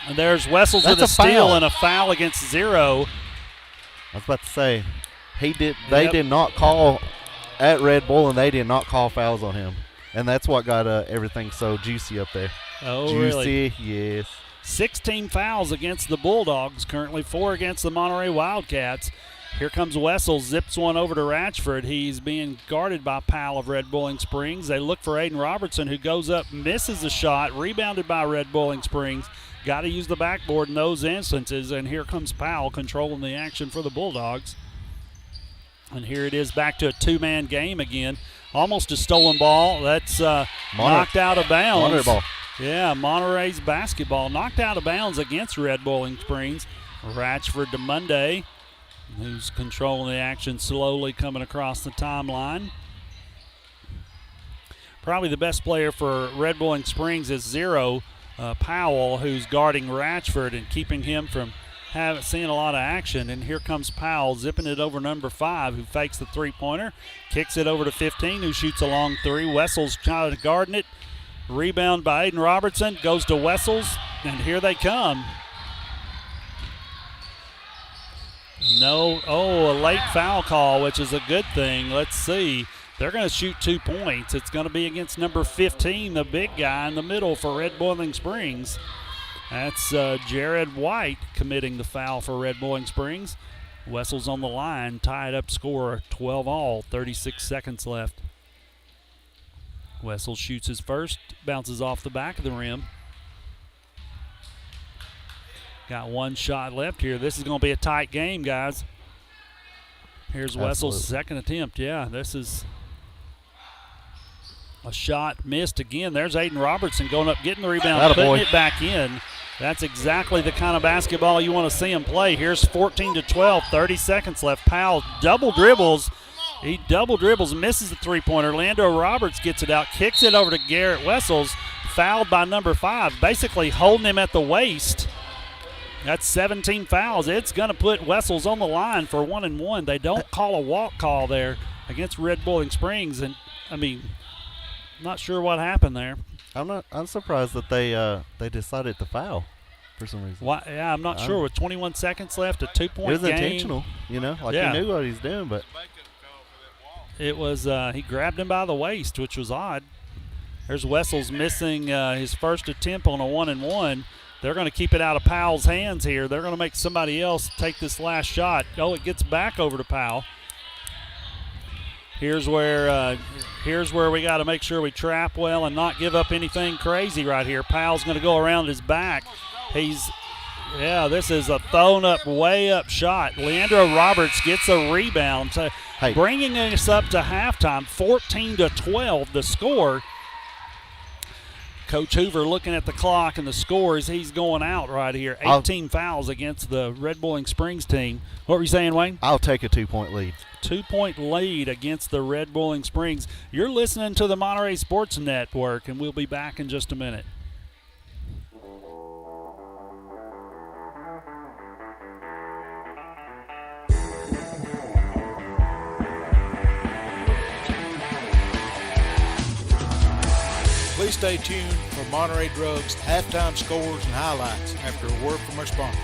And there's Wessels with a steal and a foul against Zero. I was about to say, they did not call at Red Bull, and they did not call fouls on him. And that's what got everything so juicy up there. Oh, juicy, really? Yes. 16 fouls against the Bulldogs, currently 4 against the Monterey Wildcats. Here comes Wessels, zips one over to Ratchford. He's being guarded by Powell of Red Bowling Springs. They look for Hayden Robertson, who goes up, misses the shot, rebounded by Red Bowling Springs. Got to use the backboard in those instances, and here comes Powell controlling the action for the Bulldogs. And here it is back to a two-man game again. Almost a stolen ball. That's knocked out of bounds. Monterey ball. Yeah, Monterey's basketball knocked out of bounds against Red Bowling Springs. Ratchford to Monday, who's controlling the action slowly coming across the timeline. Probably the best player for Red Bowling Springs is Zero, Powell, who's guarding Ratchford and keeping him from seeing a lot of action. And here comes Powell zipping it over number 5, who fakes the three-pointer, kicks it over to 15, who shoots a long three. Wessels trying to guard it. Rebound by Hayden Robertson, goes to Wessels, and here they come. A late foul call, which is a good thing. Let's see. They're going to shoot 2 points. It's going to be against number 15, the big guy in the middle for Red Bowling Springs. That's Jared White committing the foul for Red Bowling Springs. Wessels on the line, tied up score, 12-all, 36 seconds left. Wessels shoots his first, bounces off the back of the rim. Got one shot left here. This is going to be a tight game, guys. Here's Wessels' second attempt. Yeah, this is a shot missed again. There's Hayden Robertson going up, getting the rebound, putting it back in. That's exactly the kind of basketball you want to see him play. Here's 14-12, 30 seconds left. Powell double dribbles. He double dribbles, misses the three-pointer. Lando Roberts gets it out, kicks it over to Garrett Wessels, fouled by number 5, basically holding him at the waist. That's 17 fouls. It's going to put Wessels on the line for 1-1. They don't call a walk call there against Red Bowling Springs, and not sure what happened there. I'm surprised that they decided to foul for some reason. Why, yeah, I'm not sure. With 21 seconds left, a 2-point game. It was intentional, he knew what he's doing, but it was he grabbed him by the waist, which was odd. There's Wessels missing his first attempt on a 1-1. They're going to keep it out of Powell's hands here. They're going to make somebody else take this last shot. Oh, it gets back over to Powell. Here's where we got to make sure we trap well and not give up anything crazy right here. Powell's going to go around his back. This is a thrown up, way up shot. Leandro Roberts gets a rebound, bringing us up to halftime, 14-12 the score. Coach Hoover looking at the clock and the scores. He's going out right here. 18 fouls against the Red Bowling Springs team. What were you saying, Wayne? I'll take a 2-point lead. 2-point lead against the Red Bowling Springs. You're listening to the Monterey Sports Network, and we'll be back in just a minute. Please stay tuned for Monterey Drugs halftime scores and highlights after a word from our sponsor.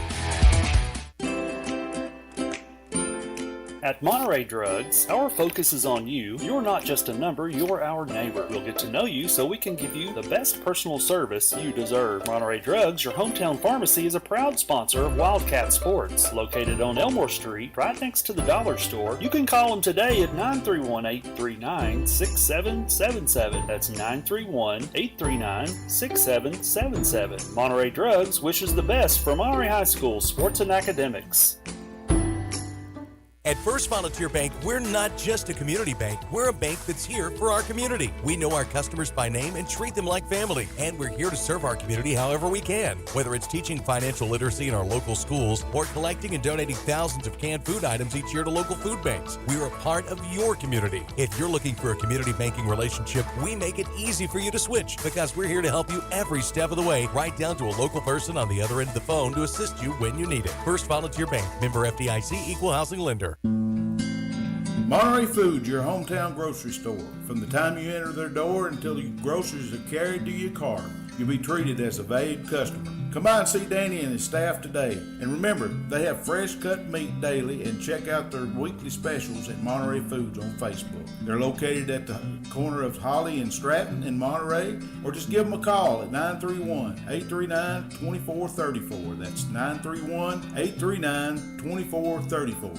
At Monterey Drugs, our focus is on you. You're not just a number, you're our neighbor. We'll get to know you so we can give you the best personal service you deserve. Monterey Drugs, your hometown pharmacy, is a proud sponsor of Wildcat Sports. Located on Elmore Street, right next to the dollar store. You can call them today at 931-839-6777. That's 931-839-6777. Monterey Drugs wishes the best for Monterey High School sports and academics. At First Volunteer Bank, we're not just a community bank, we're a bank that's here for our community. We know our customers by name and treat them like family, and we're here to serve our community however we can. Whether it's teaching financial literacy in our local schools or collecting and donating thousands of canned food items each year to local food banks, we're a part of your community. If you're looking for a community banking relationship, we make it easy for you to switch because we're here to help you every step of the way, right down to a local person on the other end of the phone to assist you when you need it. First Volunteer Bank, member FDIC, equal housing lender. Monterey Foods, your hometown grocery store. From the time you enter their door until your groceries are carried to your car, you'll be treated as a valued customer. Come by and see Danny and his staff today. And remember, they have fresh cut meat daily, and check out their weekly specials at Monterey Foods on Facebook. They're located at the corner of Holly and Stratton in Monterey, or just give them a call at 931-839-2434. That's 931-839-2434.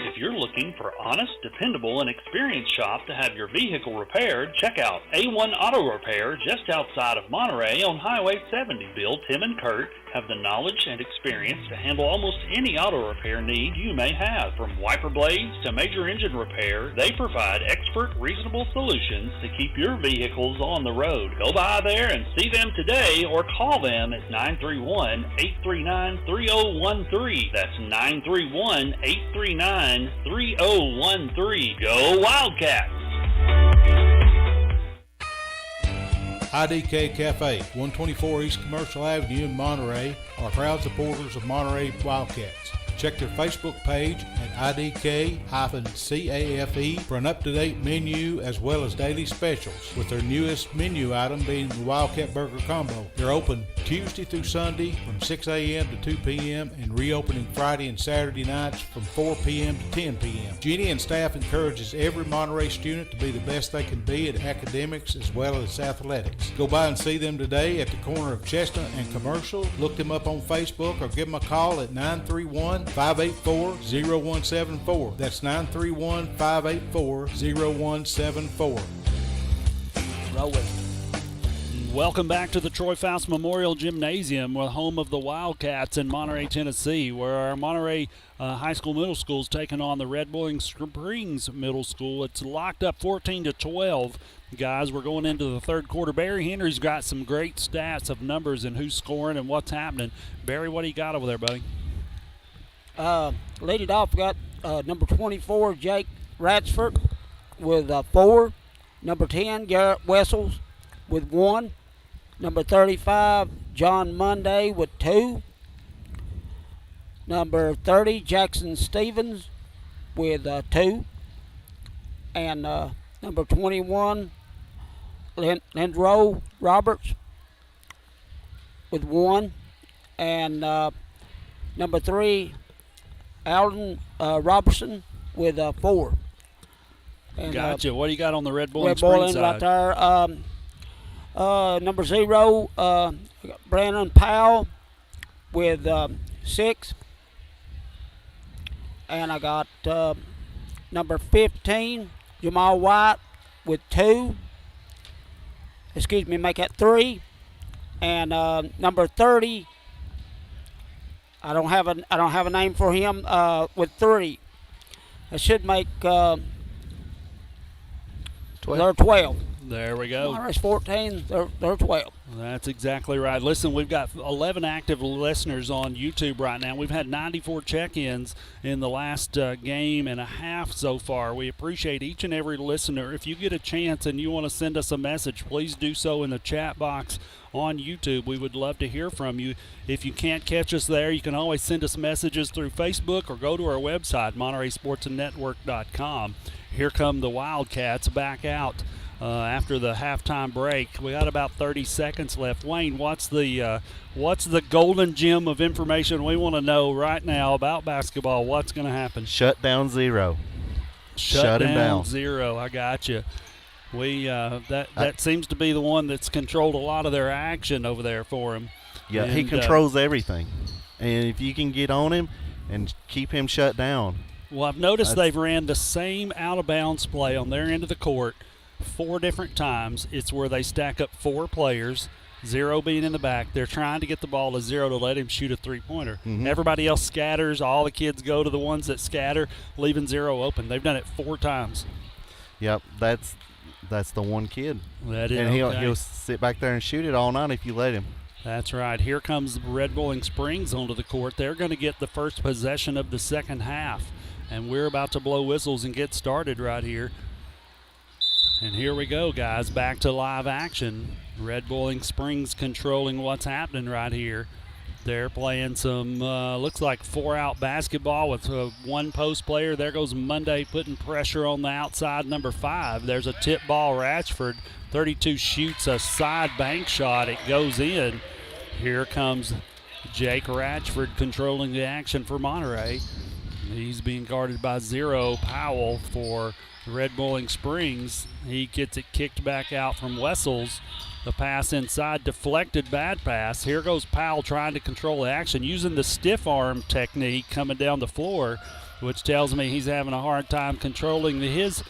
If you're looking for honest, dependable, and experienced shop to have your vehicle repaired, check out A1 Auto Repair just outside of Monterey on Highway 70. Bill, Tim, and Kurt have the knowledge and experience to handle almost any auto repair need you may have. From wiper blades to major engine repair, they provide expert, reasonable solutions to keep your vehicles on the road. Go by there and see them today or call them at 931-839-3013. That's 931-839-3013. Go Wildcats! IDK Cafe, 124 East Commercial Avenue in Monterey, are proud supporters of Monterey Wildcats. Check their Facebook page at IDK-CAFE for an up-to-date menu as well as daily specials, with their newest menu item being the Wildcat Burger Combo. They're open Tuesday through Sunday from 6 a.m. to 2 p.m. and reopening Friday and Saturday nights from 4 p.m. to 10 p.m. Jeannie and staff encourages every Monterey student to be the best they can be at academics as well as athletics. Go by and see them today at the corner of Chestnut and Commercial. Look them up on Facebook or give them a call at 931-584-0174. That's 931-584-0174. Rolling. Welcome back to the Troy Foust Memorial Gymnasium, we're home of the Wildcats in Monterey, Tennessee, where our Monterey High School Middle School is taking on the Red Boiling Springs Middle School. It's locked up 14-12. Guys, we're going into the third quarter. Barry Henry's got some great stats of numbers and who's scoring and what's happening. Barry, what do you got over there, buddy? Lead it off, got number 24, Jake Ratsford, with 4. Number 10, Garrett Wessels, with 1. Number 35, John Monday, with 2. Number 30, Jackson Stevens, with 2. And number 21, Lindrow Roberts, with 1. And number 3, Alden Robertson, with 4. And, gotcha. What do you got on the Red Boiling Springs side? Right there. Number 0, Brandon Powell, with 6. And I got number 15, Jamal White, with 2. Excuse me, make that 3. And number 30, I don't have a name for him, with 3. It should make 12. 12. There we go. Monterey's 14, they're 12. That's exactly right. Listen, we've got 11 active listeners on YouTube right now. We've had 94 check-ins in the last game and a half so far. We appreciate each and every listener. If you get a chance and you want to send us a message, please do so in the chat box on YouTube. We would love to hear from you. If you can't catch us there, you can always send us messages through Facebook or go to our website, MontereySportsNetwork.com. Here come the Wildcats back out after the halftime break. We got about 30 seconds left. Wayne, what's the golden gem of information we want to know right now about basketball? What's going to happen? Shut down 0. Shut him down. 0. I got you. That seems to be the one that's controlled a lot of their action over there for him. Yeah, he controls everything. And if you can get on him and keep him shut down. Well, I've noticed they've ran the same out-of-bounds play on their end of the court 4 different times. It's where they stack up 4 players, 0 being in the back. They're trying to get the ball to 0 to let him shoot a three-pointer. Mm-hmm. Everybody else scatters. All the kids go to the ones that scatter, leaving 0 open. They've done it 4 times. Yep, that's the one kid. That is, and okay. he'll sit back there and shoot it all night if you let him. That's right. Here comes Red Bowling Springs onto the court. They're going to get the first possession of the second half. And we're about to blow whistles and get started right here. And here we go, guys, back to live action. Red Bowling Springs controlling what's happening right here. They're playing some, looks like 4-out basketball with one post player. There goes Monday putting pressure on the outside, number 5. There's a tip ball, Ratchford. 32 shoots a side bank shot. It goes in. Here comes Jake Ratchford controlling the action for Monterey. He's being guarded by 0 Powell for Red Bowling Springs. He gets it kicked back out from Wessels. The pass inside, deflected, bad pass. Here goes Powell trying to control the action using the stiff arm technique coming down the floor, which tells me he's having a hard time controlling his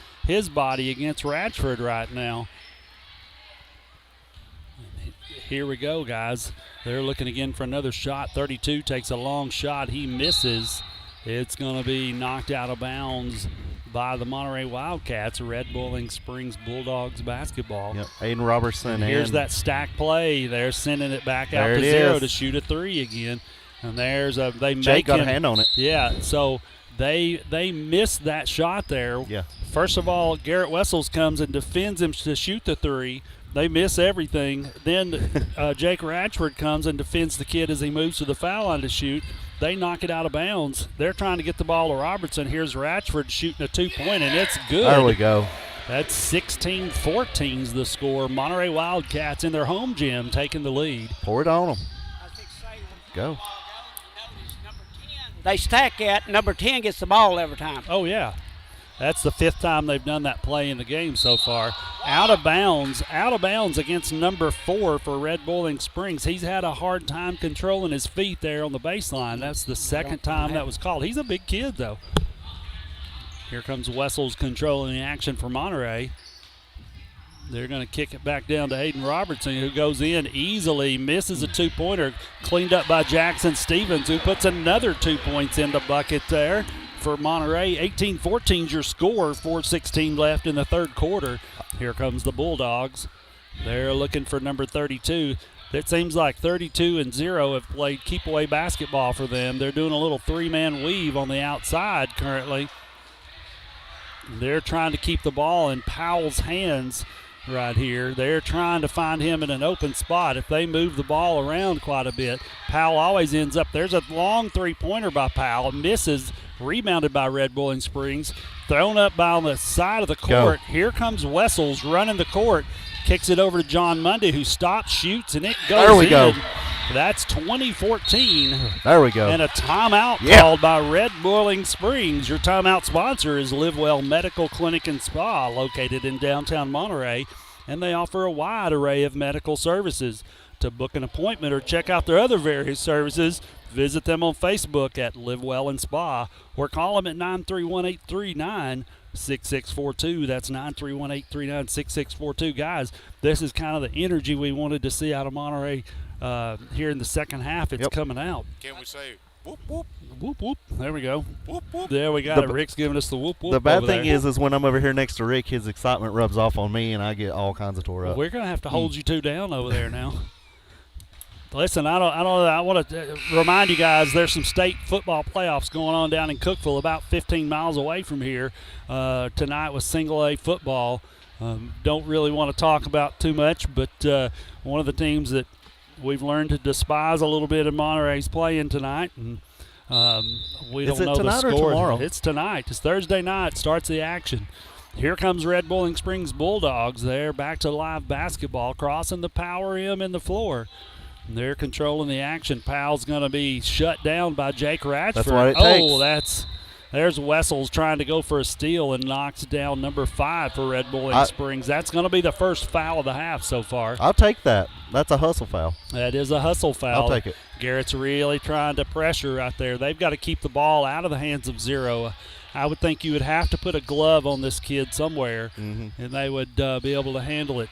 body against Ratchford right now. Here we go, guys. They're looking again for another shot. 32 takes a long shot. He misses. It's going to be knocked out of bounds by the Monterey Wildcats. Red Bowling Springs Bulldogs basketball. Yep, Aiden Robertson. And here's that stack play. They're sending it back out to 0 to shoot a 3 again. And there's Jake got a hand on it. Yeah, so they missed that shot there. Yeah. First of all, Garrett Wessels comes and defends him to shoot the 3. They miss everything. Then Jake Ratchford comes and defends the kid as he moves to the foul line to shoot. They knock it out of bounds. They're trying to get the ball to Robertson. Here's Ratchford shooting a 2-point, and it's good. There we go. That's 16-14's the score. Monterey Wildcats in their home gym taking the lead. Pour it on them. Go. They stack it. Number 10 gets the ball every time. Oh, yeah. That's the 5th time they've done that play in the game so far. Out of bounds against number 4 for Red Bowling Springs. He's had a hard time controlling his feet there on the baseline. That's the 2nd time that was called. He's a big kid, though. Here comes Wessels controlling the action for Monterey. They're going to kick it back down to Hayden Robertson, who goes in easily, misses a 2-pointer, cleaned up by Jackson Stevens, who puts another 2 points in the bucket there. For Monterey, 18-14's your score, 4:16 left in the third quarter. Here comes the Bulldogs. They're looking for number 32. It seems like 32 and 0 have played keep-away basketball for them. They're doing a little 3-man weave on the outside currently. They're trying to keep the ball in Powell's hands right here. They're trying to find him in an open spot. If they move the ball around quite a bit, Powell always ends up. There's a long 3-pointer by Powell. Misses. Rebounded by Red Bowling Springs. Thrown up by on the side of the court. Go. Here comes Wessels running the court. Kicks it over to John Monday, who stops, shoots, and it goes There we in. go. That's 20-14. There we go. And a timeout called by Red Bowling Springs. Your timeout sponsor is Live Well Medical Clinic and Spa, located in downtown Monterey, and they offer a wide array of medical services. To book an appointment or check out their other various services, visit them on Facebook at Live Well and Spa or call them at 931-839-6642. That's 931-839-6642. Guys, this is kind of the energy we wanted to see out of Monterey here in the second half. It's coming out. Can we say whoop, whoop? Whoop, whoop. There we go. Whoop, whoop. There we got it. Rick's giving us the whoop, whoop. The bad over thing there. is when I'm over here next to Rick, his excitement rubs off on me, and I get all kinds of tore up. We're going to have to hold you two down over there now. Listen, I want to remind you guys there's some state football playoffs going on down in Cookeville, about 15 miles away from here. Tonight was single A football. Don't really want to talk about too much, but one of the teams that we've learned to despise a little bit in Monterey's playing tonight, and we don't know the score. Or tomorrow? It's tonight. It's Thursday night. Starts the action. Here comes Red Bowling Springs Bulldogs. They're back to live basketball, crossing the power M in the floor. They're controlling the action. Powell's going to be shut down by Jake Ratchford. That's what it takes. There's Wessels trying to go for a steal and knocks down number 5 for Red Bowling Springs. That's going to be the first foul of the half so far. I'll take that. That's a hustle foul. That is a hustle foul. I'll take it. Garrett's really trying to pressure out there. They've got to keep the ball out of the hands of Zero. I would think you would have to put a glove on this kid somewhere, and they would be able to handle it.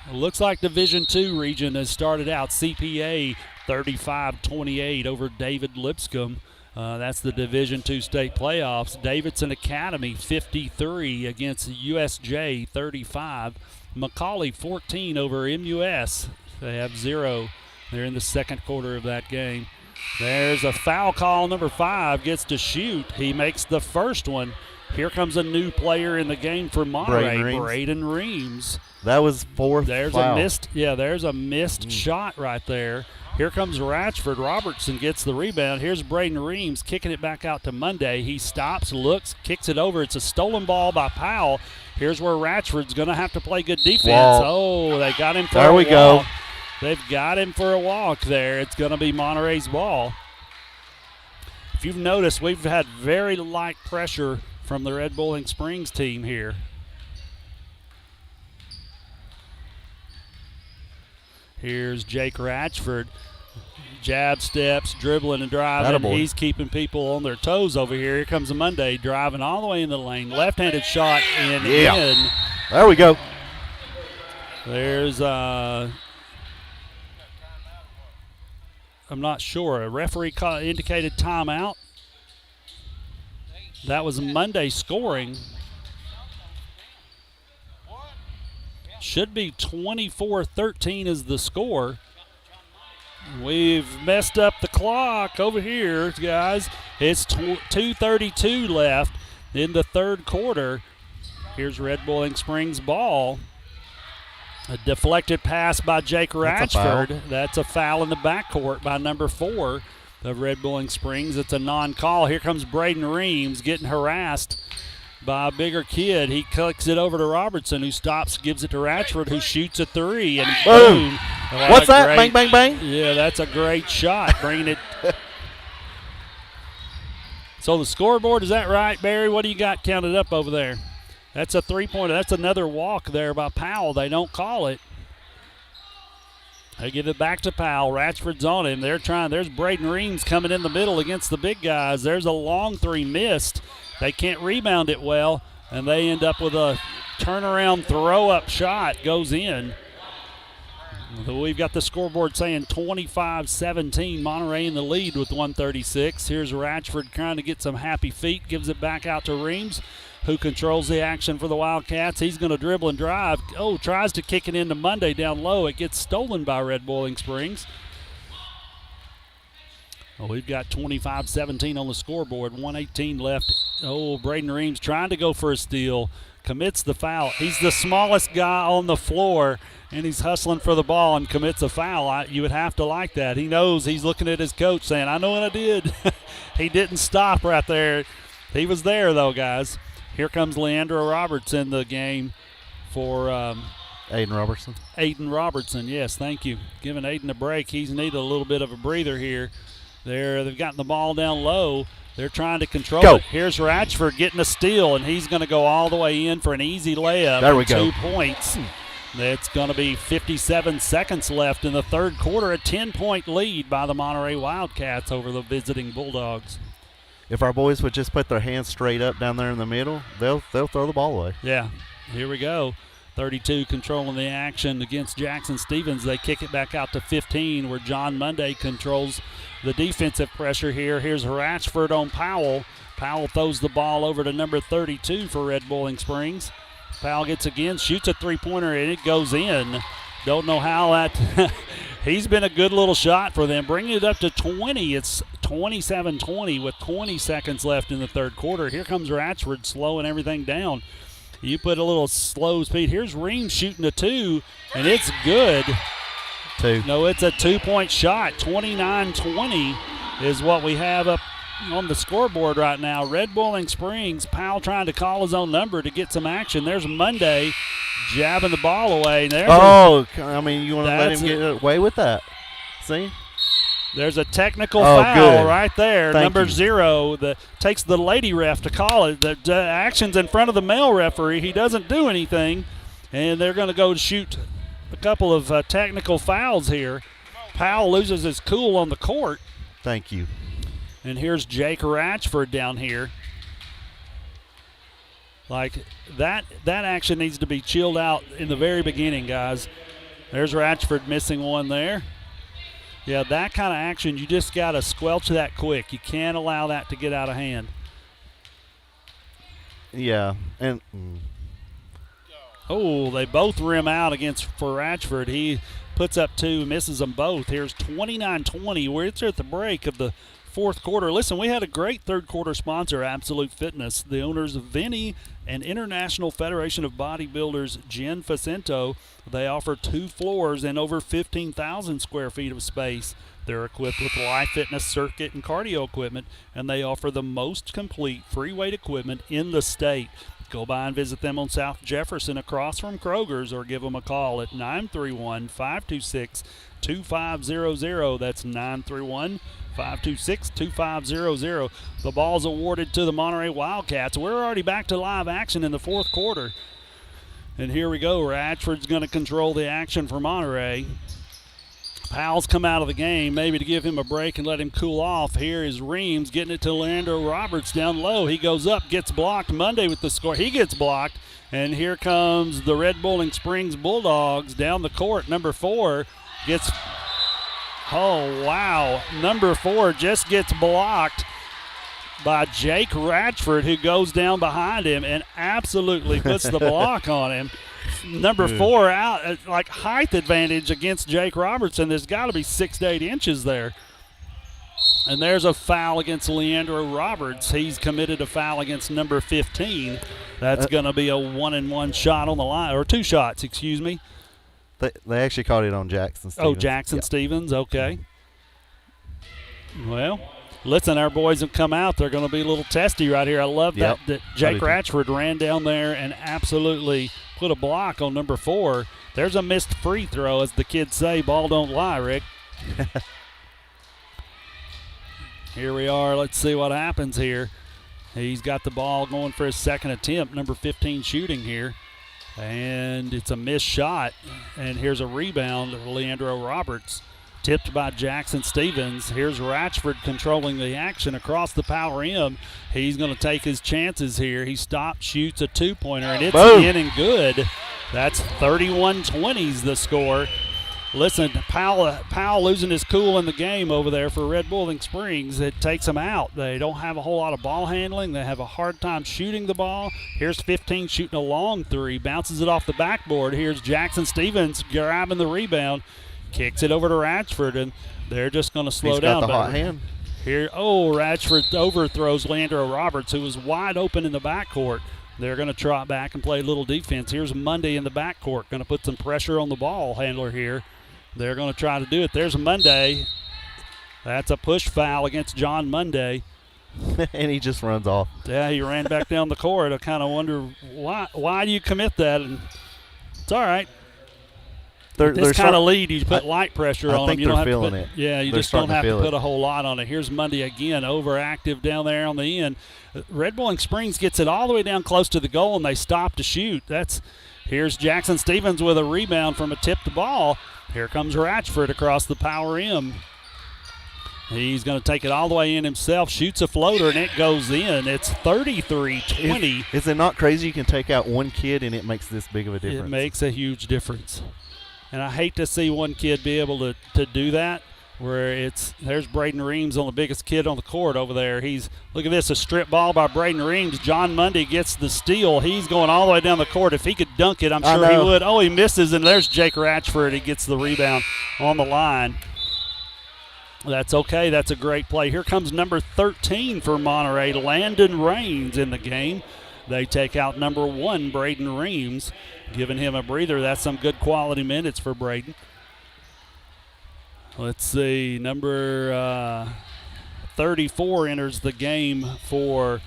It looks like Division II region has started out. CPA 35-28 over David Lipscomb. That's the Division II state playoffs. Davidson Academy 53 against USJ 35. McCauley 14 over MUS. They have 0. They're in the second quarter of that game. There's a foul call. Number 5 gets to shoot. He makes the first one. Here comes a new player in the game for Monterey, Braden Reams. That was 4th foul. There's a missed shot right there. Here comes Ratchford. Robertson gets the rebound. Here's Braden Reams kicking it back out to Monday. He stops, looks, kicks it over. It's a stolen ball by Powell. Here's where Ratchford's going to have to play good defense. Oh, they got him for a walk. There we go. They've got him for a walk there. It's going to be Monterey's ball. If you've noticed, we've had very light pressure from the Red Bowling Springs team here. Here's Jake Ratchford. Jab steps, dribbling and driving. Attaboy. He's keeping people on their toes over here. Here comes Monday driving all the way in the lane. Left-handed shot and in. There we go. There's I'm not sure. A referee indicated timeout. That was Monday scoring. Should be 24-13 is the score. We've messed up the clock over here, guys. It's 2:32 left in the third quarter. Here's Red Bowling Springs ball. A deflected pass by Jake Ratchford. That's a foul in the backcourt by number 4 of Red Bowling Springs. It's a non-call. Here comes Braden Reams getting harassed by a bigger kid. He clicks it over to Robertson, who stops, gives it to Ratchford, who shoots a 3. And boom. What's that? Bang, bang, bang? Yeah, that's a great shot. Bringing it. So the scoreboard, is that right, Barry? What do you got counted up over there? That's a 3-pointer. That's another walk there by Powell. They don't call it. They give it back to Powell. Ratchford's on him. They're trying. There's Braden Reams coming in the middle against the big guys. There's a long 3 missed. They can't rebound it well, and they end up with a turnaround throw-up shot. Goes in. We've got the scoreboard saying 25-17. Monterey in the lead with 1:36. Here's Ratchford trying to get some happy feet. Gives it back out to Reams, who controls the action for the Wildcats. He's going to dribble and drive. Oh, tries to kick it into Monday down low. It gets stolen by Red Bowling Springs. Oh, we've got 25-17 on the scoreboard. 1:18 left. Oh, Braden Reams trying to go for a steal. Commits the foul. He's the smallest guy on the floor, and he's hustling for the ball and commits a foul. You would have to like that. He knows. He's looking at his coach saying, I know what I did. He didn't stop right there. He was there, though, guys. Here comes Leandro Roberts in the game for Aiden Robertson. Aiden Robertson, yes, thank you. Giving Aiden a break. He's needed a little bit of a breather here. They've gotten the ball down low. They're trying to control it. Here's Ratchford getting a steal, and he's going to go all the way in for an easy layup. There we go. 2 points. It's going to be 57 seconds left in the third quarter. A 10-point lead by the Monterey Wildcats over the visiting Bulldogs. If our boys would just put their hands straight up down there in the middle, they'll throw the ball away. Yeah, here we go. 32 controlling the action against Jackson Stevens. They kick it back out to 15, where John Monday controls the defensive pressure here. Here's Ratchford on Powell. Powell throws the ball over to number 32 for Red Bowling Springs. Powell gets again, shoots a 3-pointer, and it goes in. Don't know how that – he's been a good little shot for them. Bringing it up to 20. It's 27-20 with 20 seconds left in the third quarter. Here comes Ratchford slowing everything down. You put a little slow speed. Here's Reams shooting a 2, and it's good. 2. No, it's a 2-point shot. 29-20 is what we have up on the scoreboard right now. Red Bowling Springs, Powell trying to call his own number to get some action. There's Monday jabbing the ball away. You want to let him get away with that. See? There's a technical foul right there. Thank Number you. 0 that takes the lady ref to call it. The action's in front of the male referee. He doesn't do anything, and they're going to go shoot a couple of technical fouls here. Powell loses his cool on the court. Thank you. And here's Jake Ratchford down here. Like, that action needs to be chilled out in the very beginning, guys. There's Ratchford missing one there. Yeah, that kind of action, you just got to squelch that quick. You can't allow that to get out of hand. Yeah, and they both rim out for Ratchford. He puts up 2, misses them both. Here's 29-20. We're at the break of the fourth quarter. Listen, we had a great third quarter sponsor, Absolute Fitness. The owners of Vinny and International Federation of Bodybuilders, Jen Facento. They offer 2 floors and over 15,000 square feet of space. They're equipped with live fitness circuit and cardio equipment, and they offer the most complete free weight equipment in the state. Go by and visit them on South Jefferson across from Kroger's, or give them a call at 931-526-2500. That's 931-526-2500. The ball's awarded to the Monterey Wildcats. We're already back to live action in the fourth quarter. And here we go. Ratchford's going to control the action for Monterey. Powell's come out of the game, maybe to give him a break and let him cool off. Here is Reams getting it to Leandro Roberts down low. He goes up, gets blocked. Monday with the score. He gets blocked. And here comes the Red Bowling Springs Bulldogs down the court. Number 4 gets... Oh, wow. Number 4 just gets blocked by Jake Ratchford, who goes down behind him and absolutely puts the block on him. Number 4 out, like height advantage against Jake Robertson. There's got to be 6 to 8 inches there. And there's a foul against Leandro Roberts. He's committed a foul against number 15. That's going to be a 1-and-1 shot on the line, or 2 shots, excuse me. They actually called it on Jackson Stevens. Oh, Jackson Stevens, okay. Well, listen, our boys have come out. They're going to be a little testy right here. I love that Jake Ratchford ran down there and absolutely put a block on number 4. There's a missed free throw, as the kids say. Ball don't lie, Rick. Here we are. Let's see what happens here. He's got the ball going for his second attempt, number 15 shooting here. And it's a missed shot. And here's a rebound of Leandro Roberts, tipped by Jackson Stevens. Here's Ratchford controlling the action across the power rim. He's going to take his chances here. He stops, shoots a 2-pointer, and it's in and good. That's 31-20's the score. Listen, Powell losing his cool in the game over there for Red Bowling Springs. It takes them out. They don't have a whole lot of ball handling. They have a hard time shooting the ball. Here's 15 shooting a long 3. Bounces it off the backboard. Here's Jackson Stevens grabbing the rebound. Kicks it over to Ratchford, and they're just going to slow down. He's got the hot hand. Here, Ratchford overthrows Leandro Roberts, who was wide open in the backcourt. They're going to trot back and play a little defense. Here's Monday in the backcourt, going to put some pressure on the ball handler here. They're going to try to do it. There's Monday. That's a push foul against John Monday. And he just runs off. Yeah, he ran back down the court. I kind of wonder why do you commit that? And it's all right. This kind of lead, you put light pressure on them. You don't have to put, yeah, you just don't have to put a whole lot on it. Here's Monday again, overactive down there on the end. Red Bowling Springs gets it all the way down close to the goal, and they stop to shoot. Here's Jackson Stevens with a rebound from a tipped ball. Here comes Ratchford across the power rim. He's going to take it all the way in himself, shoots a floater, and it goes in. It's 33-20. Is it not crazy you can take out one kid and it makes this big of a difference? It makes a huge difference. And I hate to see one kid be able to do that, where there's Braden Reams on the biggest kid on the court over there. Look at this, a strip ball by Braden Reams. John Monday gets the steal. He's going all the way down the court. If he could dunk it, I'm sure he would. Oh, he misses, and there's Jake Ratchford. He gets the rebound on the line. That's okay. That's a great play. Here comes number 13 for Monterey, Landon Raines in the game. They take out number 1, Braden Reams, giving him a breather. That's some good quality minutes for Braden. Let's see, number 34 enters the game for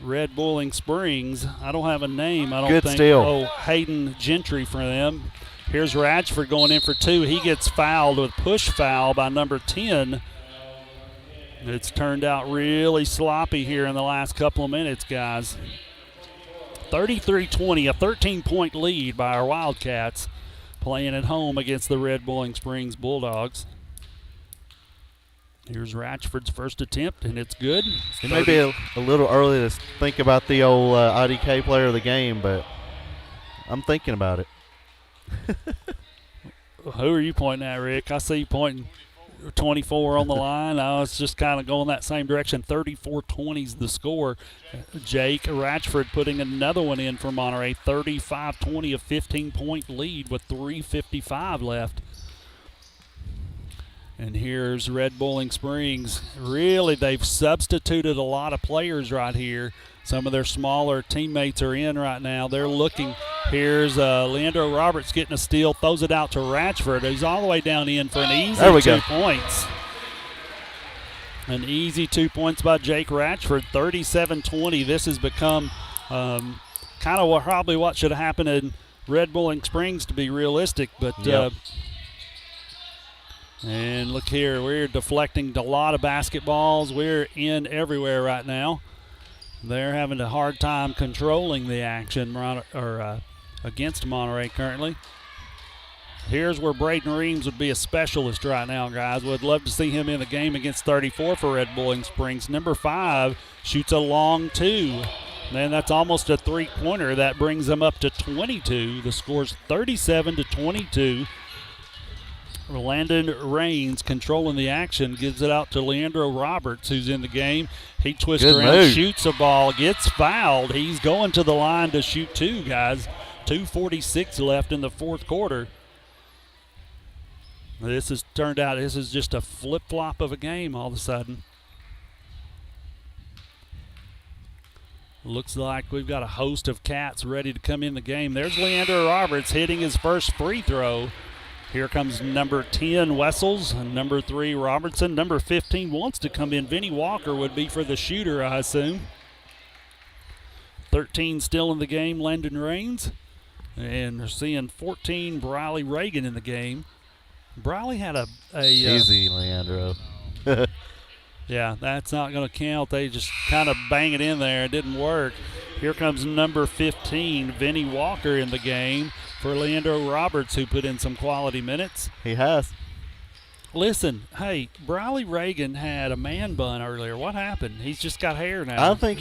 Red Bowling Springs. I don't have a name. I don't Good think. steal. Oh, Hayden Gentry for them. Here's Radford going in for 2. He gets fouled with push foul by number 10. It's turned out really sloppy here in the last couple of minutes, guys. 33-20, a 13-point lead by our Wildcats, playing at home against the Red Bowling Springs Bulldogs. Here's Ratchford's first attempt, and it's good. It may be a little early to think about the old IDK player of the game, but I'm thinking about it. Who are you pointing at, Rick? I see you pointing 24 on the line. I was just kind of going that same direction. 34-20 is the score. Jake Ratchford putting another one in for Monterey. 35-20, a 15-point lead with 3:55 left. And here's Red Bowling Springs. Really, they've substituted a lot of players right here. Some of their smaller teammates are in right now. They're looking. Here's Leandro Roberts getting a steal, throws it out to Ratchford. He's all the way down in for an easy 2 points. An easy 2 points by Jake Ratchford, 37-20. This has become kind of probably what should have happened in Red Bowling Springs to be realistic, but and look here, we're deflecting a lot of basketballs. We're in everywhere right now. They're having a hard time controlling the action against Monterey currently. Here's where Braden Reams would be a specialist right now, guys. Would love to see him in the game against 34 for Red Bowling Springs. Number 5 shoots a long 2. And that's almost a 3-pointer. That brings them up to 22. The score's 37-22. Landon Raines controlling the action, gives it out to Leandro Roberts, who's in the game. He twists around, shoots a ball, gets fouled. He's going to the line to shoot 2, guys. 2:46 left in the fourth quarter. This has turned out, this is just a flip-flop of a game all of a sudden. Looks like we've got a host of Cats ready to come in the game. There's Leandro Roberts hitting his first free throw. Here comes number 10, Wessels, and number 3, Robertson. Number 15 wants to come in. Vinny Walker would be for the shooter, I assume. 13 still in the game, Landon Raines. And we're seeing 14, Briley Reagan in the game. Briley had a easy, Leandro. Yeah, that's not going to count. They just kind of bang it in there. It didn't work. Here comes number 15, Vinny Walker in the game for Leandro Roberts, who put in some quality minutes. He has. Listen, hey, Briley Reagan had a man bun earlier. What happened? He's just got hair now. I think